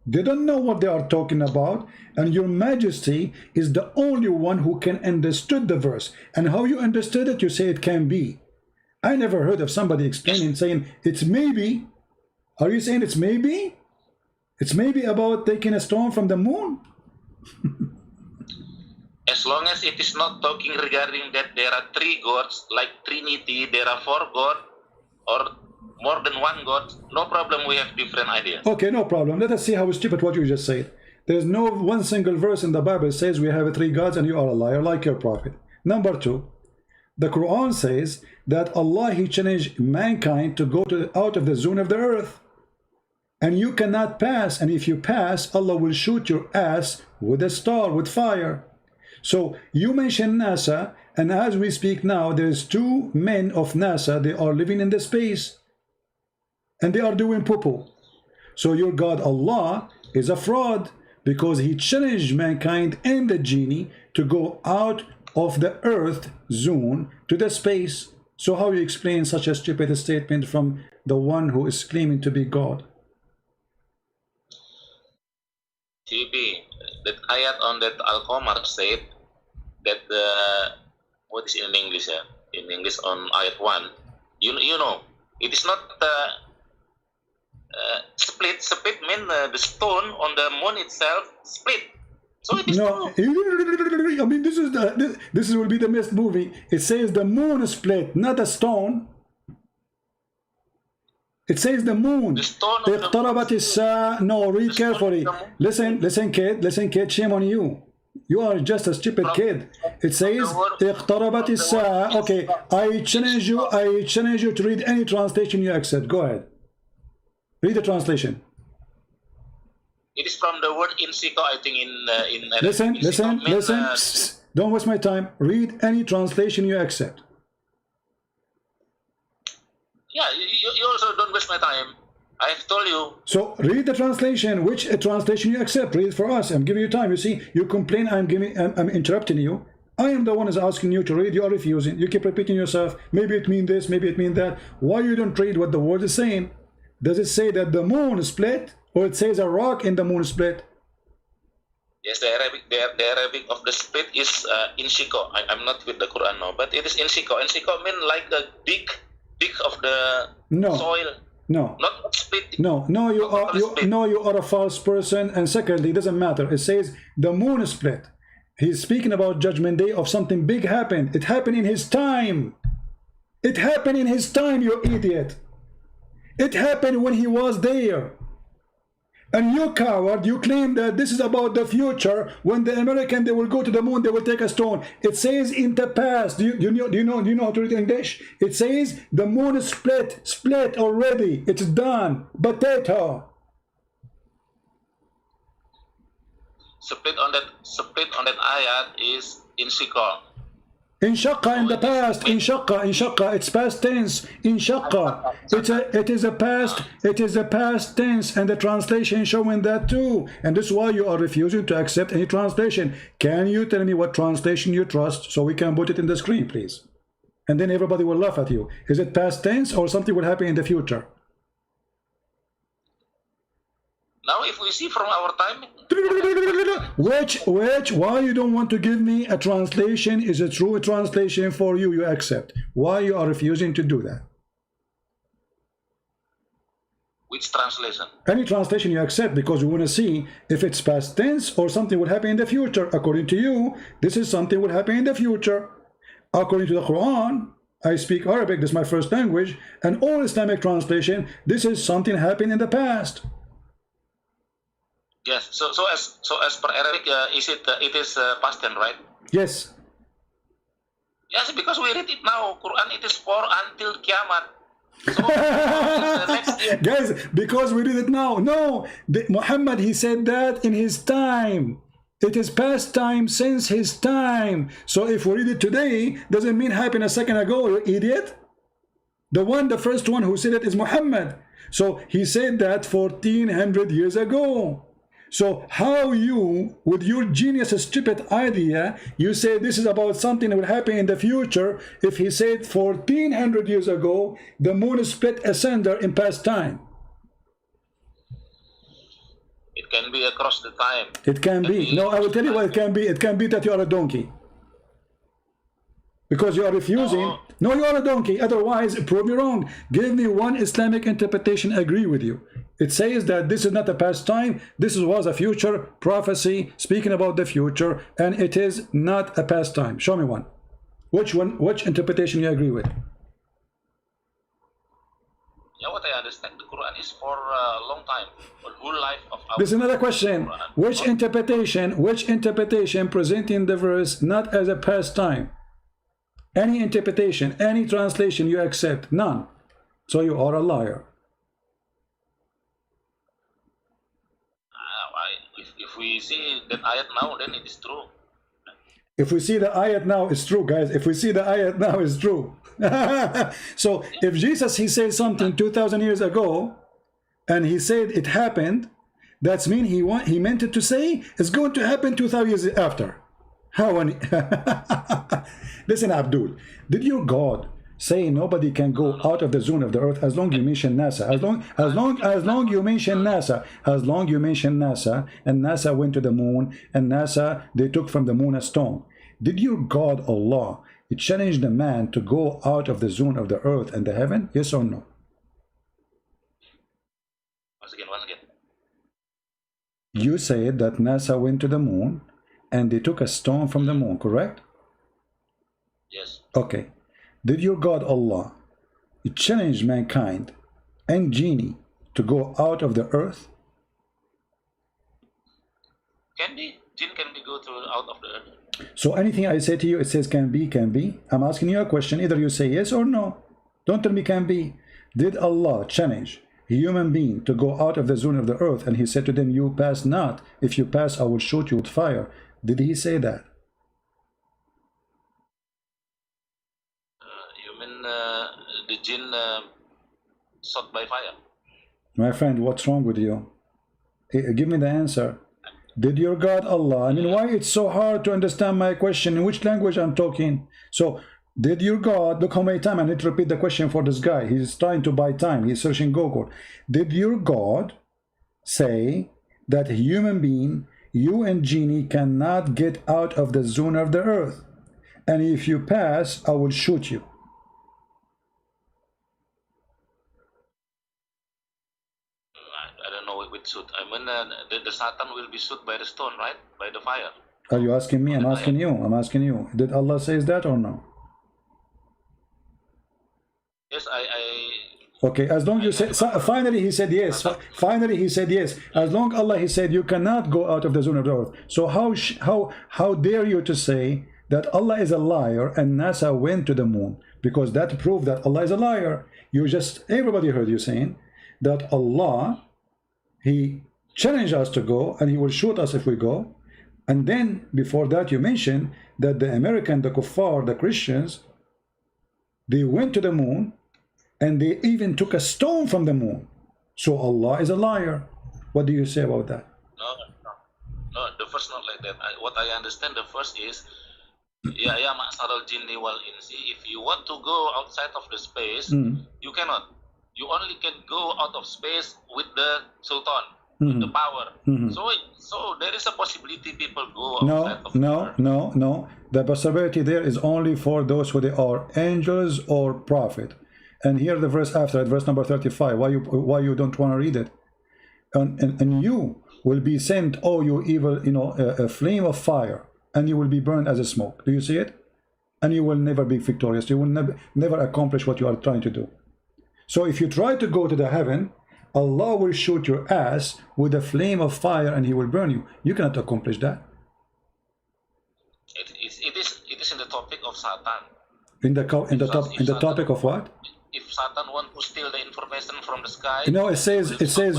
they don't know what they are talking about, and your Majesty is the only one who can understood the verse. And how you understood it, you say it can be. I never heard of somebody explaining, saying it's maybe. Are you saying it's maybe? It's maybe about taking a stone from the moon? As long as it is not talking regarding that there are three gods, like Trinity, there are four gods, or more than one god, no problem, we have different ideas. Okay, no problem. Let us see how stupid what you just said. There's no one single verse in the Bible says we have three gods and you are a liar like your prophet. Number two, the Quran says that Allah, he challenged mankind to go out of the zone of the earth. And you cannot pass, and if you pass, Allah will shoot your ass with a star, with fire. So you mentioned NASA, and as we speak now, there's two men of NASA, they are living in the space, and they are doing poo-poo. So your God Allah is a fraud, because he challenged mankind and the genie to go out of the earth zone to the space. So how you explain such a stupid statement from the one who is claiming to be God? TB, that ayat on that Al-Qamar said that what is in English? In English on ayat 1, you know, it is not split. Split mean the stone on the moon itself split. So it is no. I mean, this will be the best movie. It says the moon split, not a stone. It says the moon. اقتربت الساعة. No, read carefully. Listen, kid. Shame on you. You are just a stupid kid. It says اقتربت الساعة. Okay, I challenge you to read any translation you accept. Go ahead. Read the translation. It is from the word insiko, I think in listen. Psst, don't waste my time. Read any translation you accept. Yeah, you also don't waste my time. I have told you. So read the translation. Which translation you accept? Read it for us. I'm giving you time. You see, you complain. I'm interrupting you. I am the one who's asking you to read. You are refusing. You keep repeating yourself. Maybe it means this. Maybe it means that. Why you don't read what the word is saying? Does it say that the moon is split, or it says a rock in the moon split? Yes, the Arabic of the split is insiko. I'm not with the Quran now, but it is insiko. Insiko means like a big of the soil. No. Not split. No, you are a false person. And secondly, it doesn't matter. It says the moon is split. He's speaking about Judgment Day of something big happened. It happened in his time. It happened in his time, you idiot. It happened when he was there. And you coward, you claim that this is about the future. When the American, they will go to the moon, they will take a stone. It says in the past. Do you know how to read English? It says the moon is split already. It's done. Potato. Split on that ayat is insiko. Inshaqqa in the past, inshaqqa, it's past tense, inshaqqa. It is a past tense, and the translation showing that too. And this is why you are refusing to accept any translation. Can you tell me what translation you trust so we can put it in the screen, please? And then everybody will laugh at you. Is it past tense or something will happen in the future? Now, if we see from our time, why you don't want to give me a translation? Is a true translation for you? You accept. Why you are refusing to do that? Which translation? Any translation you accept, because we want to see if it's past tense or something will happen in the future. According to you, this is something will happen in the future. According to the Quran, I speak Arabic, this is my first language, and all Islamic translation, this is something happened in the past. Yes. So as per Arabic, it is past tense, right? Yes. Yes, because we read it now. Quran, it is for until Kiamat. So the next year. Guys, because we read it now. No, Muhammad, he said that in his time. It is past time since his time. So if we read it today, doesn't mean happened a second ago, you idiot. The first one who said it is Muhammad. So he said that 1400 years ago. So how you, with your genius stupid idea, you say this is about something that will happen in the future, if he said 1400 years ago, the moon split asunder in past time. It can be across the time. It can be. No, I will tell you what it can be. It can be that you are a donkey. Because you are refusing. No, you are a donkey. Otherwise, prove me wrong. Give me one Islamic interpretation, agree with you. It says that this is not a past time. This was a future prophecy speaking about the future, and it is not a past time. Show me one. Which one? Which interpretation you agree with? Yeah, what I understand, the Quran is for a long time, for whole life of our. This is another question. Which interpretation presenting the verse not as a past time? Any interpretation, any translation you accept? None. So you are a liar. If we see that ayat now, then it is true. If we see the ayat now, it's true, guys. If we see the ayat now, it's true. So if Jesus, he said something 2000 years ago, and he said it happened, that's mean he meant it to say it's going to happen 2000 years after. How any listen, Abdul, did your God say nobody can go out of the zone of the earth as long you mention NASA? As long you mention NASA, and NASA went to the moon, and NASA, they took from the moon a stone. Did your God Allah challenge the man to go out of the zone of the earth and the heaven? Yes or no? Once again. You said that NASA went to the moon and they took a stone from the moon, correct? Yes. Okay. Did your God Allah challenge mankind and genie to go out of the earth? Can be. Jinn can be go through out of the earth. So anything I say to you, it says can be, can be. I'm asking you a question. Either you say yes or no. Don't tell me can be. Did Allah challenge a human being to go out of the zone of the earth, and he said to them, you pass not. If you pass, I will shoot you with fire. Did he say that? You mean the jinn shot by fire? My friend, what's wrong with you? Give me the answer. Did your God Allah, I mean, why it's so hard to understand my question? In which language I'm talking? So, did your God, look how many times I need to repeat the question for this guy. He's trying to buy time. He's searching Google. Did your God say that a human being, you and genie, cannot get out of the zone of the earth? And if you pass, I will shoot you. I don't know with shoot. I mean, the Satan will be shoot by the stone, right? By the fire. Are you asking me? I'm asking you. I'm asking you. Did Allah say that or no? Yes, Okay, as long as you said, so finally he said yes. Finally he said yes. As long Allah, he said you cannot go out of the zone of the earth. So how dare you to say that Allah is a liar and NASA went to the moon? Because that proved that Allah is a liar. You just, everybody heard you saying that Allah, he challenged us to go and he will shoot us if we go. And then before that you mentioned that the American, the kuffar, the Christians, they went to the moon and they even took a stone from the moon. So Allah is a liar. What do you say about that? No, the first not like that. What I understand, the first is, ya ma'saral jinni wal insi, if you want to go outside of the space, you cannot. You only can go out of space with the sultan, with the power. So there is a possibility people go outside of No. The possibility there is only for those who they are angels or prophet. And here the verse after it, verse number 35. Why you don't want to read it? And you will be sent, oh you evil, a flame of fire, and you will be burned as a smoke. Do you see it? and you will never be victorious. You will never accomplish what you are trying to do. So if you try to go to the heaven, Allah will shoot your ass with a flame of fire and he will burn you. You cannot accomplish that. It is in the topic of Satan. In the topic of what? If Satan want to steal the information from the sky, no, it says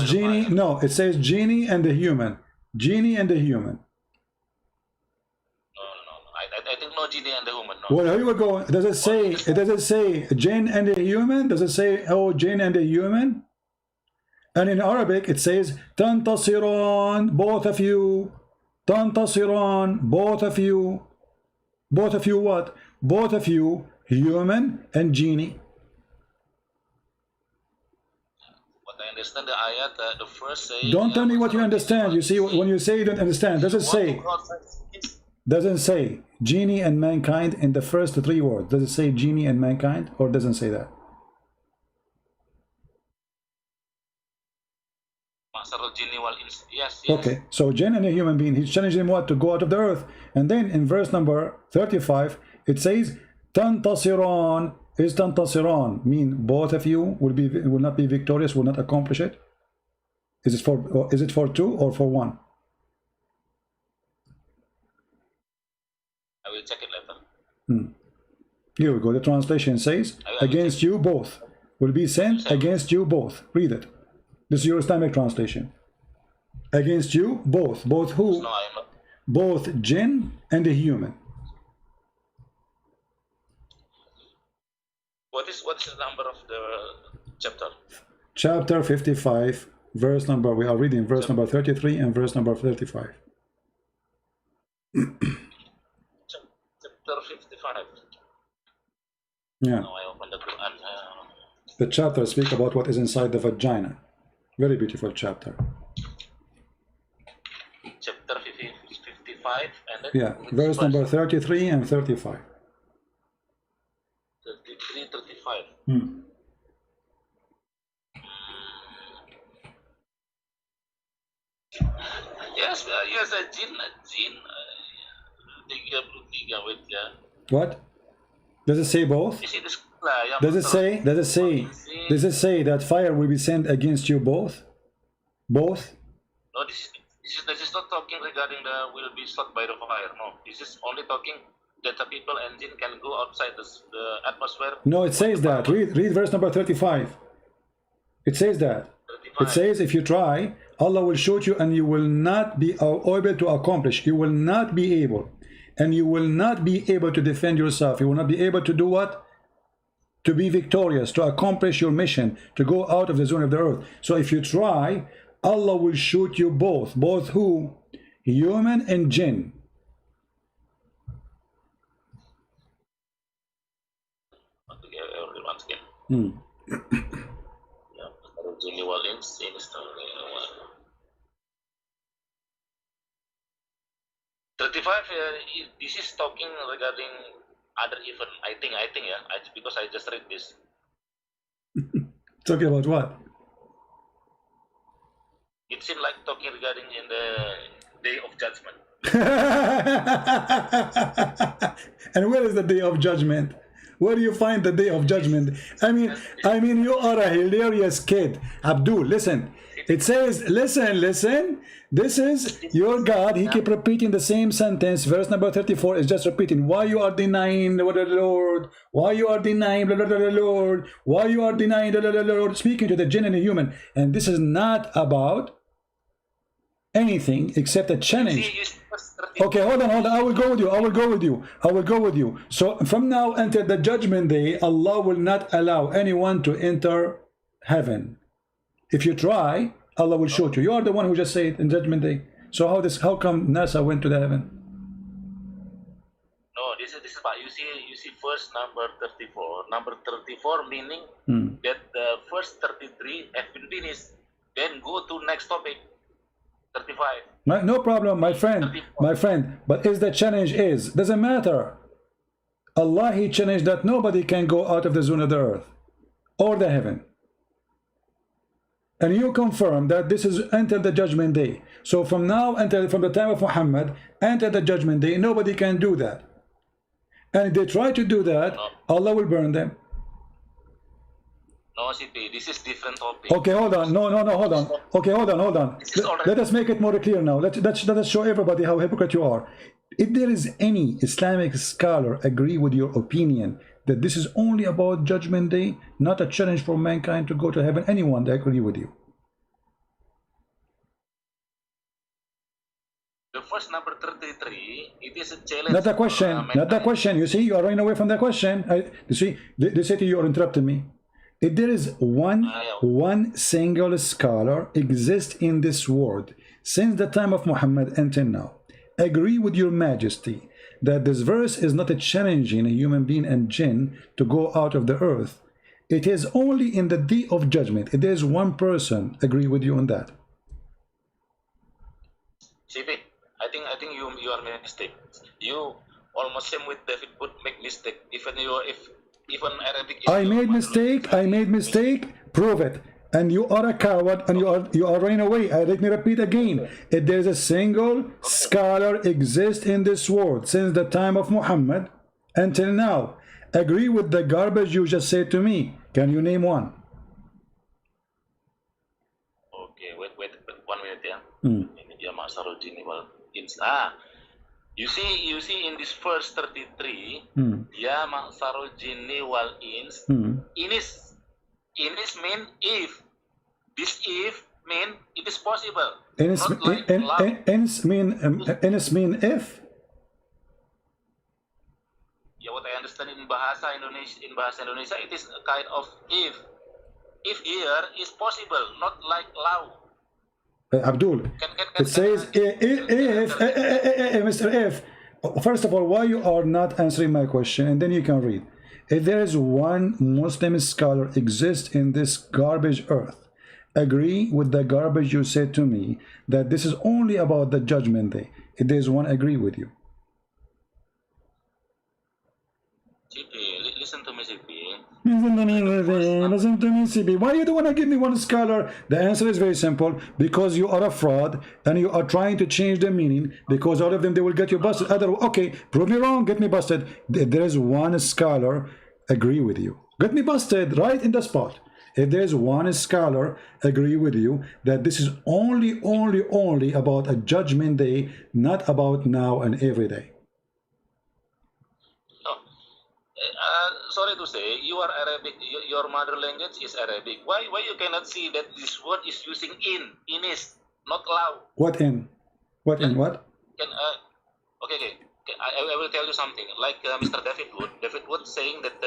genie. No, it says genie and the human. Genie and the human. No. I think no genie and the human. No. Well, here we go. Does it say? Does it say jinn and the human? Does it say oh jinn and the human? And in Arabic it says tantasiran, both of you. Tantasiran, both of you. Both of you what? Both of you, human and genie. What I understand the ayat, the first say. Don't tell me what you understand. You see, when you say you don't understand, does it say? Doesn't say genie and mankind in the first three words. Does it say genie and mankind, or doesn't say that? Yes. Okay, so jinn and a human being, he's challenging him what? To go out of the earth. And then in verse number 35 it says tantasiran. Is tantasiran mean both of you will not be victorious, will not accomplish it? Is it for two or for one? I will check it later. Here we go. The translation says against you both will be sent against you both. Read it. This is your Islamic translation. Against you both. Both who? No, I'm not. Both jinn and the human. What is the number of the chapter? Chapter 55, verse number, we are reading verse number 33 and verse number 35. Chapter 55. Yeah. No, I opened the Quran. The chapter speaks about what is inside the vagina. Very beautiful chapter. Chapter 55 and then yeah, verse number 33 and 35. 33, 35. Yes, a jinn, What? Does it say both? Does it say that fire will be sent against you both? Both? No, this is not talking regarding the will be struck by the fire. No, this is only talking that the people and jinn can go outside the atmosphere. No, it says that. Read verse number 35. It says that. 35. It says if you try, Allah will shoot you and you will not be able to accomplish. You will not be able. And you will not be able to defend yourself. You will not be able to do what? To be victorious, to accomplish your mission, to go out of the zone of the earth. So if you try, Allah will shoot you both. Both who? Human and jinn. Once again. 35, this is talking regarding other event, I think, because I just read this. Talking about what? It seemed like talking regarding in the Day of Judgment. And where is the Day of Judgment? Where do you find the Day of Judgment? I mean, you are a hilarious kid. Abdul, listen. It says, listen. This is your God. He keep repeating the same sentence. Verse number 34 is just repeating. Why you are denying the Lord? Why you are denying the Lord? Why you are denying the Lord? Speaking to the jinn and the human. And this is not about anything except a challenge. Okay, hold on. I will go with you. So from now until the judgment day, Allah will not allow anyone to enter heaven. If you try, Allah will shoot you. You are the one who just said in judgment day. So how come NASA went to the heaven? No, this is about you see first number 34. Number 34 meaning that the first 33 have been finished. Then go to next topic. 35. No problem, my friend. But is the challenge doesn't matter. Allah, He challenged that nobody can go out of the zone of the earth or the heaven. And you confirm that this is until the judgment day. So from now until from the time of Muhammad until the judgment day, nobody can do that. And if they try to do that, No. Allah will burn them. No, CP, this is different topic. Okay, hold on. No, hold on. Okay, hold on. This is already- Let us make it more clear now. Let us show everybody how hypocrite you are. If there is any Islamic scholar agree with your opinion that this is only about Judgment Day, not a challenge for mankind to go to heaven, anyone that agree with you? The first number 33, it is a challenge. Not a question. for, Not a question. You see, you are running away from the question. You see, they say to you, you're interrupting me. If there is one single scholar exists in this world since the time of Muhammad until now, agree with your majesty that this verse is not a challenging a human being and jinn to go out of the earth. It is only in the day of judgment. If there is one person agree with you on that. CP, I think you are mistake. You almost same with David would make mistake. Even Arabic. I made mistake. Prove it. And you are a coward, and you are running away. Let me repeat again. If there is a single scholar exists in this world since the time of Muhammad until now, agree with the garbage you just said to me. Can you name one? Okay, wait 1 minute, yeah. Yeah, You see in this verse 33, Ya ma'sarul jinni wal ins, inis mean if. This if mean it is possible. Ins mean if. Yeah, what I understand in bahasa Indonesia, it is a kind of if. If here is possible, not like law. Abdul, it says if, Mr. F. First of all, why you are not answering my question, and then you can read. If there is one Muslim scholar exists in this garbage earth, agree with the garbage you said to me that this is only about the Judgment Day. If there is one, agree with you. CP, listen to me, CP. Listen to me, CB. Why you don't want to give me one scholar? The answer is very simple. Because you are a fraud and you are trying to change the meaning. Because all of them, they will get you busted. Okay, prove me wrong, get me busted. If there is one scholar, agree with you. Get me busted right in the spot. If there's one scholar, agree with you that this is only about a Judgment Day, not about now and every day. Sorry to say, you are Arabic. Your mother language is Arabic. Why you cannot see that this word is using is not law? What in? What in what? Okay. I will tell you something. Like Mr. David Wood saying that.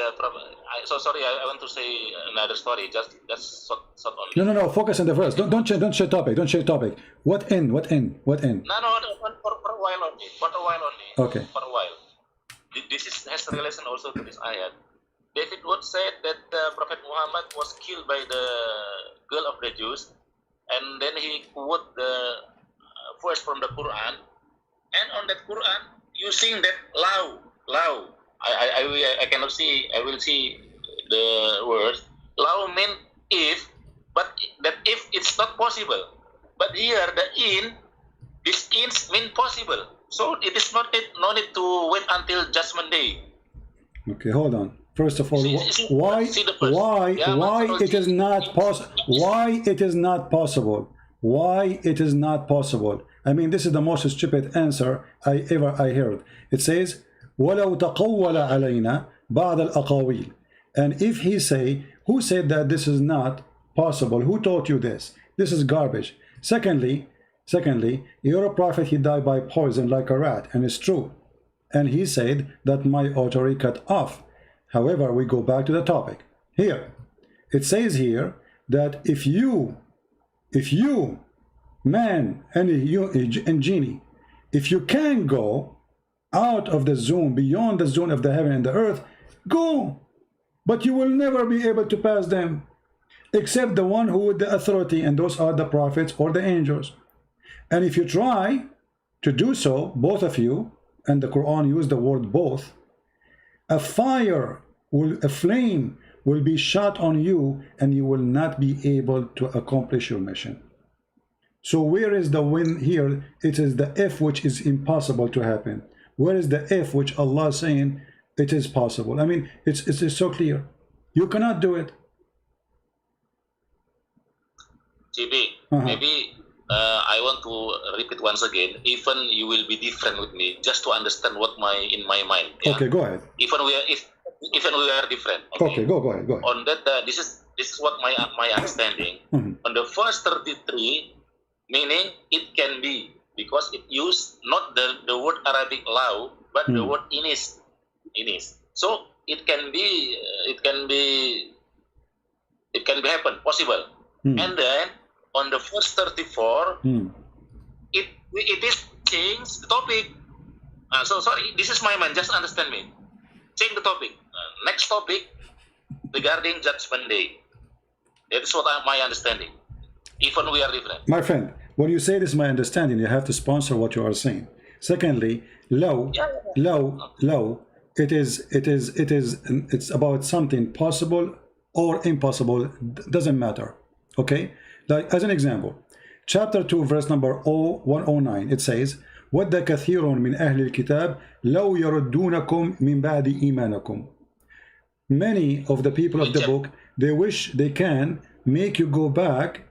So sorry, I want to say another story. Just short only. No. Focus on the verse. Don't change topic. Don't change topic. What in? No. For a while only. Okay. For a while. This has relation also to this ayat. David Wood said that Prophet Muhammad was killed by the girl of the Jews, and then he quote the verse from the Quran, and on that Quran using that law. I cannot see. I will see the words. Law mean if, but that if it's not possible. But here this ins mean possible. So it is no need to wait until Judgment Day. Okay, hold on. First of all, why it is not possible? Why it is not possible? Why it is not possible? I mean, this is the most stupid answer I heard. It says, وَلَوْ تَقَوَّلَ عَلَيْنَا بَعْضَ الْأَقَاوِيلِ. And if he say, who said that this is not possible? Who taught you this? This is garbage. Secondly, your prophet, he died by poison like a rat, and it's true. And he said that my artery cut off. However, we go back to the topic. Here, it says here that if you, man and genie, if you can go out of the zone, beyond the zone of the heaven and the earth, go. But you will never be able to pass them, except the one who with the authority, and those are the prophets or the angels. And if you try to do so, both of you, and the Quran used the word both, a flame will be shot on you, and you will not be able to accomplish your mission. So where is the win here? It is the if which is impossible to happen. Where is the if which Allah is saying, it is possible. I mean, it's so clear. You cannot do it. GB, maybe I want to repeat once again. Even you will be different with me, just to understand what in my mind. Yeah? Okay, go ahead. Even we are different. Okay, go ahead. On that, this is what my understanding. On the first 33, meaning it can be, because it used not the word Arabic law, but the word inis. So it can be happen, possible. And then on the first 34, it is change the topic. So sorry, this is my mind. Just understand me. Change the topic. Next topic regarding Judgment Day. That is what my understanding. Even we are different. My friend, when you say this is my understanding, you have to sponsor what you are saying. Secondly, low, it's about something possible or impossible, doesn't matter. Okay, like as an example, chapter 2 verse number 109, it says, وَدَّ كَثِيرٌ مِنْ أَهْلِ الْكِتَابِ لَوْ يَرُدُّونَكُمْ مِنْ بَعْدِ إِيمَانَكُمْ. Many of the people of the book, they wish they can make you go back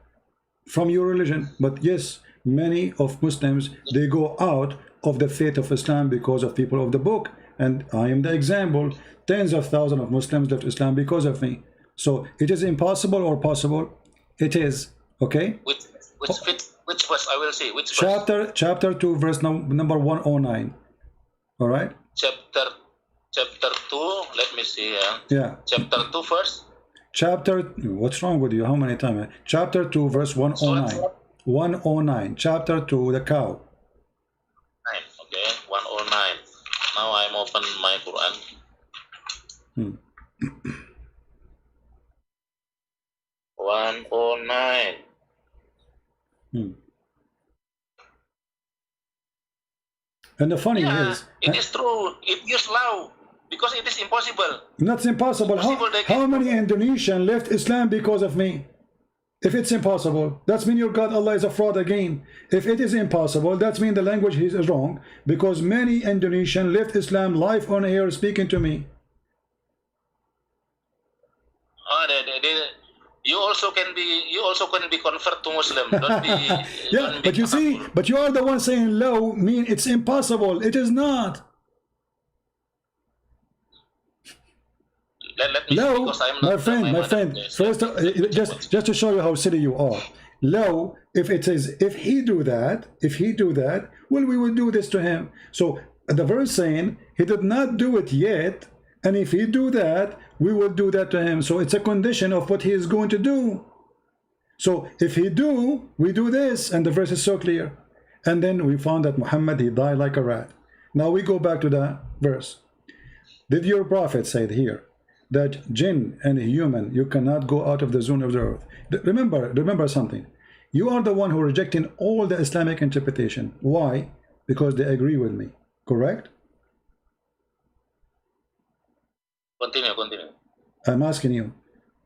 from your religion. But yes, many of Muslims, they go out of the faith of Islam because of people of the book, and I am the example. Tens of thousands of Muslims left Islam because of me. So it is impossible or possible? It is. Okay, which verse I will say? Which verse? Chapter 2 verse number 109. All right, chapter 2, let me see. Yeah, chapter 2 first. What's wrong with you? How many times? Chapter 2 verse 109. 109, chapter 2, the cow. Okay, 109. Now I'm open my Quran. 109. And the funny is, it is true. It is law because it is impossible. That's impossible. How many Indonesians left Islam because of me? If it's impossible, that's mean your God Allah is a fraud again. If it is impossible, that's mean the language is wrong, because many Indonesians left Islam live on air speaking to me. You also can be convert to Muslim. Don't be. Yeah, don't but be you see, but you are the one saying low mean it's impossible. It is not. Let me Low, because I'm not my friend. First, just to show you how silly you are. Low, if he do that, well, we will do this to him. So the verse saying he did not do it yet, and if he do that, we will do that to him. So it's a condition of what he is going to do. So if he do, we do this, and the verse is so clear. And then we found that Muhammad, he died like a rat. Now we go back to the verse. Did your prophet say it here that jinn and human, you cannot go out of the zone of the earth? Remember something. You are the one who rejecting all the Islamic interpretation. Why? Because they agree with me. Correct? Continue. I'm asking you.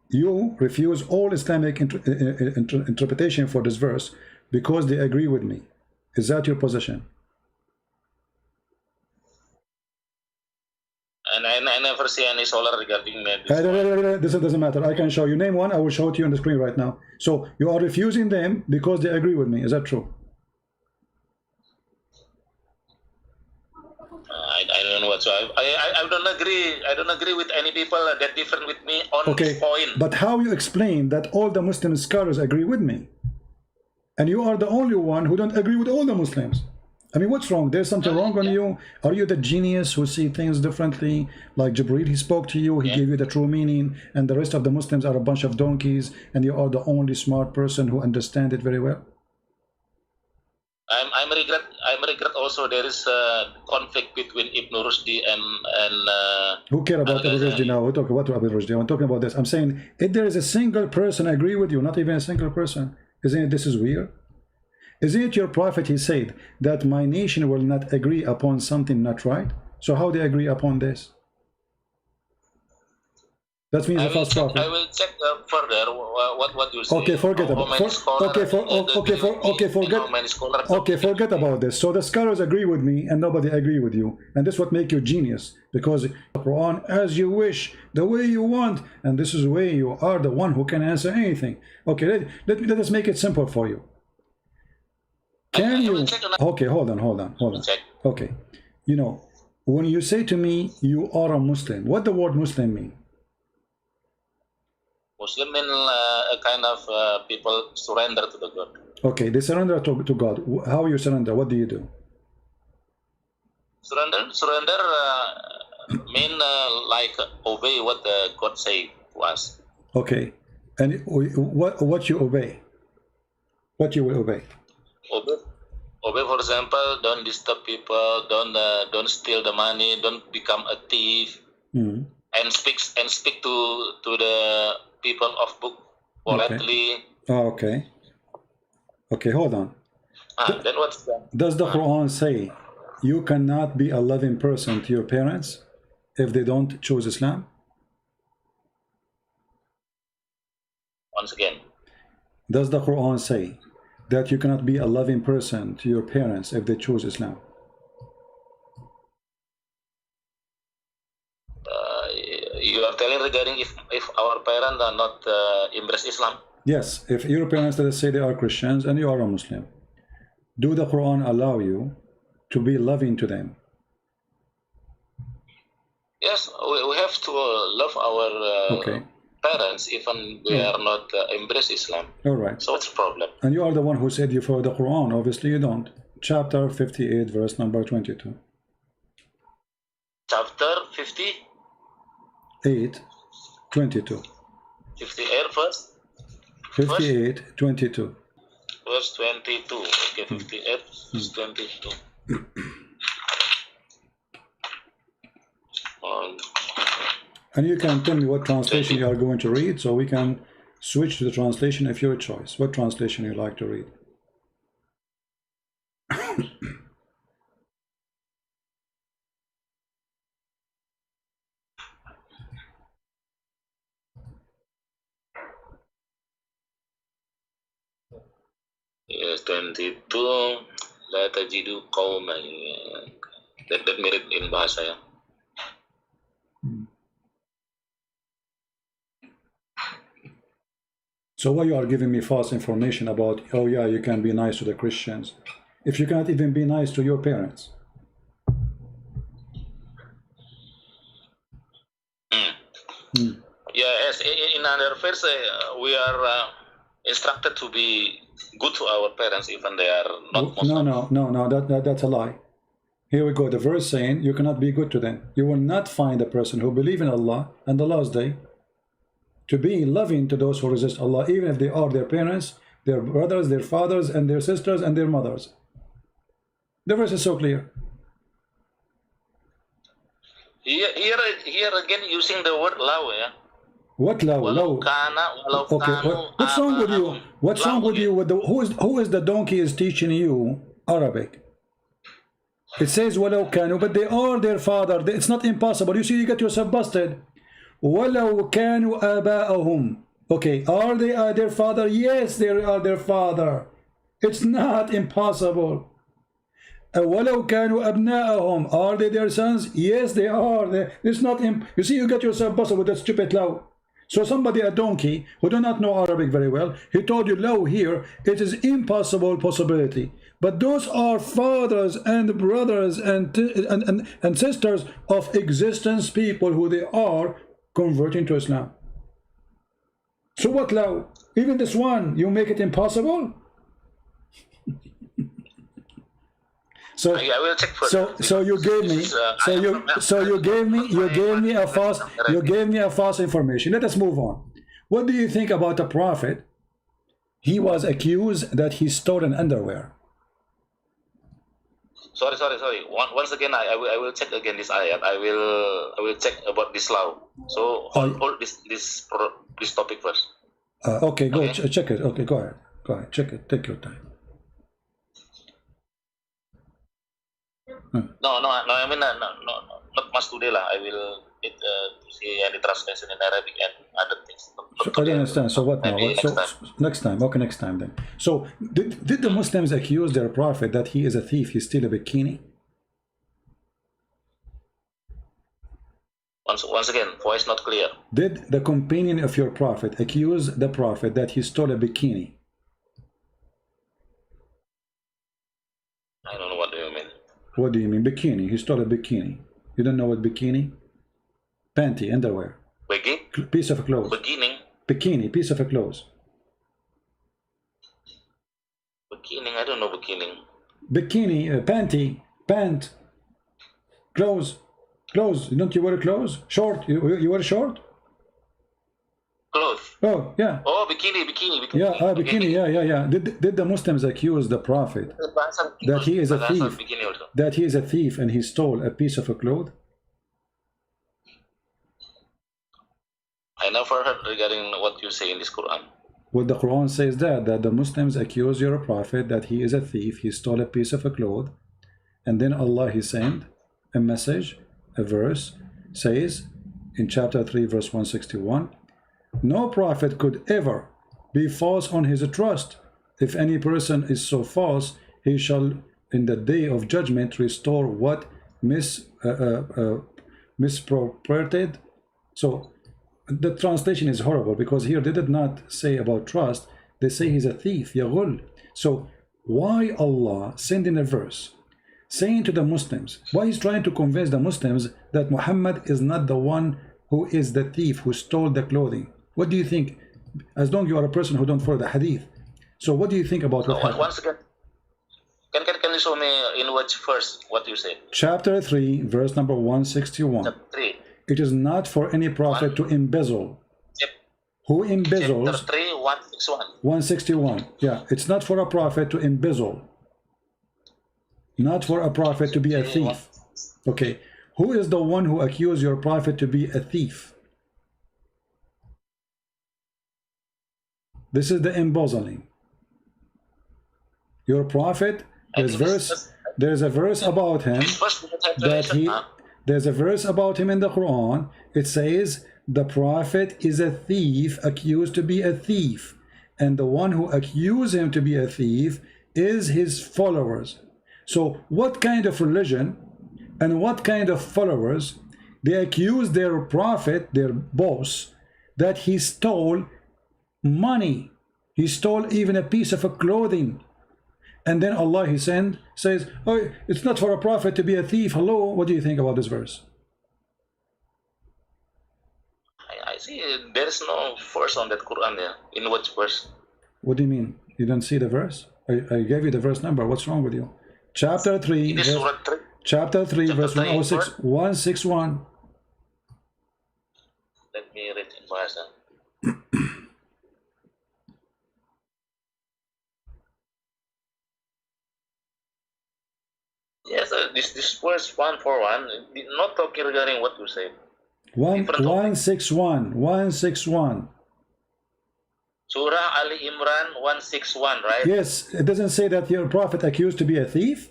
You refuse all Islamic interpretation for this verse because they agree with me. Is that your position? And I never see any scholar regarding this. This doesn't matter. I can show you. Name one. I will show it to you on the screen right now. So you are refusing them because they agree with me. Is that true? I don't know what. So I don't agree. I don't agree with any people that different with me on this point. But how you explain that all the Muslim scholars agree with me, and you are the only one who don't agree with all the Muslims? I mean, what's wrong? There's something wrong on you? Are you the genius who see things differently? Like Jibreel, he spoke to you, he gave you the true meaning, and the rest of the Muslims are a bunch of donkeys, and you are the only smart person who understands it very well? I'm regret also there is a conflict between Ibn Rushdi and who care about Ibn Rushdi now? We talk about Ibn Rushdi. I'm talking about this. I'm saying if there is a single person agree with you, not even a single person, isn't it this is weird? Isn't it your prophet, he said that my nation will not agree upon something not right? So how they agree upon this? That means I the will false check, prophet. I will check further what you say. Okay, forget How about many scholars okay, forget. how many scholars Okay, forget about this. So the scholars agree with me and nobody agree with you. And this is what make you genius. Because the Quran as you wish, the way you want. And this is the way you are the one who can answer anything. Okay, let us make it simple for you. Can you... Okay, hold on. check. Okay. You know, when you say to me, you are a Muslim, what the word Muslim mean? Muslim mean a kind of people surrender to the God. Okay, they surrender to God. How you surrender? What do you do? Surrender mean like obey what God say to us. Okay, and what you obey? What you will obey? Obey, for example, don't disturb people, don't steal the money, don't become a thief, Mm. and speak to the people of book politely. Okay. Okay, hold on. Then what's that? Does the Quran say you cannot be a loving person to your parents if they don't choose Islam? Once again, Does the Quran say that you cannot be a loving person to your parents if they choose Islam? you are telling regarding if our parents are not embrace Islam. Yes, if your parents, let's say they are Christians and you are a Muslim, do the Quran allow you to be loving to them? Yes, we have to love our parents even they are not embrace Islam. All right. So what's the problem? And you are the one who said you follow the Quran. Obviously you don't. Chapter 58, verse number 22. Chapter 50? 8, 22. 58 verse? 58, 22. Verse 22. Okay, 58 verse 22. And you can tell me what translation you are going to read, so we can switch to the translation of your choice. What translation you like to read? Yes, 22. La tajidu qawman. That mirip in bahasa ya. So why you are giving me false information about, oh yeah, you can be nice to the Christians, if you cannot even be nice to your parents? Yes, in another verse, we are instructed to be good to our parents even they are not Muslim. No, that's a lie. Here we go, the verse saying you cannot be good to them. You will not find a person who believes in Allah and the last day to be loving to those who resist Allah, even if they are their parents, their brothers, their fathers, and their sisters, and their mothers. The verse is so clear. Here again using the word law, yeah. What law? Okay. What's wrong with you? What's wrong with you? With the, who is the donkey is teaching you Arabic? It says walau kanu, but they are their father. It's not impossible. You see, you get yourself busted. Walau kanu aba'ahum. Okay, are they their father? Yes, they are their father. It's not impossible. وَلَوْ كَانُوا أَبْنَاءَهُمْ. Are they their sons? Yes, they are. It's not. You see, you get yourself busted with that stupid law. So somebody, a donkey, who do not know Arabic very well, he told you law here, it is impossible possibility. But those are fathers and brothers and sisters of existence people who they are converting to Islam. So what law? Even this one, you make it impossible? So I will check for so you gave me you gave me a false information. Let us move on. What do you think about the Prophet? He was accused that he stole an underwear. Sorry. Once again, I will check again this ayat. I will check about this law. So hold this topic first. Okay, go check it. Okay, go ahead, check it. Take your time. No. I mean, no. not much today lah. I will need to see any translation in Arabic and other things. So I don't understand. So what now? Maybe So next time. next time. Okay, next time then. So did the Muslims accuse their prophet that he is a thief? He stole a bikini. Once again, voice not clear. Did the companion of your prophet accuse the prophet that he stole a bikini? I don't know what do you mean. What do you mean bikini? He stole a bikini. You don't know what bikini? Panty, underwear, piece of clothes. Beginning. Bikini, piece of a clothes. Beginning. I don't know beginning. Bikini, panty, pant, clothes, clothes. Don't you wear clothes? Short. You wear short? Clothes. Oh yeah. Oh, bikini. Yeah, bikini. Yeah. Did the Muslims accuse the prophet that he is a thief? That he is a thief and he stole a piece of a cloth? I never heard regarding what you say in this Quran. Well, the Quran says that the Muslims accuse your prophet that he is a thief, he stole a piece of a cloth, and then Allah he sent a message, a verse, says in chapter 3 verse 161, no prophet could ever be false on his trust. If any person is so false, he shall in the day of judgment restore what misappropriated. So the translation is horrible because here they did not say about trust, they say he's a thief, yaghul. So why Allah sending a verse saying to the Muslims, why he's trying to convince the Muslims that Muhammad is not the one who is the thief who stole the clothing? What do you think? As long as you are a person who don't follow the hadith, so what do you think about what happened? Once again, can you show me in which verse what you said? Chapter 3 verse number 161. Chapter 3. It is not for any prophet to embezzle. Yep. Who embezzles? Chapter 3, 161. 161. Yeah, it's not for a prophet to embezzle. Not for a prophet to be a thief. Okay. Who is the one who accused your prophet to be a thief? This is the embezzling. Your prophet, there's a verse about him that there's a verse about him in the Quran. It says the prophet is a thief, accused to be a thief, and the one who accused him to be a thief is his followers. So what kind of religion and what kind of followers, they accuse their prophet, their boss, that he stole money, he stole even a piece of a clothing, and then Allah he says, oh, it's not for a prophet to be a thief. Hello, what do you think about this verse? I see there is no verse on that Quran there. In which verse? What do you mean? You don't see the verse? I gave you the verse number. What's wrong with you? Chapter 3 chapter 3 verse 161. Let me read in verse. Yes, this verse 141 not talking regarding what you said. 161. Surah Ali Imran 161, right? Yes, it doesn't say that your prophet accused to be a thief.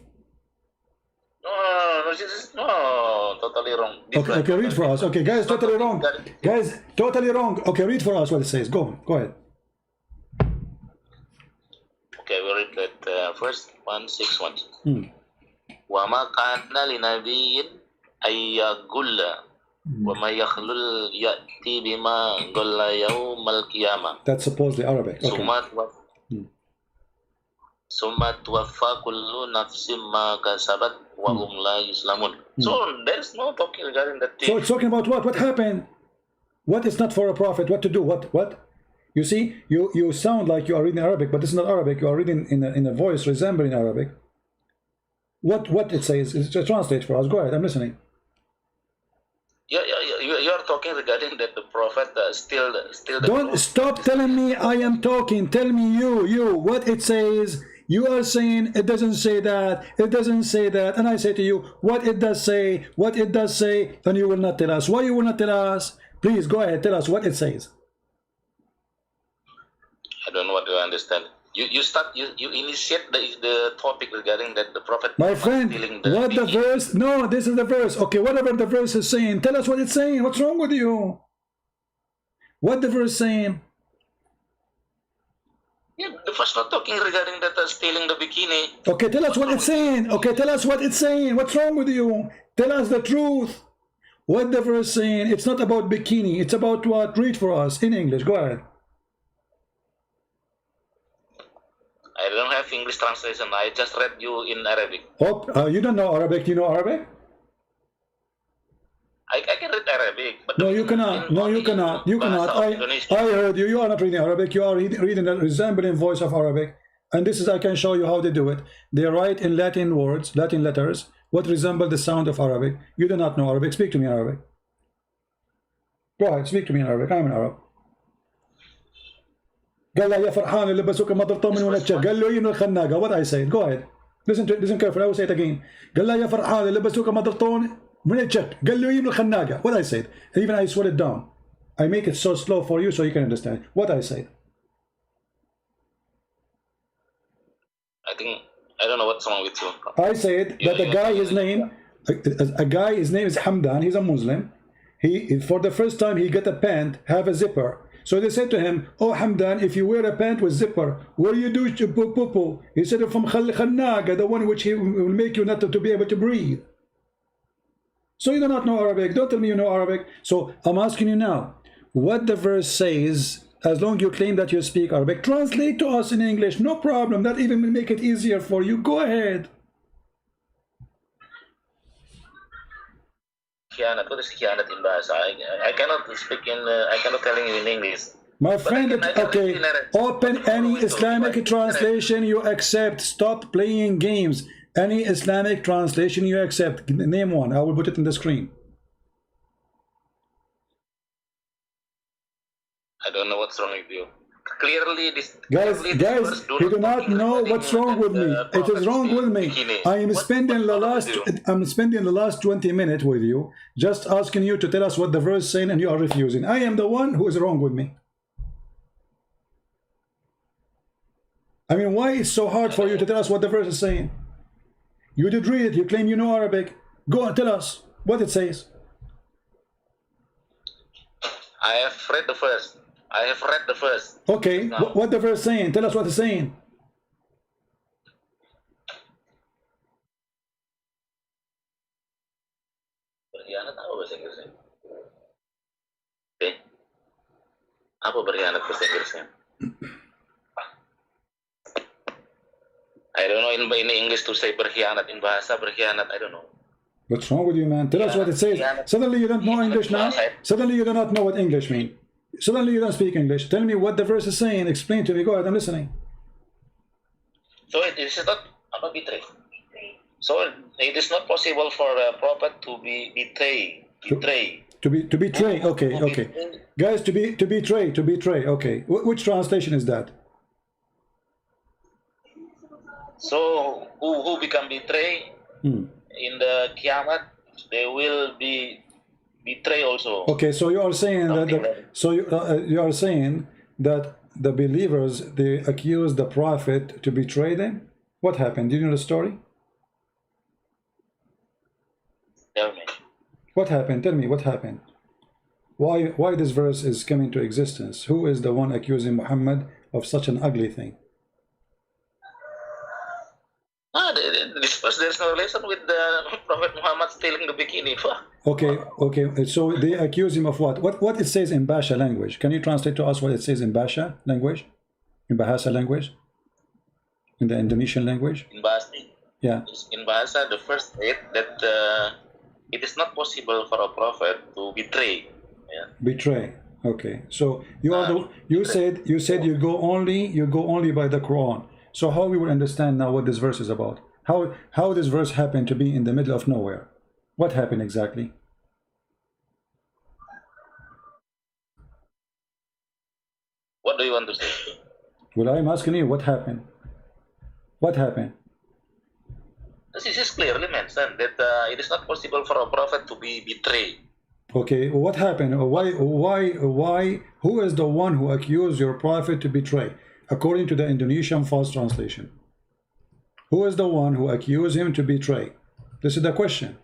No, this is totally wrong. Okay, read for us. Okay, guys, totally wrong. Guys, totally wrong. Okay, read for us what it says. Go ahead. Okay, we read that first 161. وَمَا كَانَ لِنَبِيٍّ أَن يَغُلَّ وَمَا يَخْلُلْ يَأْتِي بِمَا غَلَّ يَوْمَ الْقِيَامَةِ. That's supposedly Arabic. Okay. ثُمَّ تُوَفَّى كُلُّ نَفْسٍ مَا كَسَبَتْ وَهُمْ لَا يُظْلَمُونَ. So there is no talking regarding that thing. So it's talking about what? What happened? What is not for a prophet? What to do? What? You see, you sound like you are reading Arabic, but this is not Arabic. You are reading in a voice resembling Arabic. What it says is just translate for us. Go ahead, I'm listening. You are talking regarding that the prophet still. Don't stop telling me I am talking. Tell me you what it says. You are saying it doesn't say that. It doesn't say that, and I say to you what it does say. What it does say, and you will not tell us. Why you will not tell us? Please go ahead, tell us what it says. I don't know what you understand. You initiate the topic regarding that the Prophet My Muhammad friend, stealing what the bikini. verse? No, this is the verse. Okay, whatever the verse is saying, tell us what it's saying. What's wrong with you? What the verse saying? Yeah, the first not talking regarding that stealing the bikini. Okay, tell us what it's saying. Okay, tell us what it's saying. What's wrong with you? Tell us the truth. What the verse saying? It's not about bikini. It's about what? Read for us in English. Go ahead. I don't have English translation. I just read you in Arabic. Oh, you don't know Arabic. Do you know Arabic? I can read Arabic, but No, you cannot. No, you cannot. You cannot. I heard you. You are not reading Arabic. You are reading the resembling voice of Arabic. And this is, I can show you how they do it. They write in Latin words, Latin letters, what resemble the sound of Arabic. You do not know Arabic. Speak to me in Arabic. Go ahead. Speak to me in Arabic. I'm an Arab. قال له يا فرحان اللي لبسوك مضرطه من ونتشا قال له ينو الخناقه. What I said. Go ahead. Listen carefully. I will say it again. قال له يا فرحان اللي لبسوك مضرطون من الشك قال له ينو الخناقه. What I said. Even I slow it down. I make it so slow for you so you can understand what I said. I don't know what's wrong with you. I said that a guy, his name is Hamdan. He's a Muslim. He for the first time he got a pant have a zipper. So they said to him, "Oh Hamdan, if you wear a pant with zipper, what do you do to poo?" He said, "From khannaga, the one which he will make you not to be able to breathe." So you do not know Arabic. Don't tell me you know Arabic. So I'm asking you now, what the verse says. As long as you claim that you speak Arabic, translate to us in English. No problem. That even will make it easier for you. Go ahead. What is khianat in bahasa? I cannot speak in. I cannot telling you in English. My friend, okay. Open any Islamic translation you accept. Stop playing games. Any Islamic translation you accept. Name one. I will put it in the screen. I don't know what's wrong with you. Clearly, Guys, you do not know what's wrong with me. It is wrong with me. I'm spending the last 20 minutes with you, just asking you to tell us what the verse is saying, and you are refusing. I am the one who is wrong with me. I mean, why it's so hard for you to tell us what the verse is saying? You did read it. You claim you know Arabic. Go and tell us what it says. I have read the verse. Okay, what the verse saying? Tell us what it's saying. Berkhianat apa bahasa Inggrisnya? Okay. Apa berkhianat bahasa Inggrisnya? I don't know in English to say berkhianat. In bahasa berkhianat, I don't know. What's wrong with you, man? Tell us what it says. Suddenly you don't know English now? Suddenly you do not know what English means. Suddenly you don't speak English. Tell me what the verse is saying. Explain to me. Go ahead, I'm listening. So it is not betray. So it is not possible for a prophet to be betray. To betray. Okay. Guys, to betray. Okay. Which translation is that? So who become betray in the Kiamat, they will be betray also. Okay, so you are saying you are saying that the believers, they accuse the prophet to betray them. What happened? Do you know the story? Tell me. What happened? Tell me what happened. Why this verse is coming to existence? Who is the one accusing Muhammad of such an ugly thing? This verse, there's no relation with the Prophet Muhammad stealing the bikini. Okay. So they accuse him of what? What it says in Basha language? Can you translate to us what it says in Basha language? In Bahasa language? In the Indonesian language? In Bahasa. Yeah. In Bahasa, the first state that it is not possible for a prophet to betray. Yeah. Betray. Okay. So you said you go only by the Quran. So how we will understand now what this verse is about? How this verse happened to be in the middle of nowhere? What happened exactly? What do you want to say? Well, I'm asking you, what happened? What happened? This is clearly mentioned that it is not possible for a prophet to be betrayed. Okay, what happened? Why? Who is the one who accused your prophet to betray? according to the Indonesian false translation? Who is the one who accused him to betray? This is the question.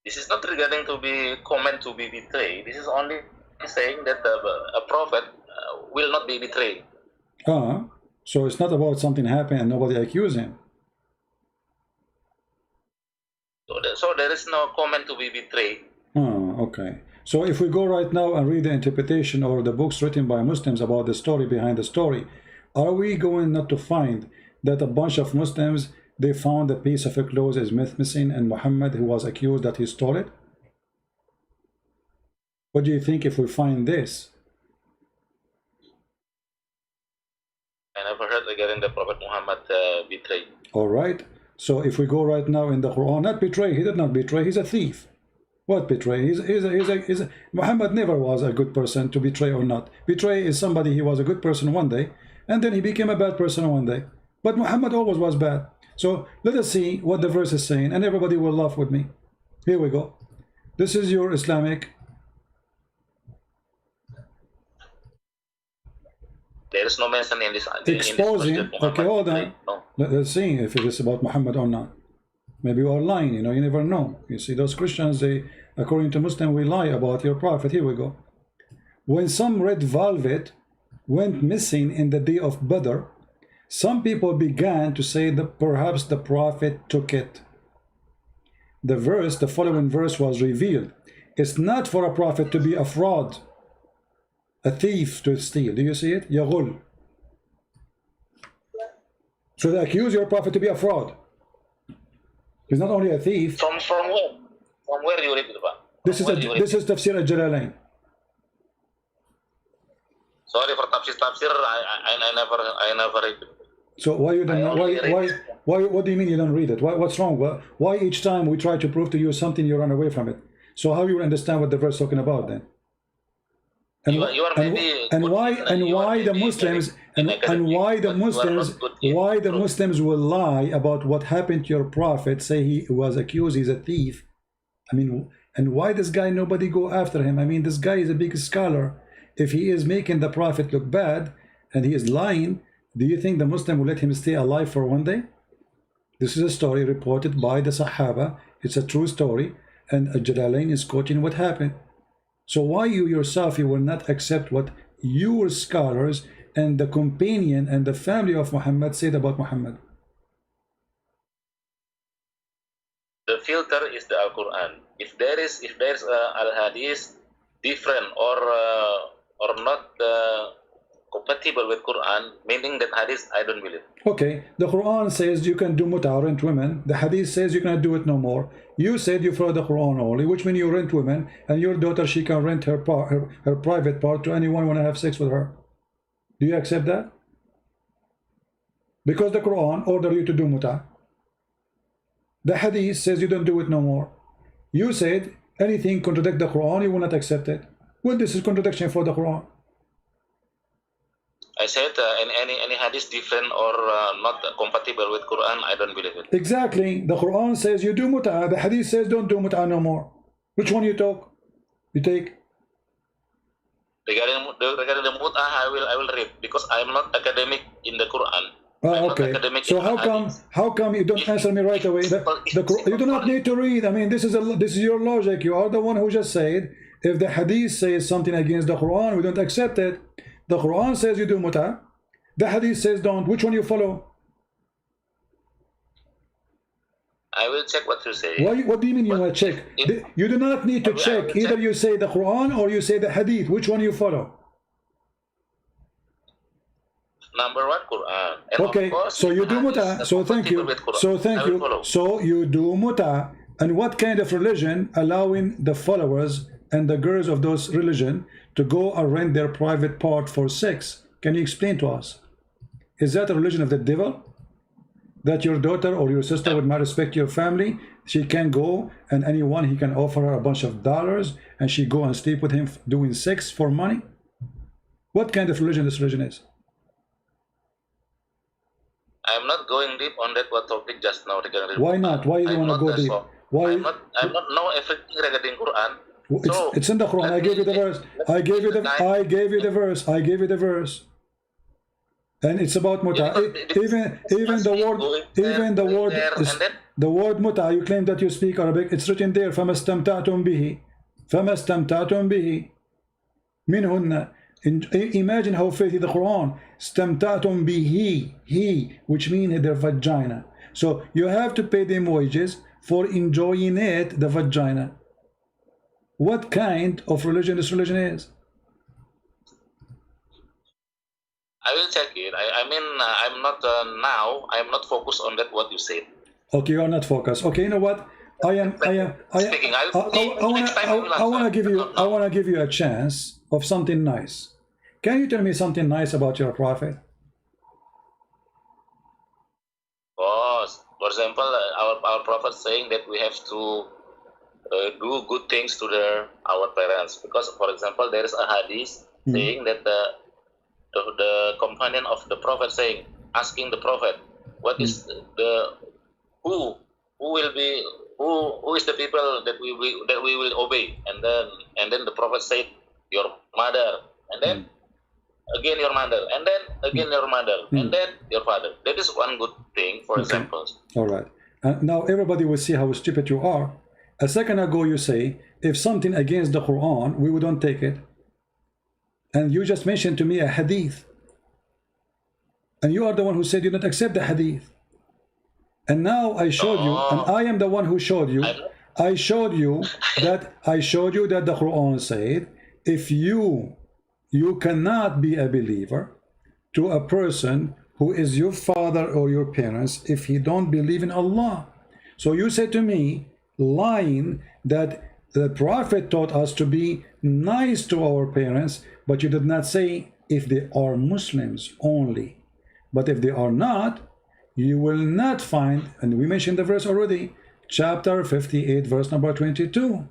This is not regarding to be comment to be betrayed. This is only saying that a prophet will not be betrayed. So it's not about something happened and nobody accused him. So there is no comment to be betrayed. Okay. So if we go right now and read the interpretation or the books written by Muslims about the story behind the story, are we going not to find that a bunch of Muslims, they found a piece of a clothes is missing and Muhammad, who was accused that he stole it? What do you think if we find this? I never heard regarding the Prophet Muhammad betrayed. All right. So if we go right now in the Quran, not betray, he did not betray, he's a thief. What betray? Muhammad never was a good person to betray or not. Betray is somebody, he was a good person one day, and then he became a bad person one day. But Muhammad always was bad. So let us see what the verse is saying, and everybody will laugh with me. Here we go. This is your Islamic. There is no mention in this. Exposing. In this Okay, hold on. No. Let's see if it is about Muhammad or not. Maybe you are lying, you know, you never know. You see, those Christians, they, according to Muslim, we lie about your prophet. Here we go. When some red velvet went missing in the day of Badr, some people began to say that perhaps the prophet took it. The following verse was revealed. It's not for a prophet to be a fraud, a thief to steal. Do you see it? Yaghul. So they accuse your prophet to be a fraud. He's not only a thief. From where? From where you read it? This is Tafsir al-Jalalain. Sorry for tafsir. I never read it. So why you don't? Why? What do you mean you don't read it? What's wrong? Why each time we try to prove to you something you run away from it? So how you will understand what the verse is talking about then? And why the Muslims will lie about what happened to your prophet, say he was accused, he's a thief. I mean, and why this guy, nobody go after him? I mean, this guy is a big scholar. If he is making the prophet look bad and he is lying, do you think the Muslim will let him stay alive for one day? This is a story reported by the Sahaba. It's a true story, and Jalalain is quoting what happened. So why you yourself, you will not accept what your scholars and the companion and the family of Muhammad said about Muhammad? The filter is the Al-Quran. If there is Al-Hadith different or not compatible with Quran, meaning that Hadith I don't believe. Okay, the Quran says you can do mut'ah, rent women. The Hadith says you cannot do it no more. You said you follow the Quran only, which means you rent women, and your daughter, she can rent her private part to anyone who want to have sex with her. Do you accept that? Because the Quran order you to do mut'ah. The Hadith says you don't do it no more. You said anything contradict the Quran, you will not accept it. Well, this is contradiction for the Quran. I said any hadith different or not compatible with Quran, I don't believe it. Exactly. The Quran says you do mut'ah. The hadith says don't do mut'ah no more. Which one you take? Regarding the mut'ah, I will read because I am not academic in the Quran. Okay. So how come you don't answer me right away? You do not need to read. I mean, this is your logic. You are the one who just said if the hadith says something against the Quran, we don't accept it. The Quran says you do mut'ah. The hadith says don't. Which one you follow? I will check what you say. What do you mean you want to check? You do not need to check. Either you say the Quran or you say the hadith. Which one you follow? Number one, Quran. And okay, course, so you do mut'ah. So thank you. So thank you. So you do mut'ah. And what kind of religion allowing the followers and the girls of those religion to go and rent their private part for sex? Can you explain to us? Is that a religion of the devil? That your daughter or your sister would not respect your family? She can go and anyone, he can offer her a bunch of dollars and she go and sleep with him doing sex for money? What kind of religion this religion is? I'm not going deep on that topic just now. Why not? Why you don't want to go deep? Why? I'm not know everything regarding Quran. It's in the Quran. I gave you the verse. I gave you the verse. I gave you the verse. And it's about muta. Even the word muta. You claim that you speak Arabic. It's written there. فَمَسْتَمْتَعْتُمْ بِهِ فَمَسْتَمْتَعْتُمْ بِهِ مِنْهُنَّ. Imagine how faith is the Quran. Stamtatum bihi, he, which means their vagina. So you have to pay them wages for enjoying it, the vagina. What kind of religion this religion is? I will check it. I mean, I'm not now. I am not focused on that. What you said. Okay, you are not focused. Okay, you know what? I want to give you a chance of something nice. Can you tell me something nice about your prophet? Oh, for example, our prophet saying that we have to do good things to our parents, because, for example, there is a hadith saying that the companion of the prophet asking the prophet, what is who is the people that we will obey, and then the prophet said, your mother, and then again your mother, and then again your mother, and then your father. That is one good thing, for example. All right. Now everybody will see how stupid you are. A second ago you say, if something against the Quran, we wouldn't take it. And you just mentioned to me a hadith. And you are the one who said you don't accept the hadith. And now I showed you, and I am the one who showed you. I showed you that the Quran said, if you cannot be a believer to a person who is your father or your parents if he don't believe in Allah. So you said to me, lying, that the Prophet taught us to be nice to our parents, but you did not say if they are Muslims only. But if they are not, you will not find, and we mentioned the verse already, chapter 58, verse number 22.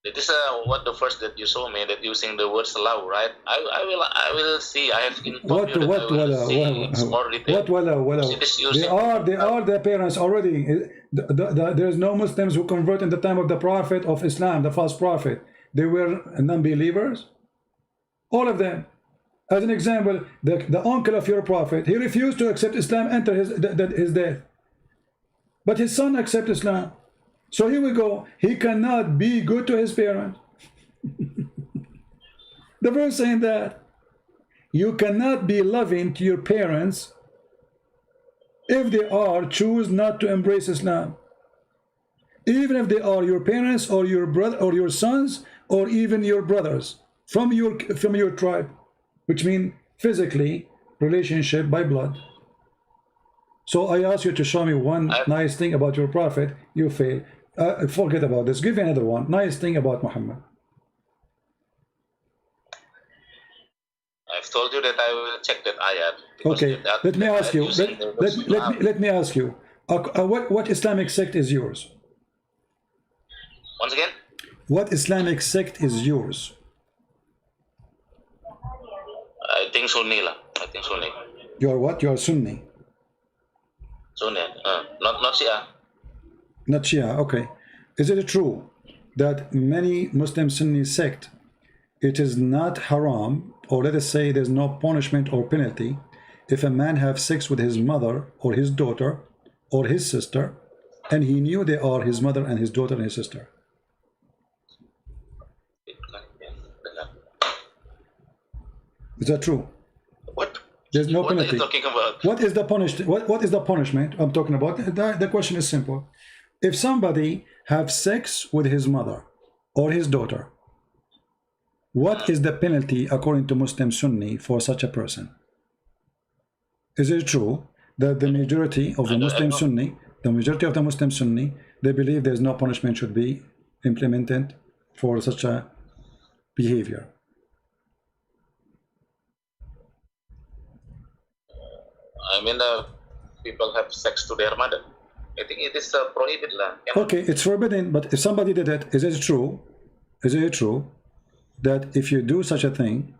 It is what the first that you show me, that using the word love, right? I will see. I have informed you that I will see more detail. They are the parents already. There's no Muslims who convert in the time of the Prophet of Islam, the false prophet. They were non-believers. All of them. As an example, the uncle of your prophet, he refused to accept Islam until his death. But his son accepted Islam. So here we go. He cannot be good to his parents. The verse saying that you cannot be loving to your parents if they choose not to embrace Islam. Even if they are your parents or your brother or your sons or even your brothers from your tribe, which means physically relationship by blood. So I ask you to show me one nice thing about your prophet. You fail. Forget about this. Give me another one. Nice thing about Muhammad. I've told you that I will check that ayat. Okay. Let me ask you. Let me ask you. What Islamic sect is yours? Once again. What Islamic sect is yours? I think Sunni lah. I think Sunni. You are what? You are Sunni. Sunni. Not Shia. Not Shia, okay. Is it true that many Muslim Sunni sect, it is not haram, or let us say there's no punishment or penalty, if a man have sex with his mother or his daughter or his sister, and he knew they are his mother and his daughter and his sister? Is that true? What? There's no penalty. What are you talking about? What is the what is the punishment I'm talking about? The question is simple. If somebody have sex with his mother or his daughter, what is the penalty according to Muslim Sunni for such a person? Is it true that the majority of the Muslim Sunni, they believe there's no punishment should be implemented for such a behavior? I mean, people have sex to their mother. I think it is prohibited. Okay, it's forbidden, but if somebody did it, is it true? Is it true that if you do such a thing,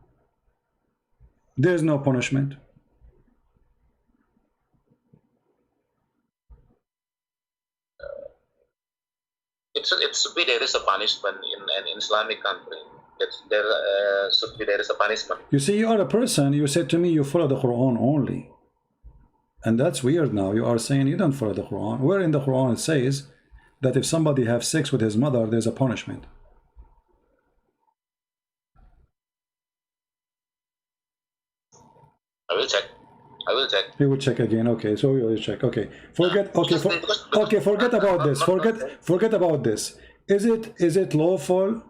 there's no punishment? it should be there is a punishment in an Islamic country. There should be there is a punishment. You see, you are a person, you said to me you follow the Quran only. And that's weird now. You are saying you don't follow the Quran. Where in the Quran it says that if somebody has sex with his mother, there's a punishment. I will check. I will check. You will check again. Okay, so you will check. Okay, forget. Okay, forget about this. Forget about this. Is it lawful?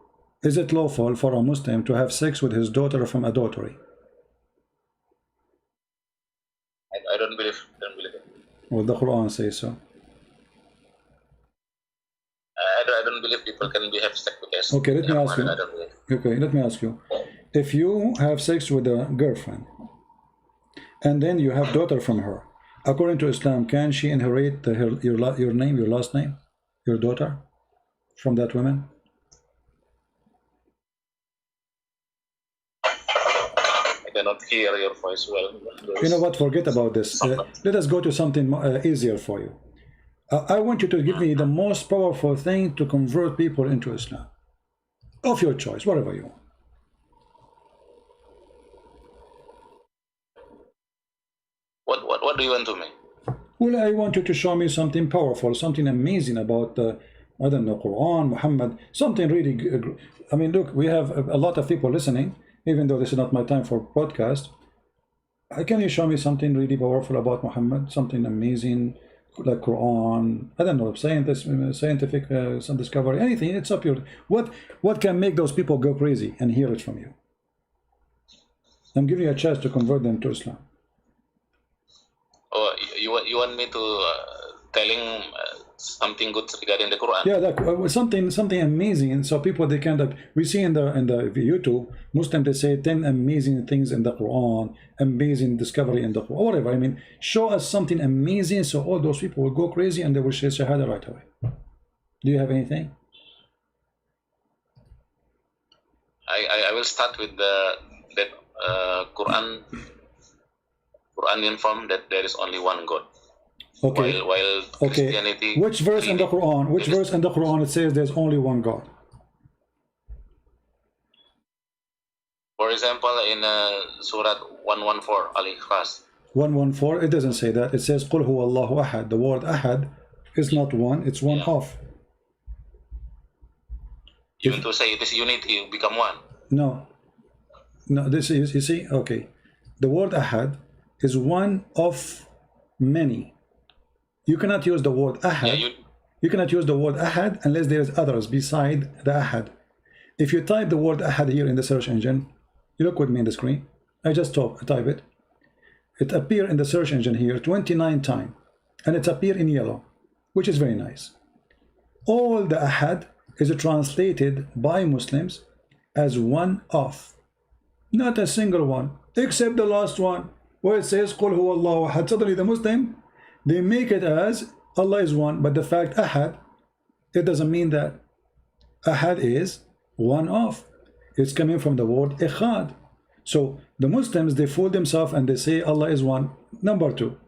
Is it lawful for a Muslim to have sex with his daughter from adultery? I don't believe. It. Well, the Quran says so. I don't believe people can have sex with us. Okay, let me ask you. I don't believe. Okay, let me ask you. If you have sex with a girlfriend, and then you have daughter from her, according to Islam, can she inherit your name, your last name, your daughter, from that woman? I cannot hear your voice well. You know what? Forget about this. Let us go to something easier for you. I want you to give me the most powerful thing to convert people into Islam, of your choice, whatever you want. What do you want to me? Well, I want you to show me something powerful, something amazing about I don't know, Quran, Muhammad, something really good. I mean, look, we have a lot of people listening, even though this is not my time for podcast. Can you show me something really powerful about Muhammad, something amazing like Quran, I don't know, scientific some discovery, anything? It's up your what can make those people go crazy and hear it from you? I'm giving you a chance to convert them to Islam. Oh, you want me to telling something good regarding the Quran? Yeah, something amazing, and so people they can. We see in the YouTube Muslim, they say 10 amazing things in the Quran, amazing discovery in the Quran, whatever. I mean, show us something amazing, so all those people will go crazy and they will say Shahada right away. Do you have anything? I will start with that Quran informed that there is only one God. Okay. While Christianity. Which verse in the Quran? Which verse in the Quran it says there's only one God? For example, in Surah 114, Al-Ikhlas. 114. It doesn't say that. It says Qul huwa Allahu ahad. The word ahad is not one. It's one of. You want to say it is unity, you become one? No. This is, you see, okay. The word ahad is one of many. You cannot use the word ahad. Yeah, you cannot use the word ahad unless there is others beside the ahad. If you type the word ahad here in the search engine, you look with me in the screen. I just type it. It appears in the search engine here 29 times, and it appears in yellow, which is very nice. All the ahad is translated by Muslims as one of, not a single one, except the last one where it says Qul huwa Allahu ahad. Suddenly the Muslim, they make it as Allah is one, but the fact ahad, it doesn't mean that. Ahad is one of. It's coming from the word ikhad. So the Muslims, they fool themselves and they say Allah is one. Number two,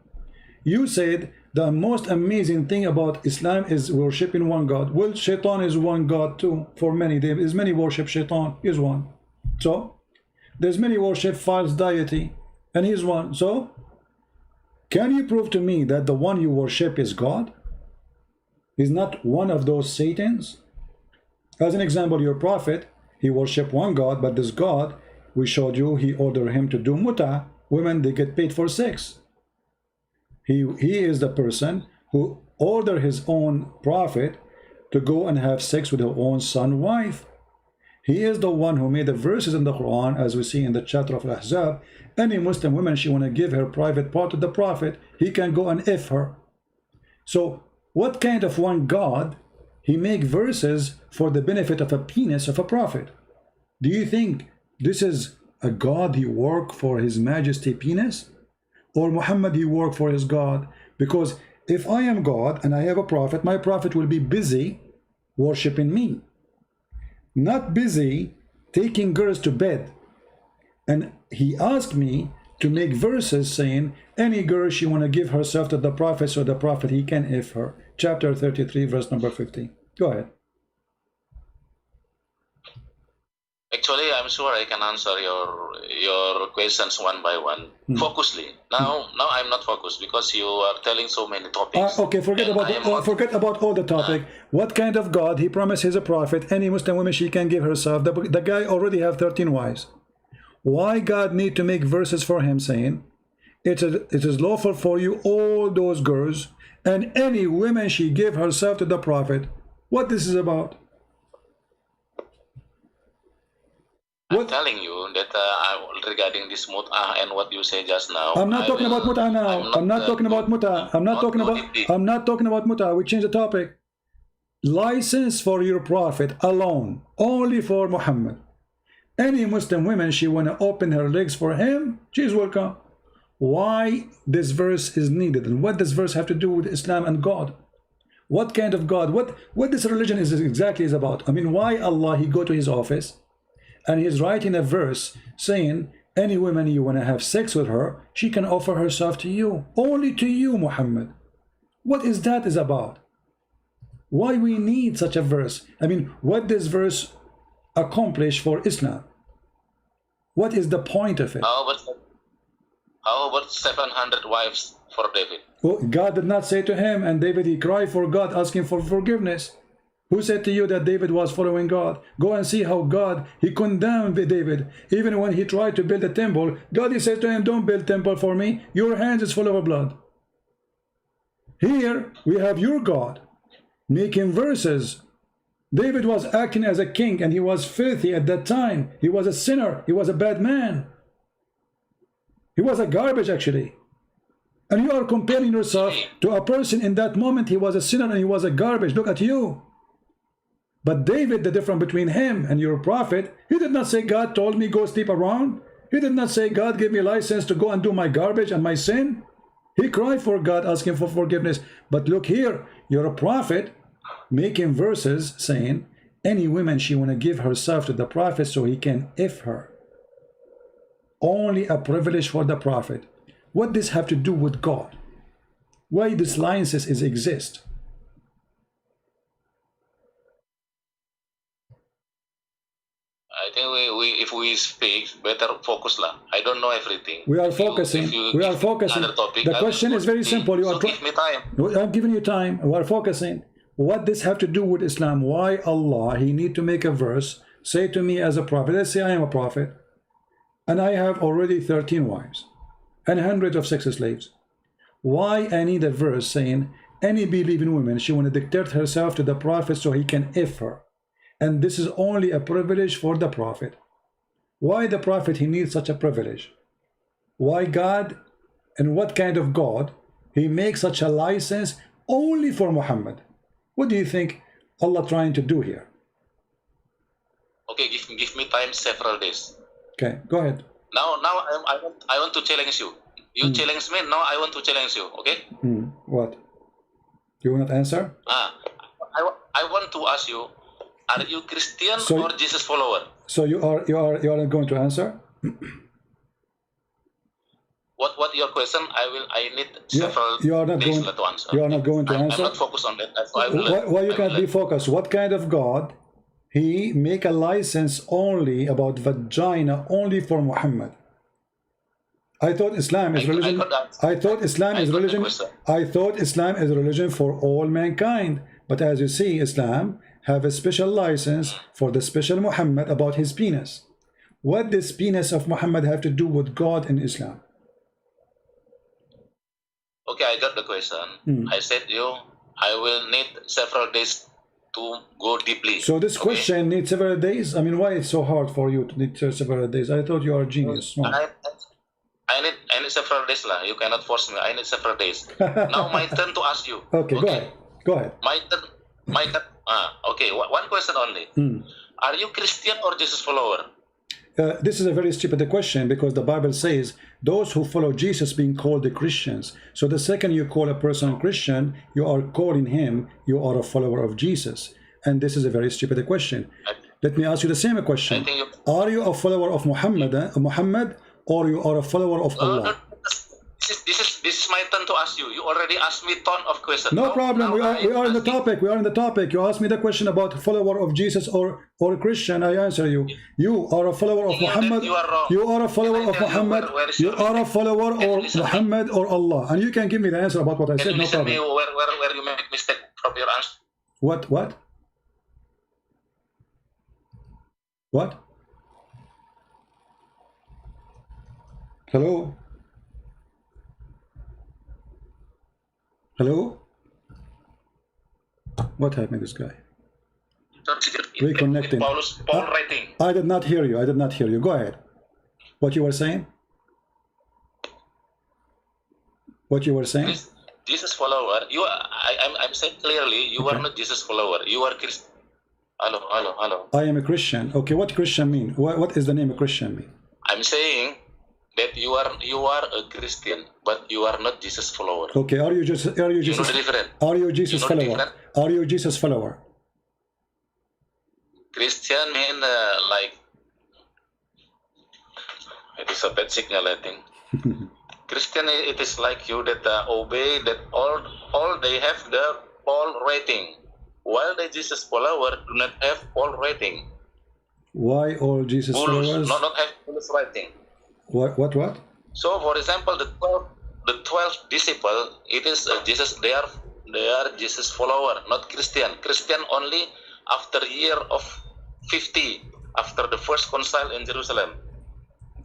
you said the most amazing thing about Islam is worshiping one God. Well, Shaitan is one God too. For many, there is many worship Shaitan, is one. So there's many worship false deity, and he's one. So can you prove to me that the one you worship is God? Is not one of those Satans? As an example, your prophet, he worshiped one God, but this God, we showed you, he ordered him to do muta. Women, they get paid for sex. He is the person who ordered his own prophet to go and have sex with her own son wife. He is the one who made the verses in the Quran, as we see in the chapter of Al-Ahzab. Any Muslim woman, she want to give her private part to the prophet, he can go and F her. So what kind of one God he make verses for the benefit of a penis of a prophet? Do you think this is a God he work for his majesty penis? Or Muhammad he work for his God? Because if I am God and I have a prophet, my prophet will be busy worshiping me, not busy taking girls to bed. And he asked me to make verses saying any girl she want to give herself to the prophet, so the prophet he can F her. Chapter 33 verse number 15. Go ahead. Actually, I'm sure I can answer your questions one by one, focusly. Now I'm not focused because you are telling so many topics. Okay, forget about all the topic. What kind of God? He promised he's a prophet. Any Muslim woman she can give herself. The guy already have 13 wives. Why God need to make verses for him saying, it is lawful for you all those girls and any woman she give herself to the prophet? What this is about? I'm telling you that regarding this mut'ah and what you say just now. I'm not talking about mut'ah now. I'm not talking about mut'ah. I'm not talking about mut'ah. We change the topic. License for your prophet alone, only for Muhammad. Any Muslim woman she want to open her legs for him, she's welcome. Why this verse is needed, and what does verse have to do with Islam and God? What kind of God? What this religion is exactly is about? I mean, why Allah he go to his office and he's writing a verse saying any woman you want to have sex with her, she can offer herself to you, only to you, Muhammad. What is that is about? Why we need such a verse? I mean, what does verse accomplish for Islam? What is the point of it? How about 700 wives for David? Well, God did not say to him, and David he cried for God, asking for forgiveness. Who said to you that David was following God? Go and see how God he condemned David. Even when he tried to build a temple, God he said to him, don't build temple for me, your hands is full of blood. Here we have your God making verses. David was acting as a king and he was filthy at that time. He was a sinner. He was a bad man. He was a garbage actually. And you are comparing yourself to a person in that moment. He was a sinner and he was a garbage. Look at you. But David, the difference between him and your prophet, he did not say God told me go sleep around. He did not say God gave me license to go and do my garbage and my sin. He cried for God, asking for forgiveness. But look here, you're a prophet making verses saying any woman she want to give herself to the prophet so he can if her. Only a privilege for the prophet. What does this have to do with God? Why this licenses exist? I think if we speak, better focus lah. I don't know everything. We are focusing. We are focusing. Topic, the question is very simple. You are give me time. I'm giving you time. We are focusing. What does have to do with Islam? Why Allah he need to make a verse say to me as a prophet? Let's say I am a prophet, and I have already 13 wives and hundreds of sex slaves. Why I need a verse saying any believing woman she want to dictate herself to the prophet so he can if her? And this is only a privilege for the prophet. Why the prophet he needs such a privilege? Why God and what kind of God he makes such a license only for Muhammad? What do you think Allah trying to do here? Okay, give me time several days. Okay, go ahead. Now I want to challenge you. You challenge me, now I want to challenge you, okay? What? You will not answer? I want to ask you, are you Christian or Jesus follower? So you are not going to answer? What your question? I need several you are not days going, to answer. You are not going to answer? I'm not focused on that. Why you can't be focused? What kind of God he make a license only about vagina only for Muhammad? I thought Islam is religion. I thought Islam is religion. I thought Islam is a religion for all mankind. But as you see, Islam have a special license for the special Muhammad about his penis. What does penis of Muhammad have to do with God in Islam? Okay, I got the question. I said I will need several days to go deeply. So this question needs several days? I mean, why it's so hard for you to need several days? I thought you are a genius. I need several days lah. You cannot force me. I need several days. Now my turn to ask you. Okay, go ahead. My turn. Okay, one question only. Are you Christian or Jesus follower? This is a very stupid question because the Bible says those who follow Jesus being called the Christians. So the second you call a person Christian, you are calling him, you are a follower of Jesus. And this is a very stupid question. Let me ask you the same question. Are you a follower of Muhammad or you are a follower of Allah? This is my turn to ask you. You already asked me ton of questions. No problem. We are in the topic. We are in the topic. You asked me the question about follower of Jesus or Christian. I answer you. You are a follower of Muhammad. You are a follower of Muhammad. You are a follower of Muhammad or Allah, and you can give me the answer about what I said. No problem. Where you make mistake from your answer. What? Hello? Hello? What happened to this guy? Reconnecting. Paul writing. I did not hear you. I did not hear you. Go ahead. What you were saying? What you were saying? Jesus follower. I'm saying clearly, you are not Jesus follower. You are Christian. Hello. I am a Christian. Okay, what Christian mean? What is the name of Christian mean? I'm saying that you are a Christian, but you are not Jesus follower. Okay, are you Jesus different. Are you Jesus follower? Different. Are you Jesus follower? Christian mean like it is a bad signal, I think. Christian, it is like you that obey that all they have the Paul rating, while the Jesus follower do not have Paul rating. Why all Jesus followers? Not have Paul's rating. What? So, for example, the 12 disciple, it is Jesus. They are Jesus follower, not Christian. Christian only after year of 50, after the first council in Jerusalem.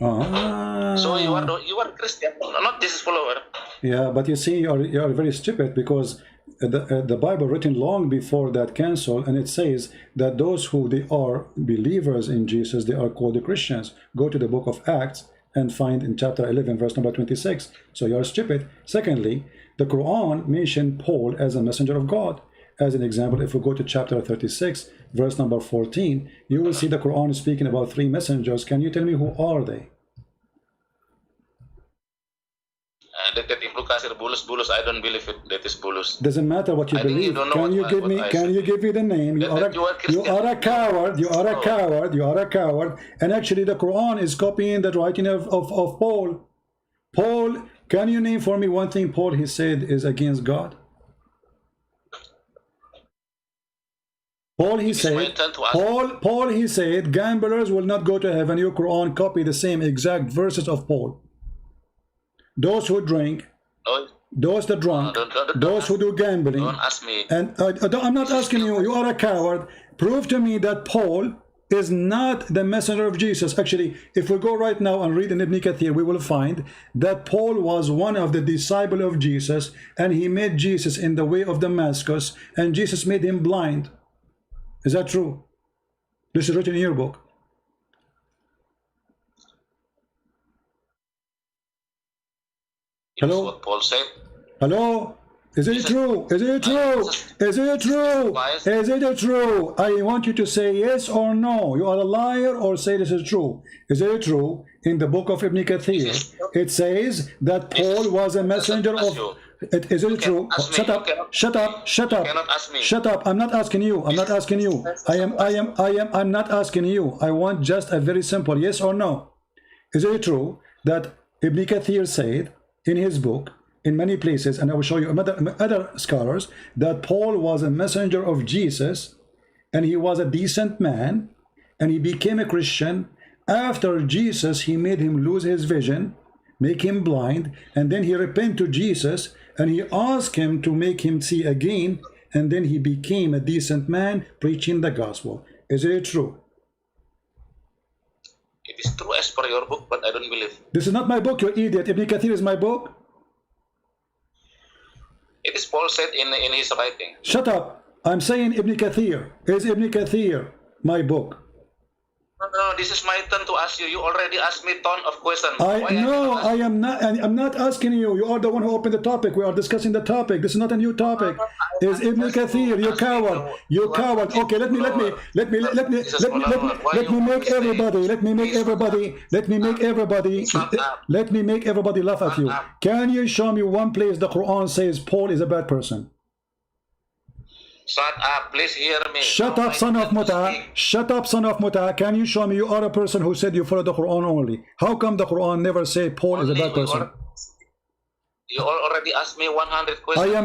So you are Christian, not Jesus follower. Yeah, but you see, you are very stupid, because the Bible written long before that council, and it says that those who they are believers in Jesus, they are called the Christians. Go to the book of Acts and find in chapter 11 verse number 26. So you are stupid. Secondly, the Quran mentioned Paul as a messenger of God. As an example, if we go to chapter 36 verse number 14, you will see the Quran is speaking about 3 messengers. Can you tell me who are they? That Ibnu Kasir bulus. I don't believe it. That is bulus. Doesn't matter what you believe. Can you give me the name? You are a coward. You are a coward. You are a coward. And actually, the Quran is copying the writing of Paul. Paul, can you name for me one thing Paul he said is against God? Paul he said gamblers will not go to heaven. Your Quran copy the same exact verses of Paul. Those who drink, those that drunk, those who do gambling. Don't ask me. And I'm not asking you. You are a coward. Prove to me that Paul is not the messenger of Jesus. Actually, if we go right now and read in Ibn Kathir, we will find that Paul was one of the disciples of Jesus, and he met Jesus in the way of Damascus, and Jesus made him blind. Is that true? This is written in your book. Hello? What Paul said. Hello? Is it true? Is it true? Is it true? Is it true? I want you to say yes or no. You are a liar, or say this is true. Is it true? In the book of Ibn Kathir, it says that Paul was a messenger of... Is it true? Shut up. Shut up. Shut up. Shut up. I'm not asking you. I'm not asking you. I'm not asking you. I want just a very simple yes or no. Is it true that Ibn Kathir said in his book, in many places, and I will show you other scholars, that Paul was a messenger of Jesus, and he was a decent man, and he became a Christian. After Jesus, he made him lose his vision, make him blind, and then he repented to Jesus, and he asked him to make him see again, and then he became a decent man preaching the gospel. Is it true? It is true as per your book, but I don't believe. This is not my book, you idiot. Ibn Kathir is my book. It is Paul said in his writing. Shut up. I'm saying Ibn Kathir. Is Ibn Kathir my book? No, this is my turn to ask you. You already asked me a ton of questions. I'm not asking you. You are the one who opened the topic. We are discussing the topic. This is not a new topic. Is Ibn Kathir? You coward. You coward. Okay, let me make everybody laugh at you. Can you show me one place the Quran says Paul is a bad person? Shut up, please hear me. Shut up, son of Muta. Shut up, son of Muta. Can you show me you are a person who said you follow the Quran only? How come the Quran never say Paul is a bad person? You already asked me 100 questions. I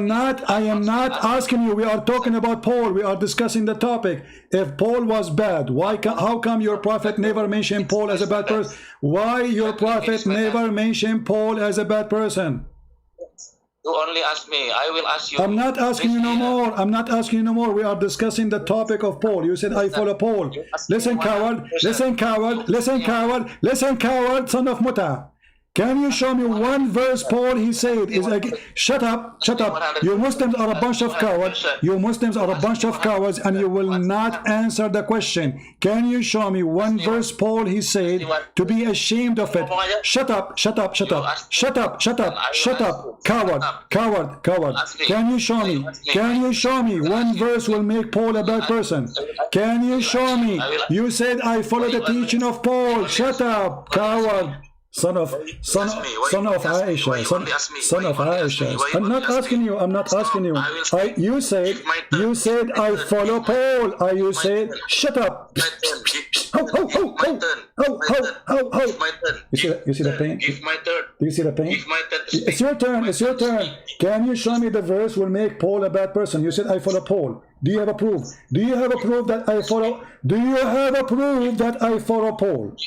am not asking you. We are talking about Paul. We are discussing the topic. If Paul was bad, how come your prophet never mentioned Paul as a bad person? Why your prophet never mentioned Paul as a bad person? You only ask me. I will ask you. I'm not asking you no more. I'm not asking you no more. We are discussing the topic of Paul. You said I follow Paul. Listen, coward. Listen, coward. Listen, coward. Listen, coward, son of Muta. Can you show me one verse Paul he said is like, shut up, shut up. You Muslims are a bunch of cowards. You Muslims are a bunch of cowards and you will not answer the question. Can you show me one verse Paul he said to be ashamed of it? Shut up, shut up, shut up, shut up, shut up, shut up, coward, coward, coward. Can you show me? Can you show me one verse will make Paul a bad person? Can you show me? You said I follow the teaching of Paul. Shut up, coward. Son of Aisha, son of Aisha. I'm not asking you. I'm not asking you. You said I follow Paul. You said shut up. You see the pain? Do you see the pain? It's your turn. It's your turn. Can you show me the verse will make Paul a bad person? You said I follow Paul. Do you have a proof? Do you have a proof that I follow? Do you have a proof that I follow Paul?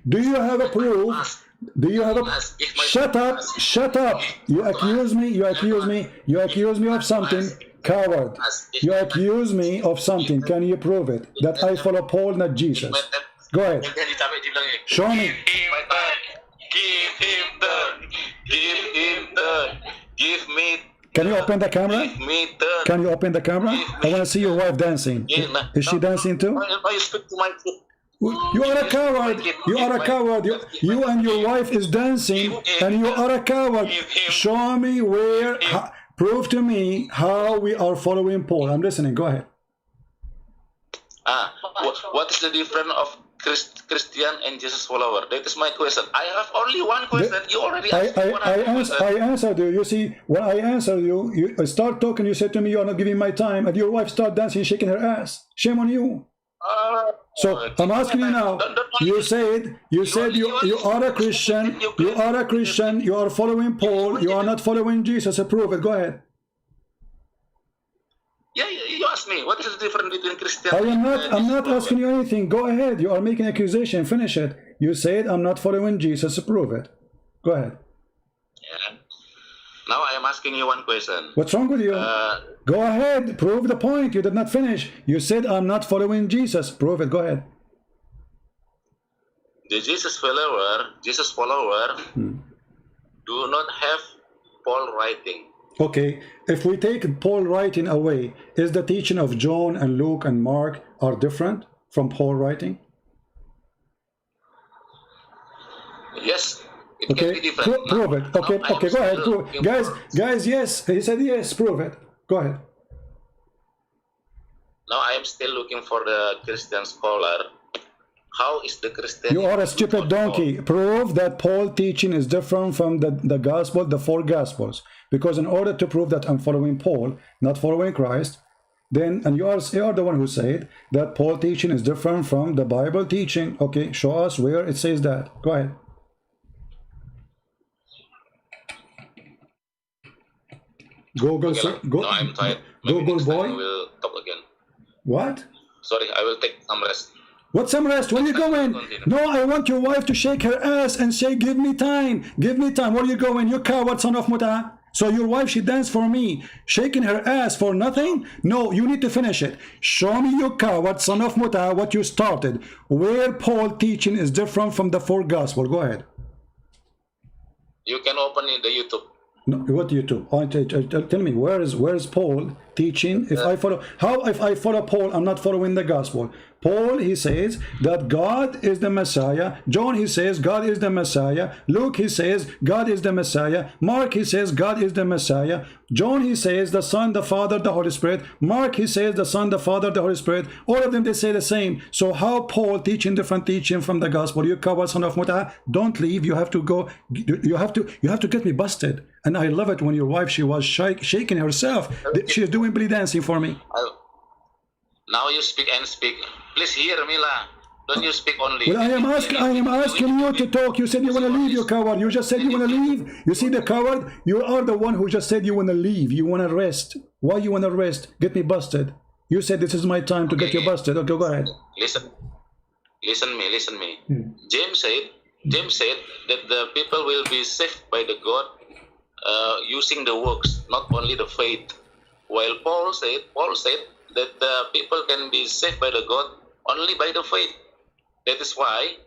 Do you have a proof? Do you have a... Shut up, shut up. You accuse me, you accuse me, you accuse me of something. Coward. You accuse me of something. Can you prove it? That I follow Paul, not Jesus. Go ahead. Show me. Give him the... Give me... Can you open the camera? Give me the... Can you open the camera? I want to see your wife dancing. Is she dancing too? I speak to my... You are a coward. You are a coward. You and your wife is dancing, and you are a coward. Show me where. Prove to me how we are following Paul. I'm listening. Go ahead. What is the difference of Christian and Jesus follower? That is my question. I have only one question. You already asked me. I answered you. You see, when I answered you, you start talking. You said to me, "You are not giving my time," and your wife start dancing, shaking her ass. Shame on you. So I'm asking you now. You said you are a Christian. You are a Christian. You are following Paul. You are not following Jesus. Prove it. Go ahead. Yeah, you asked me. What is the difference between Christian? I'm not asking you anything. Go ahead. You are making accusation. Finish it. You said I'm not following Jesus. Prove it. Go ahead. Yeah. Now I am asking you one question. What's wrong with you? Go ahead. Prove the point. You did not finish. You said I'm not following Jesus. Prove it. Go ahead. The Jesus follower do not have Paul writing. Okay. If we take Paul writing away, is the teaching of John and Luke and Mark are different from Paul writing? Yes. It okay, can be different. Prove it. Okay, okay, go ahead. Prove. Guys, yes. He said yes. Prove it. Go ahead. Now I am still looking for the Christian scholar. How is the Christian? You are a stupid donkey. Prove that Paul teaching is different from the gospel, the four gospels. Because in order to prove that I'm following Paul, not following Christ, then, and you are the one who said that Paul teaching is different from the Bible teaching. Okay, show us where it says that. Go ahead. Google, okay, no, I'm tired. Google boy. I will talk again. What? Sorry, I will take some rest. What some rest? Where are you going? No, I want your wife to shake her ass and say, "Give me time, give me time." Where are you going? You coward son of Muta. So your wife, she danced for me, shaking her ass for nothing? No, you need to finish it. Show me, you coward son of Muta, what you started. Where Paul teaching is different from the four gospel. Go ahead. You can open in the YouTube. No, what YouTube? Tell me, where is Paul teaching? If I follow Paul, I'm not following the gospel. Paul, he says that God is the Messiah. John, he says God is the Messiah. Luke, he says God is the Messiah. Mark, he says God is the Messiah. John, he says the Son, the Father, the Holy Spirit. Mark, he says the Son, the Father, the Holy Spirit. All of them, they say the same. So how Paul teaching different teaching from the gospel? You coward son of Muta, don't leave. You have to go. You have to get me busted. And I love it when your wife, she was shaking herself. She is doing belly dancing for me. Now you speak and speak. Please hear me, lah. Don't you speak only? Well, I am asking you to talk. You said you want to leave, you coward. You just said you want to leave. You see the coward? You are the one who just said you want to leave. You want to rest. Why you want to rest? Get me busted. You said this is my time to get you busted. Okay, go ahead. Listen me. James said that the people will be saved by the God using the works, not only the faith. While Paul said that the people can be saved by the God only by the faith. That is why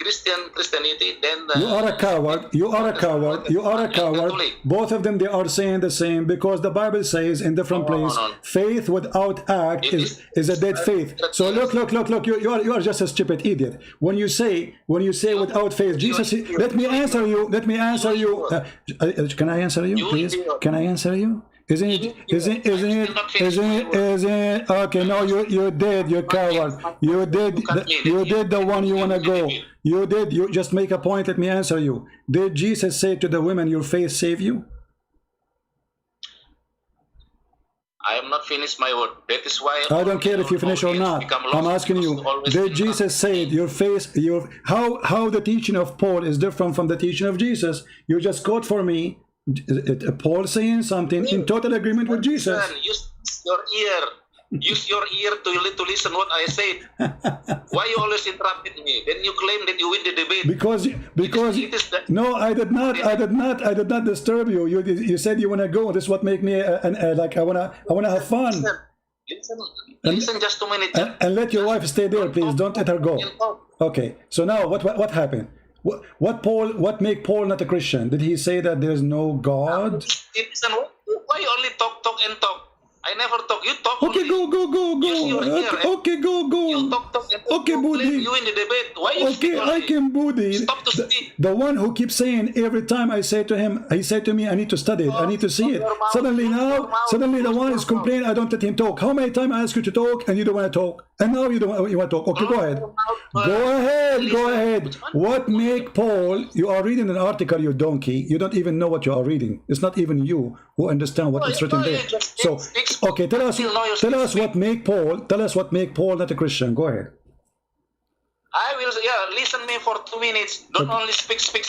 Christianity, then the... You are a coward. You are a coward. You are a coward. Both of them, they are saying the same, because the Bible says in different places, faith without act is a dead faith. So look. You are just a stupid idiot. When you say without faith, Jesus... Let me answer you. Can I answer you, please? Can I answer you? Isn't it? Okay, no, you did, you coward. You did the one you want to go. You just make a point, let me answer you. Did Jesus say to the women, your faith save you? I am not finished my word. That is why I don't care if you finish or not. I'm asking you, did Jesus say your faith, how the teaching of Paul is different from the teaching of Jesus? You just quote for me Paul saying something in total agreement with Jesus. Use your ear to listen what I said. Why you always interrupted me? Then you claim that you win the debate. Because no, I did not disturb you. You said you want to go. This is what make me like I wanna have fun. Listen just 2 minutes. And let your wife stay there, please. Don't let her go. Okay. So now what happened? What make Paul not a Christian? Did he say that there's no God? Listen, why you only talk and talk? I never talk. You talk. Okay, only. go. Okay, go. You talk. Okay, Budi. You in the debate. Why you okay, I can Budi. Stop to speak. The one who keeps saying every time I say to him, he said to me, I need to study it. I need to see it. Suddenly the one is complaining. I don't let him talk. How many times I ask you to talk and you don't want to talk? And now you want to talk. Okay, go ahead. Go ahead. What make Paul? You are reading an article, you donkey. You don't even know what you are reading. It's not even you who understand what is written there. So, okay, tell us what make Paul. Tell us what make Paul not a Christian. Go ahead. I will. Listen me for 2 minutes. Don't only speak. Speak.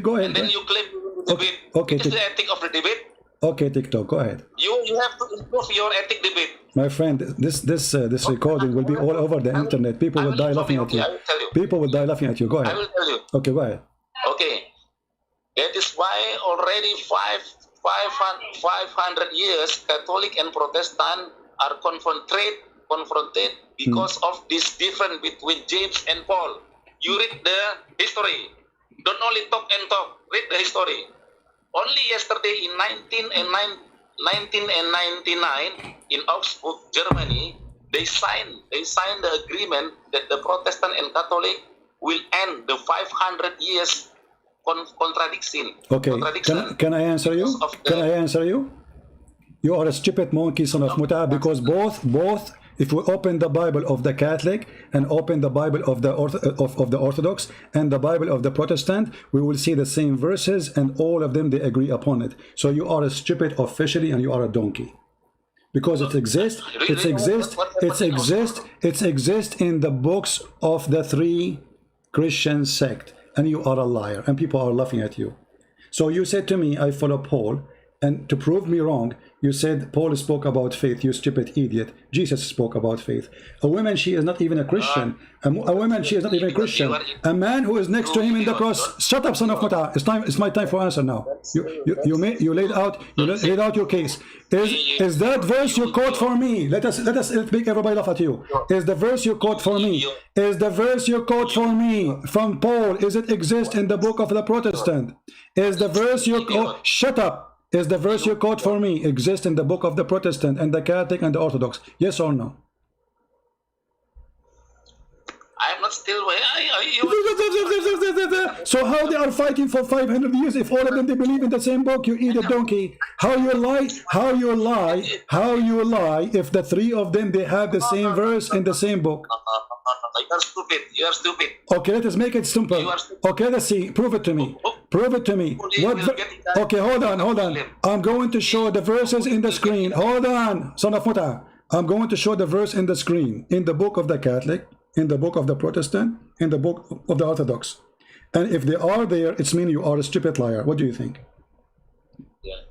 Go ahead. And then you claim the debate. Okay. This is the ethic of the debate. Okay, TikTok. Go ahead. You have to improve your ethic debate. My friend, this recording will be all over the internet. People will die laughing at you. I will tell you. People will die laughing at you. Go ahead. I will tell you. Okay, go ahead. Okay. That is why already 500 years Catholic and Protestant are confronted because of this difference between James and Paul. You read the history. Don't only talk and talk. Read the history. Only yesterday in 1999 in Augsburg, Germany, they signed the agreement that the Protestant and Catholic will end the 500 years contradiction. Okay, can I answer you? Can I answer you? You are a stupid monkey, son of Muta, because both, if we open the Bible of the Catholic and open the Bible of the Orthodox and the Bible of the Protestant, we will see the same verses, and all of them, they agree upon it. So you are a stupid officially, and you are a donkey. Because it exists in the books of the 3 Christian sect, and you are a liar, and people are laughing at you. So you said to me, I follow Paul, and to prove me wrong, you said Paul spoke about faith, you stupid idiot. Jesus spoke about faith. A woman, she is not even a Christian. A woman, she is not even a Christian. A man who is next to him in the cross. Shut up, son of Muta. It's my time for answer now. You laid out your case. Is that verse you quote for me? Let's make everybody laugh at you. Is the verse you quote for me? Is the verse you quote for me from Paul? Is it exist in the book of the Protestant? Is the verse you quote? Shut up. Is the verse you quote for me exist in the book of the Protestant and the Catholic and the Orthodox? Yes or no? I am not still. So how they are fighting for 500 years if all of them they believe in the same book? You idiot donkey. How you lie if the 3 of them they have the same verse in the same book? You are stupid. Okay, let us make it simple. Okay, let's see. Prove it to me. Okay, hold on. I'm going to show the verses in the screen. Hold on, son of Muta. I'm going to show the verse in the screen in the book of the Catholic in the book of the Protestant, in the book of the Orthodox? And if they are there, it's mean you are a stupid liar. What do you think? Yeah.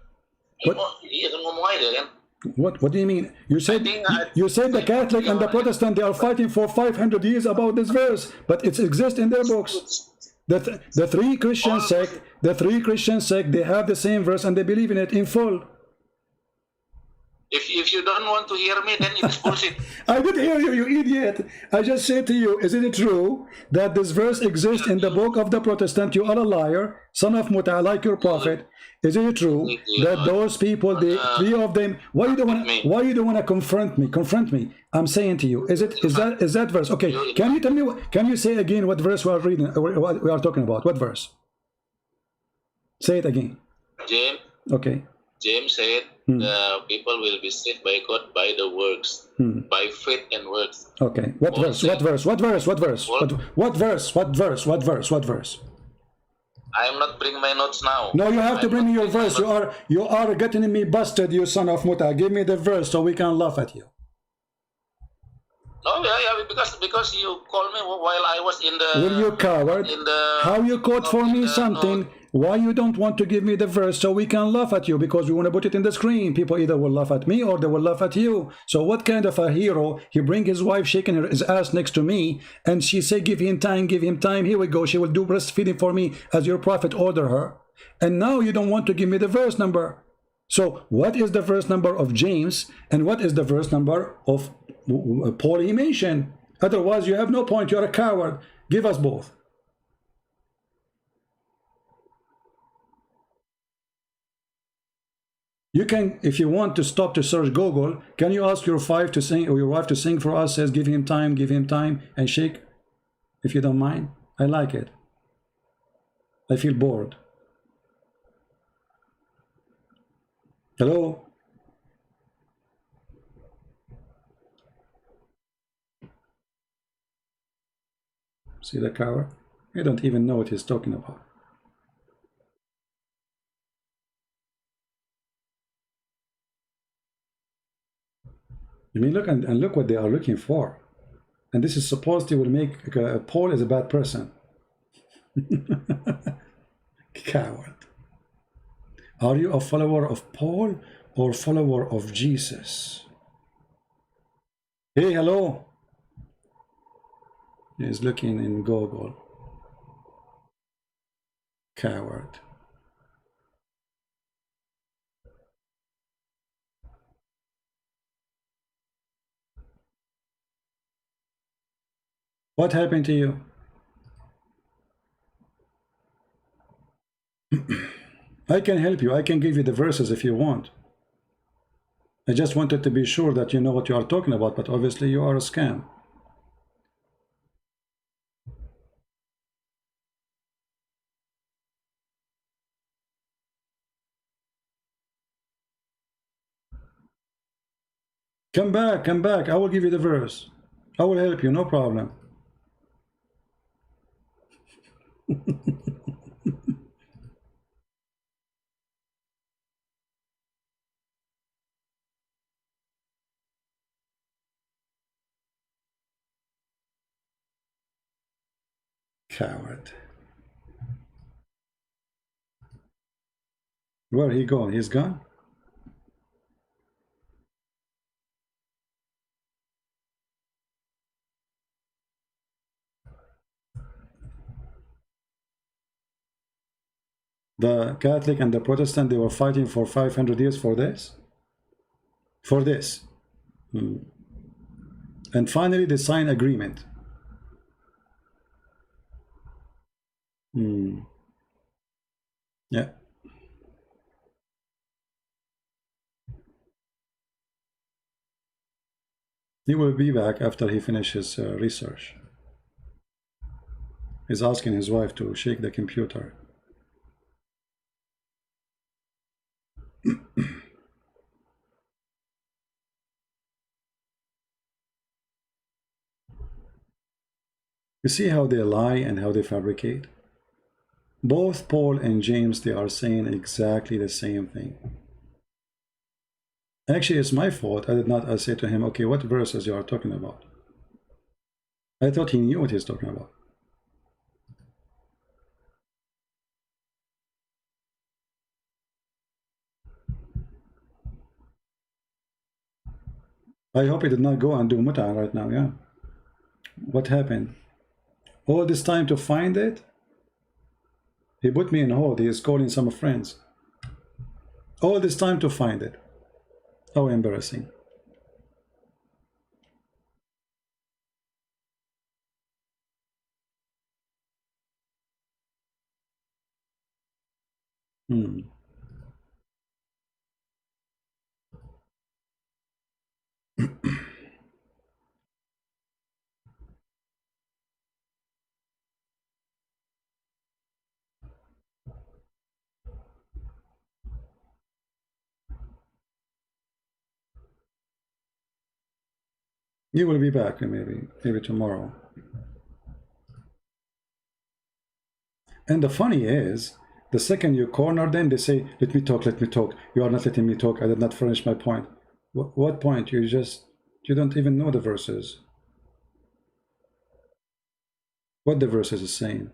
What? Iya kan ngomong aja kan. What do you mean? You said the Catholic and the Protestant, they are fighting for 500 years about this verse, but it exists in their books. The three Christian sect, they have the same verse and they believe in it in full. If you don't want to hear me, then it's bullshit. I did hear you, you idiot. I just said to you, isn't it true that this verse exists in the book of the Protestant? You are a liar, son of Muta, like your prophet. Isn't it true that those people, the three of them, why you don't want to confront me? Confront me. I'm saying to you, is that verse? Okay, can you tell me? Can you say again what verse we are reading? What we are talking about? What verse? Say it again. James. Okay. James said the people will be saved by God by the works, by faith and works. Okay. What verse? What verse? What verse? What verse? What verse? What verse? What verse? What verse? I am not bringing my notes now. No, you have to bring me your verse. You are getting me busted, you son of Muta. Give me the verse so we can laugh at you. No, yeah, because you called me while I was in the. Will you coward? How you quote for me something? Why you don't want to give me the verse so we can laugh at you? Because we want to put it in the screen. People either will laugh at me or they will laugh at you. So what kind of a hero? He bring his wife shaking his ass next to me, and she say, "Give him time, give him time." Here we go. She will do breastfeeding for me as your prophet order her. And now you don't want to give me the verse number. So what is the verse number of James and what is the verse number of Paul he mentioned? Otherwise you have no point. You're a coward. Give us both. You can, if you want to stop to search Google, can you ask your wife to sing, or your wife to sing for us? Says, give him time, and shake, if you don't mind. I like it. I feel bored. Hello? See the coward? He don't even know what he's talking about. I mean, look and look what they are looking for. And this is supposed to will make Paul is a bad person. Coward. Are you a follower of Paul or follower of Jesus? Hey, hello. He's looking in Google. Coward. What happened to you? I can help you. I can give you the verses if you want. I just wanted to be sure that you know what you are talking about, but obviously you are a scam. Come back, come back. I will give you the verse. I will help you, no problem. Coward. Where he gone? He's gone? The Catholic and the Protestant, they were fighting for 500 years for this? For this. And finally they signed agreement. Yeah. He will be back after he finishes research. He's asking his wife to shake the computer. You see how they lie and how they fabricate? Both Paul and James, they are saying exactly the same thing. Actually, it's my fault. I did not say to him, okay, what verses you are talking about? I thought he knew what he's talking about. I hope he did not go and do muta right now, yeah. What happened? All this time to find it? He put me in hold. He is calling some friends. All this time to find it. How embarrassing. You will be back maybe tomorrow. And the funny is, the second you corner them, they say, let me talk, let me talk. You are not letting me talk. I did not finish my point. What point? You don't even know the verses. What the verses is saying.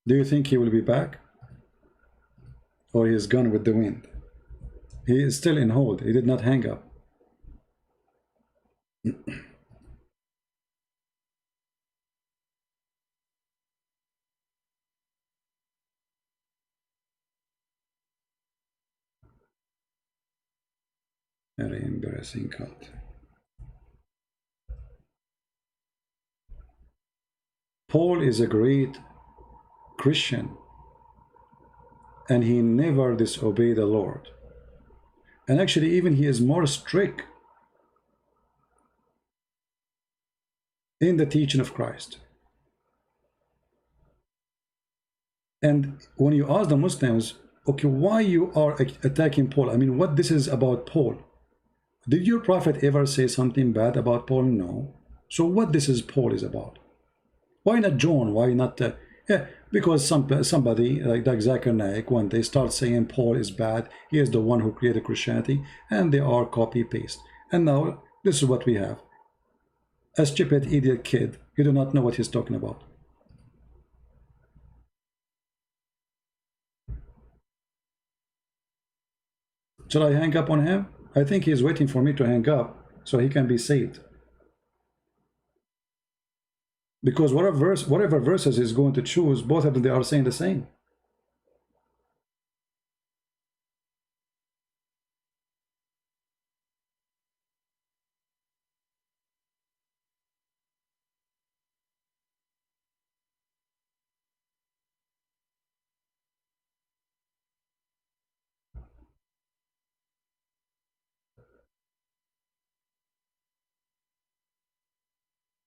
Do you think he will be back? Or he is gone with the wind? He is still in hold. He did not hang up. Very embarrassing cult. Paul is a great Christian, and he never disobeyed the Lord. And actually, even he is more strict in the teaching of Christ. And when you ask the Muslims, okay, why you are attacking Paul? I mean, what this is about Paul? Did your prophet ever say something bad about Paul? No. So what this is Paul is about? Why not John? Why not? Yeah, because somebody like Zakir Naik, when they start saying Paul is bad, he is the one who created Christianity, and they are copy paste. And now this is what we have: a stupid idiot kid. You do not know what he's talking about. Shall I hang up on him? I think he's waiting for me to hang up so he can be saved. Because whatever verses he's going to choose, both of them, they are saying the same.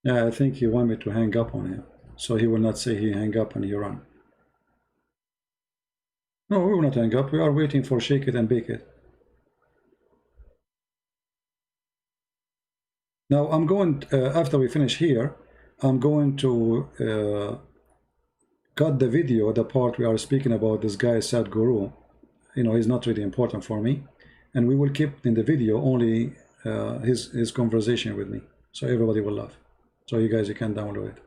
Yeah, I think he want me to hang up on him, so he will not say he hang up and he run. No, we will not hang up. We are waiting for Shake It and Bake It. Now I'm going, after we finish here, I'm going to cut the video, the part we are speaking about this guy Sadhguru. You know, he's not really important for me, and we will keep in the video only his conversation with me, so everybody will laugh. So you guys, you can download it.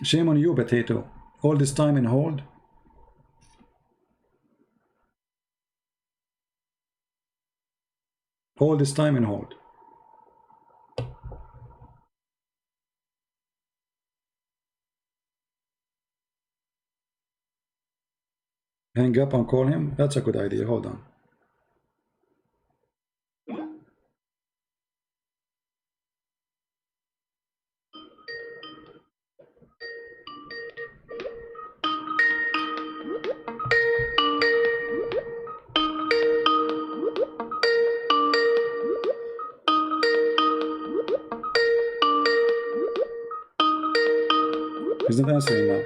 Shame on you, Potato. All this time in hold. All this time in hold. Hang up and call him. That's a good idea. Hold on. He's not answering now.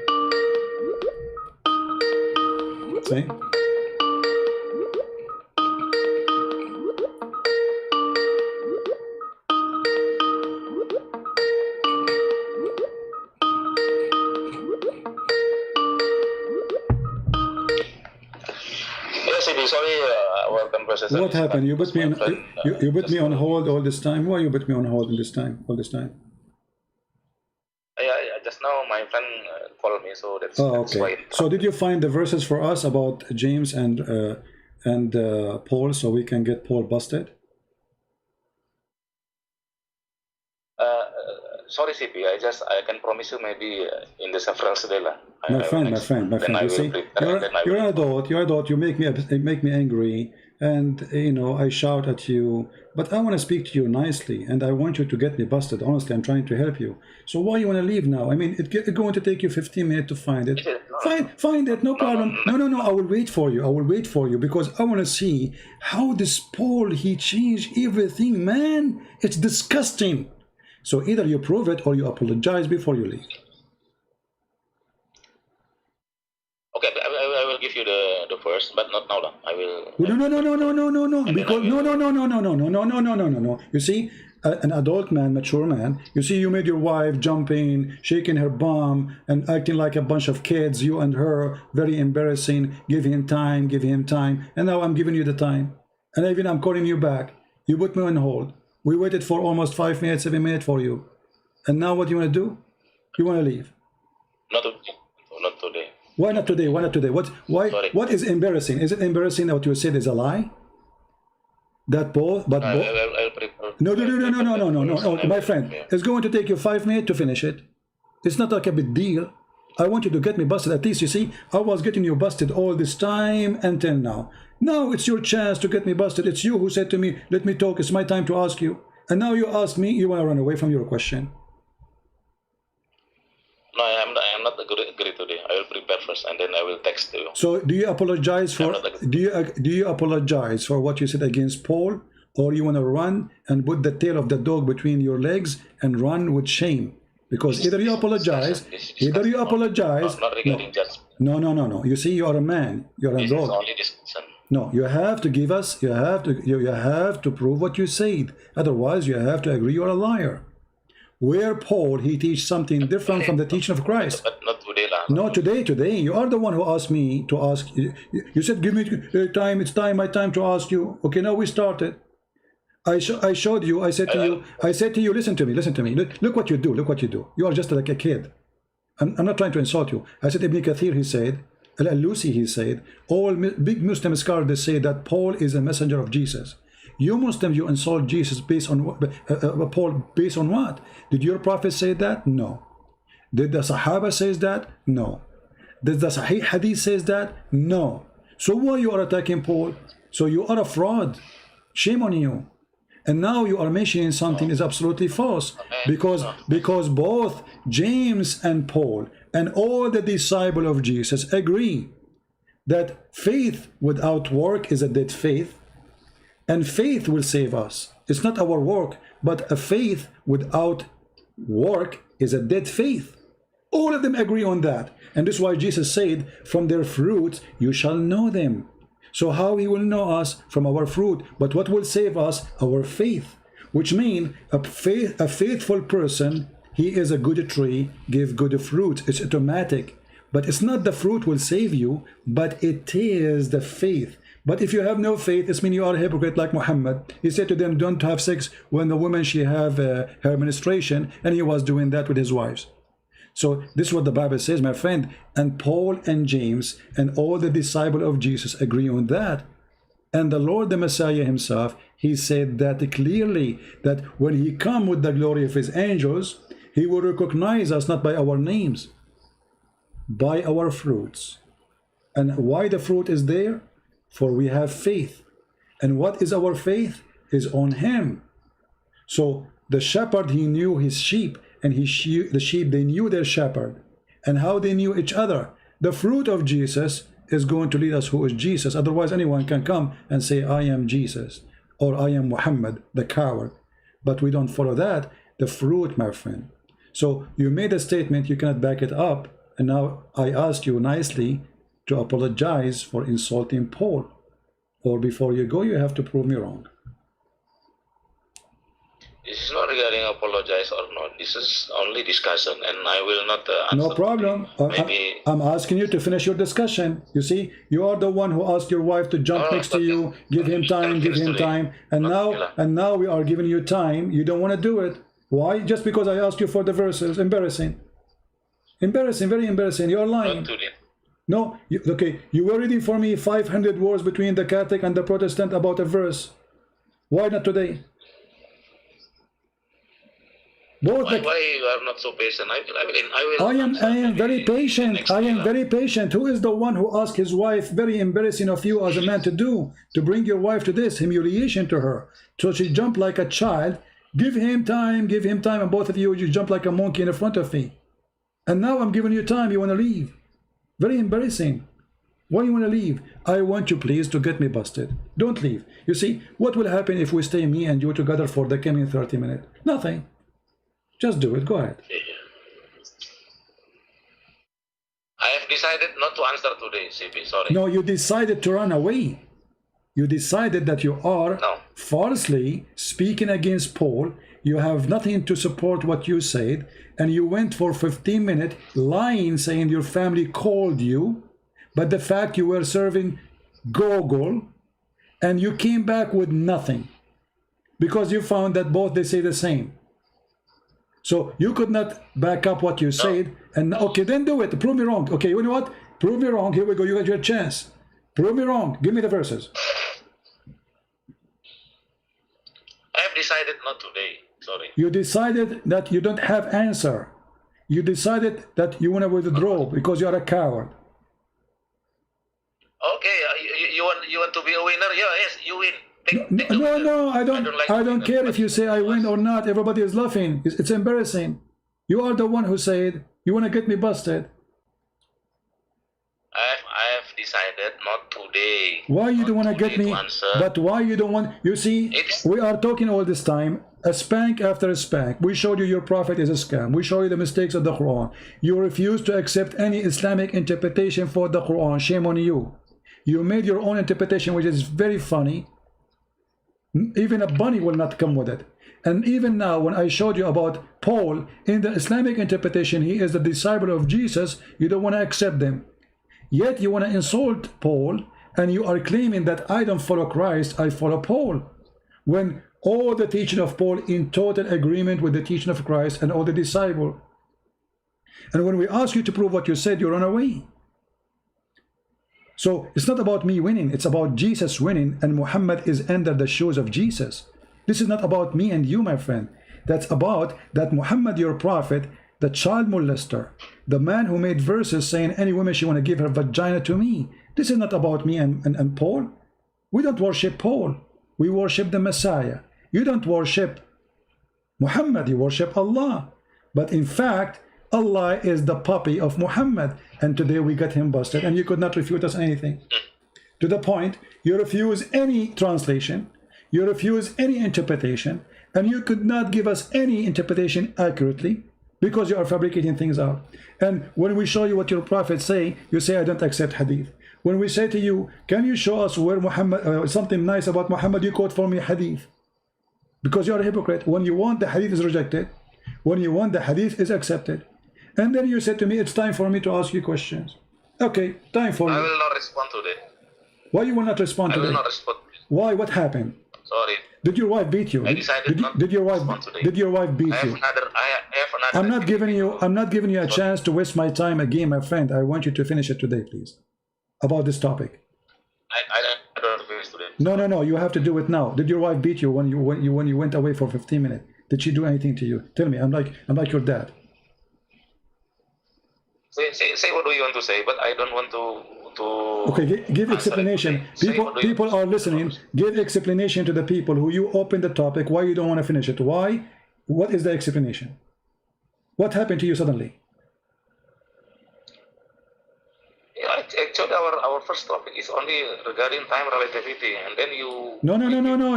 See? CB, sorry, our conversation. What happened? You put me on you put me on hold all this time. Why you put me on hold all this time? Yeah, just now my friend called me, so that's okay. why. So did you find the verses for us about James and Paul, so we can get Paul busted? Sorry, CP. I can promise you maybe in the several day lah. My friend. You see, you're an adult. You're an adult. You make me angry, and you know I shout at you. But I want to speak to you nicely, and I want you to get me busted. Honestly, I'm trying to help you. So why you want to leave now? I mean, it's going to take you 15 minutes to find it. Find it, no problem. No. I will wait for you. Because I want to see how this Paul, he changed everything, man. It's disgusting. So either you prove it or you apologize before you leave. Okay, I will give you the first, but not now. I will. No. Because no. You see, an adult man, mature man. You see, you made your wife jumping, shaking her bum, and acting like a bunch of kids. You and her, very embarrassing. Give him time. And now I'm giving you the time, and even I'm calling you back. You put me on hold. We waited for almost 5 minutes, 7 minutes for you. And now what you want to do? You want to leave? Not today. Why not today? Why? What is embarrassing? Is it embarrassing that what you said is a lie? That Paul, but I'll prepare. No, my friend. It's going to take you 5 minutes to finish it. It's not like a big deal. I want you to get me busted. At least, you see, I was getting you busted all this time until now. Now it's your chance to get me busted. It's you who said to me, let me talk, it's my time to ask you. And now you ask me, you want to run away from your question. No, I am not agree today. I will prepare first and then I will text you. So do you apologize for do you apologize for what you said against Paul, or you want to run and put the tail of the dog between your legs and run with shame? Because either you apologize. Not regarding judgment. No. You see, you are a man. You're a dog. Only discussion. No, you have to give us. You have to prove what you said. Otherwise, you have to agree you're a liar. Where Paul, he teaches something different from the teaching of Christ. But not today, lah. No, today. You are the one who asked me to ask. You said, give me time. It's my time to ask you. Okay, now we started. I showed you. I said to you. Listen to me. Look what you do. You are just like a kid. I'm not trying to insult you. I said Ibn Kathir, he said, Al-Alusi, he said, all big Muslim scholars, they say that Paul is a messenger of Jesus. You Muslims, you insult Jesus based on what? Paul based on what? Did your prophet say that? No. Did the Sahaba says that? No. Did the Sahih Hadith says that? No. So why you are attacking Paul? So you are a fraud. Shame on you. And now you are mentioning something is absolutely false, because both James and Paul and all the disciples of Jesus agree that faith without work is a dead faith, and faith will save us. It's not our work, but a faith without work is a dead faith. All of them agree on that, and this is why Jesus said, "From their fruits you shall know them." So how he will know us? From our fruit. But what will save us? Our faith. Which means a faithful person, he is a good tree, give good fruit. It's automatic. But it's not the fruit will save you, but it is the faith. But if you have no faith, it means you are a hypocrite like Muhammad. He said to them, don't have sex when the woman, she have her menstruation, and he was doing that with his wives. So this is what the Bible says, my friend. And Paul and James and all the disciples of Jesus agree on that. And the Lord, the Messiah himself, he said that clearly, that when he come with the glory of his angels, he will recognize us not by our names, by our fruits. And why the fruit is there? For we have faith. And what is our faith? Is on him. So the shepherd, he knew his sheep, and the sheep, they knew their shepherd. And how they knew each other? The fruit of Jesus is going to lead us who is Jesus. Otherwise, anyone can come and say, I am Jesus, or I am Muhammad, the coward. But we don't follow that. The fruit, my friend. So you made a statement, you cannot back it up. And now I ask you nicely to apologize for insulting Paul. Or before you go, you have to prove me wrong. This is not regarding apologize or not. This is only discussion, and I will not answer. No problem. Maybe I'm asking you to finish your discussion. You see, you are the one who asked your wife to jump next to you, give him time, and now we are giving you time. You don't want to do it. Why? Just because I asked you for the verses. Embarrassing. Embarrassing, very embarrassing. You are lying. not today. No, okay. You were reading for me 500 words between the Catholic and the Protestant about a verse. Why not today? Both Why you are not so patient? I am very patient. I am very patient. Who is the one who asked his wife, very embarrassing of you as a man to do, to bring your wife to this humiliation to her? So she jumped like a child. Give him time, and both of you jump like a monkey in front of me. And now I'm giving you time, you want to leave. Very embarrassing. Why you want to leave? I want you please to get me busted. Don't leave. You see, what will happen if we stay me and you together for the coming 30 minutes? Nothing. Just do it. Go ahead. I have decided not to answer today, CP. Sorry. No, you decided to run away. You decided that you are falsely speaking against Paul. You have nothing to support what you said. And you went for 15 minutes lying, saying your family called you. But the fact you were serving Gogol. And you came back with nothing. Because you found that both they say the same. So you could not back up what you said, and okay, then do it. Prove me wrong. Okay, you know what? Prove me wrong. Here we go. You got your chance. Prove me wrong. Give me the verses. I have decided not today. Sorry. You decided that you don't have answer. You decided that you want to withdraw because you are a coward. Okay, you want to be a winner? Yeah, yes, you win. No, I don't care if you say I win or not. Everybody is laughing. It's embarrassing. You are the one who said you want to get me busted. I have decided not today. Why you don't want to get me? But why you don't want? You see, we are talking all this time, a spank after a spank. We showed you your prophet is a scam. We show you the mistakes of the Quran. You refuse to accept any Islamic interpretation for the Quran. Shame on you. You made your own interpretation, which is very funny. Even a bunny will not come with it. And even now, when I showed you about Paul, in the Islamic interpretation, he is the disciple of Jesus, you don't want to accept them. Yet you want to insult Paul, and you are claiming that I don't follow Christ, I follow Paul. When all the teaching of Paul in total agreement with the teaching of Christ and all the disciple. And when we ask you to prove what you said, you run away. So it's not about me winning, it's about Jesus winning, and Muhammad is under the shoes of Jesus. This is not about me and you, my friend. That's about that Muhammad, your prophet, the child molester, the man who made verses saying any woman she want to give her vagina to me. This is not about me and Paul. We don't worship Paul. We worship the Messiah. You don't worship Muhammad, you worship Allah. But in fact, Allah is the puppy of Muhammad, and today we got him busted, and you could not refute us anything. To the point, you refuse any translation, you refuse any interpretation, and you could not give us any interpretation accurately because you are fabricating things out. And when we show you what your prophets say, you say I don't accept hadith. When we say to you, can you show us where Muhammad something nice about Muhammad, you quote for me hadith, because you are a hypocrite. When you want, the hadith is rejected. When you want, the hadith is accepted. And then you said to me, it's time for me to ask you questions. Okay, time for you. I will not respond today. Why you will not respond today? I will not respond. Why? What happened? Sorry. Did your wife beat you? I decided Did your wife beat you? I'm not giving you a chance to waste my time again, my friend. I want you to finish it today, please. About this topic. I don't finish today. No. You have to do it now. Did your wife beat you when you went away for 15 minutes? Did she do anything to you? Tell me. I'm like your dad. Say what do you want to say, but I don't want to okay, give explanation. People are listening. Give explanation to the people who you opened the topic. Why you don't want to finish it? Why? What is the explanation? What happened to you suddenly? Yeah, actually, our first topic is only regarding time relativity, and then you. No.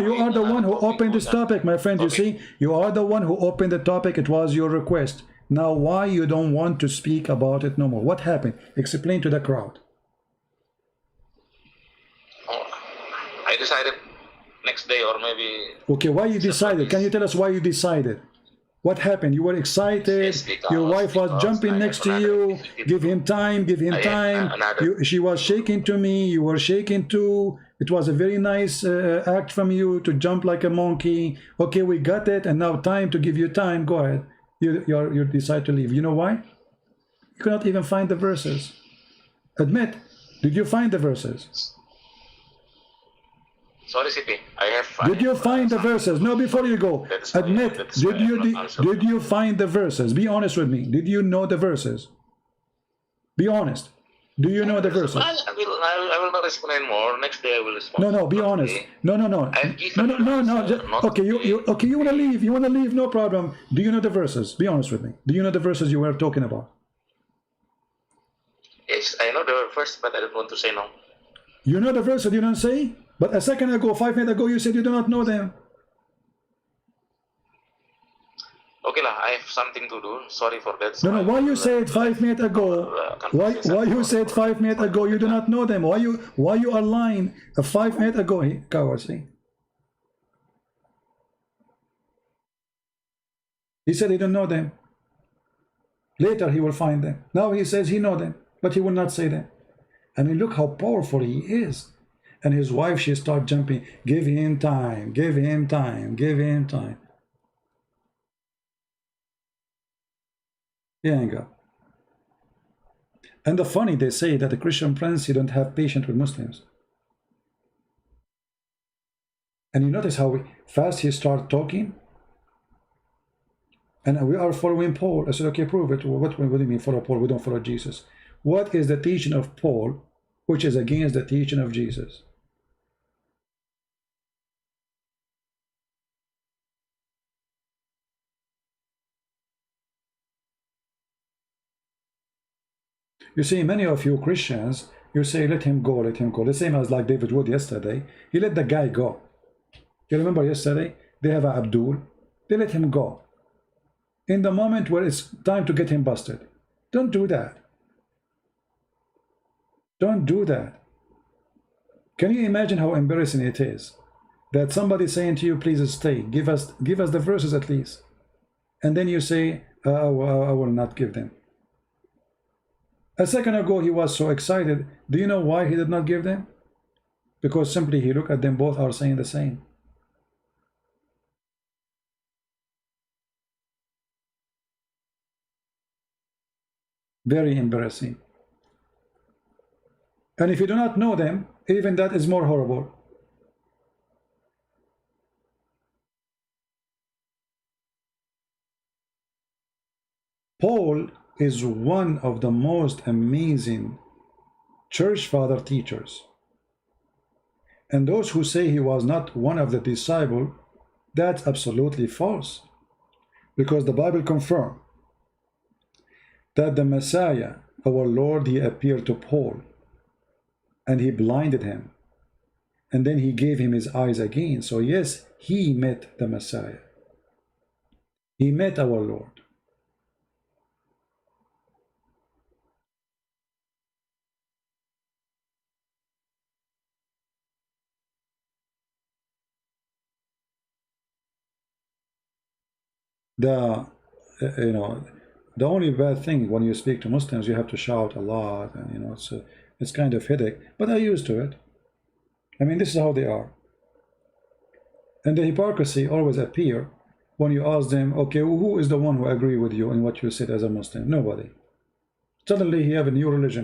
You are the one who opened this topic, my friend. You see, you are the one who opened the topic. It was your request. Now, why you don't want to speak about it no more? What happened? Explain to the crowd. I decided next day or maybe. Okay, why you decided? Can you tell us why you decided? What happened? You were excited. Yes, Your wife was jumping next to you. Give him time. Give him time. She was shaking to me. You were shaking too. It was a very nice act from you to jump like a monkey. Okay, we got it, and now time to give you time. Go ahead. You decide to leave. You know why? You cannot even find the verses. Admit. Did you find the verses? Sorry, CP. Did you find the verses? No, before you go, admit. Did you find the verses? Be honest with me. Did you know the verses? Be honest. Do you know the verses? I will not explain more. Next day I will respond. No, be honest. No. Okay, you want to leave. You want to leave, no problem. Do you know the verses? Be honest with me. Do you know the verses you were talking about? Yes, I know the verse, but I don't want to say no. You know the verses, you don't say? But a second ago, 5 minutes ago, you said you do not know them. Okay lah, I have something to do. Sorry for that. So no, why you said 5 minutes ago? Why you said 5 minutes ago you do not know them? Why you are lying? 5 minutes ago, coward, see? He said he don't know them. Later he will find them. Now he says he know them, but he will not say them. I mean, look how powerful he is. And his wife, she start jumping. Give him time. Give him time. Give him time. Yeah, go. And the funny, they say that the Christian prince, he don't have patience with Muslims. And you notice how fast he start talking. And we are following Paul. I said, okay, prove it. What do you mean follow Paul? We don't follow Jesus. What is the teaching of Paul, which is against the teaching of Jesus? You see, many of you Christians, you say, let him go, let him go. The same as like David Wood yesterday. He let the guy go. You remember yesterday? They have Abdul. They let him go. In the moment where it's time to get him busted. Don't do that. Don't do that. Can you imagine how embarrassing it is? That somebody saying to you, please stay. Give us the verses at least. And then you say, I will not give them. A second ago, he was so excited. Do you know why he did not give them? Because simply he looked at them, both are saying the same. Very embarrassing. And if you do not know them, even that is more horrible. Paul is one of the most amazing church father teachers. And those who say he was not one of the disciples, that's absolutely false. Because the Bible confirms that the Messiah, our Lord, he appeared to Paul and he blinded him. And then he gave him his eyes again. So yes, he met the Messiah. He met our Lord. The only bad thing when you speak to Muslims, you have to shout a lot, and it's kind of headache. But I'm used to it. I mean, this is how they are. And the hypocrisy always appear when you ask them, okay, who is the one who agree with you in what you said as a Muslim? Nobody. Suddenly he have a new religion.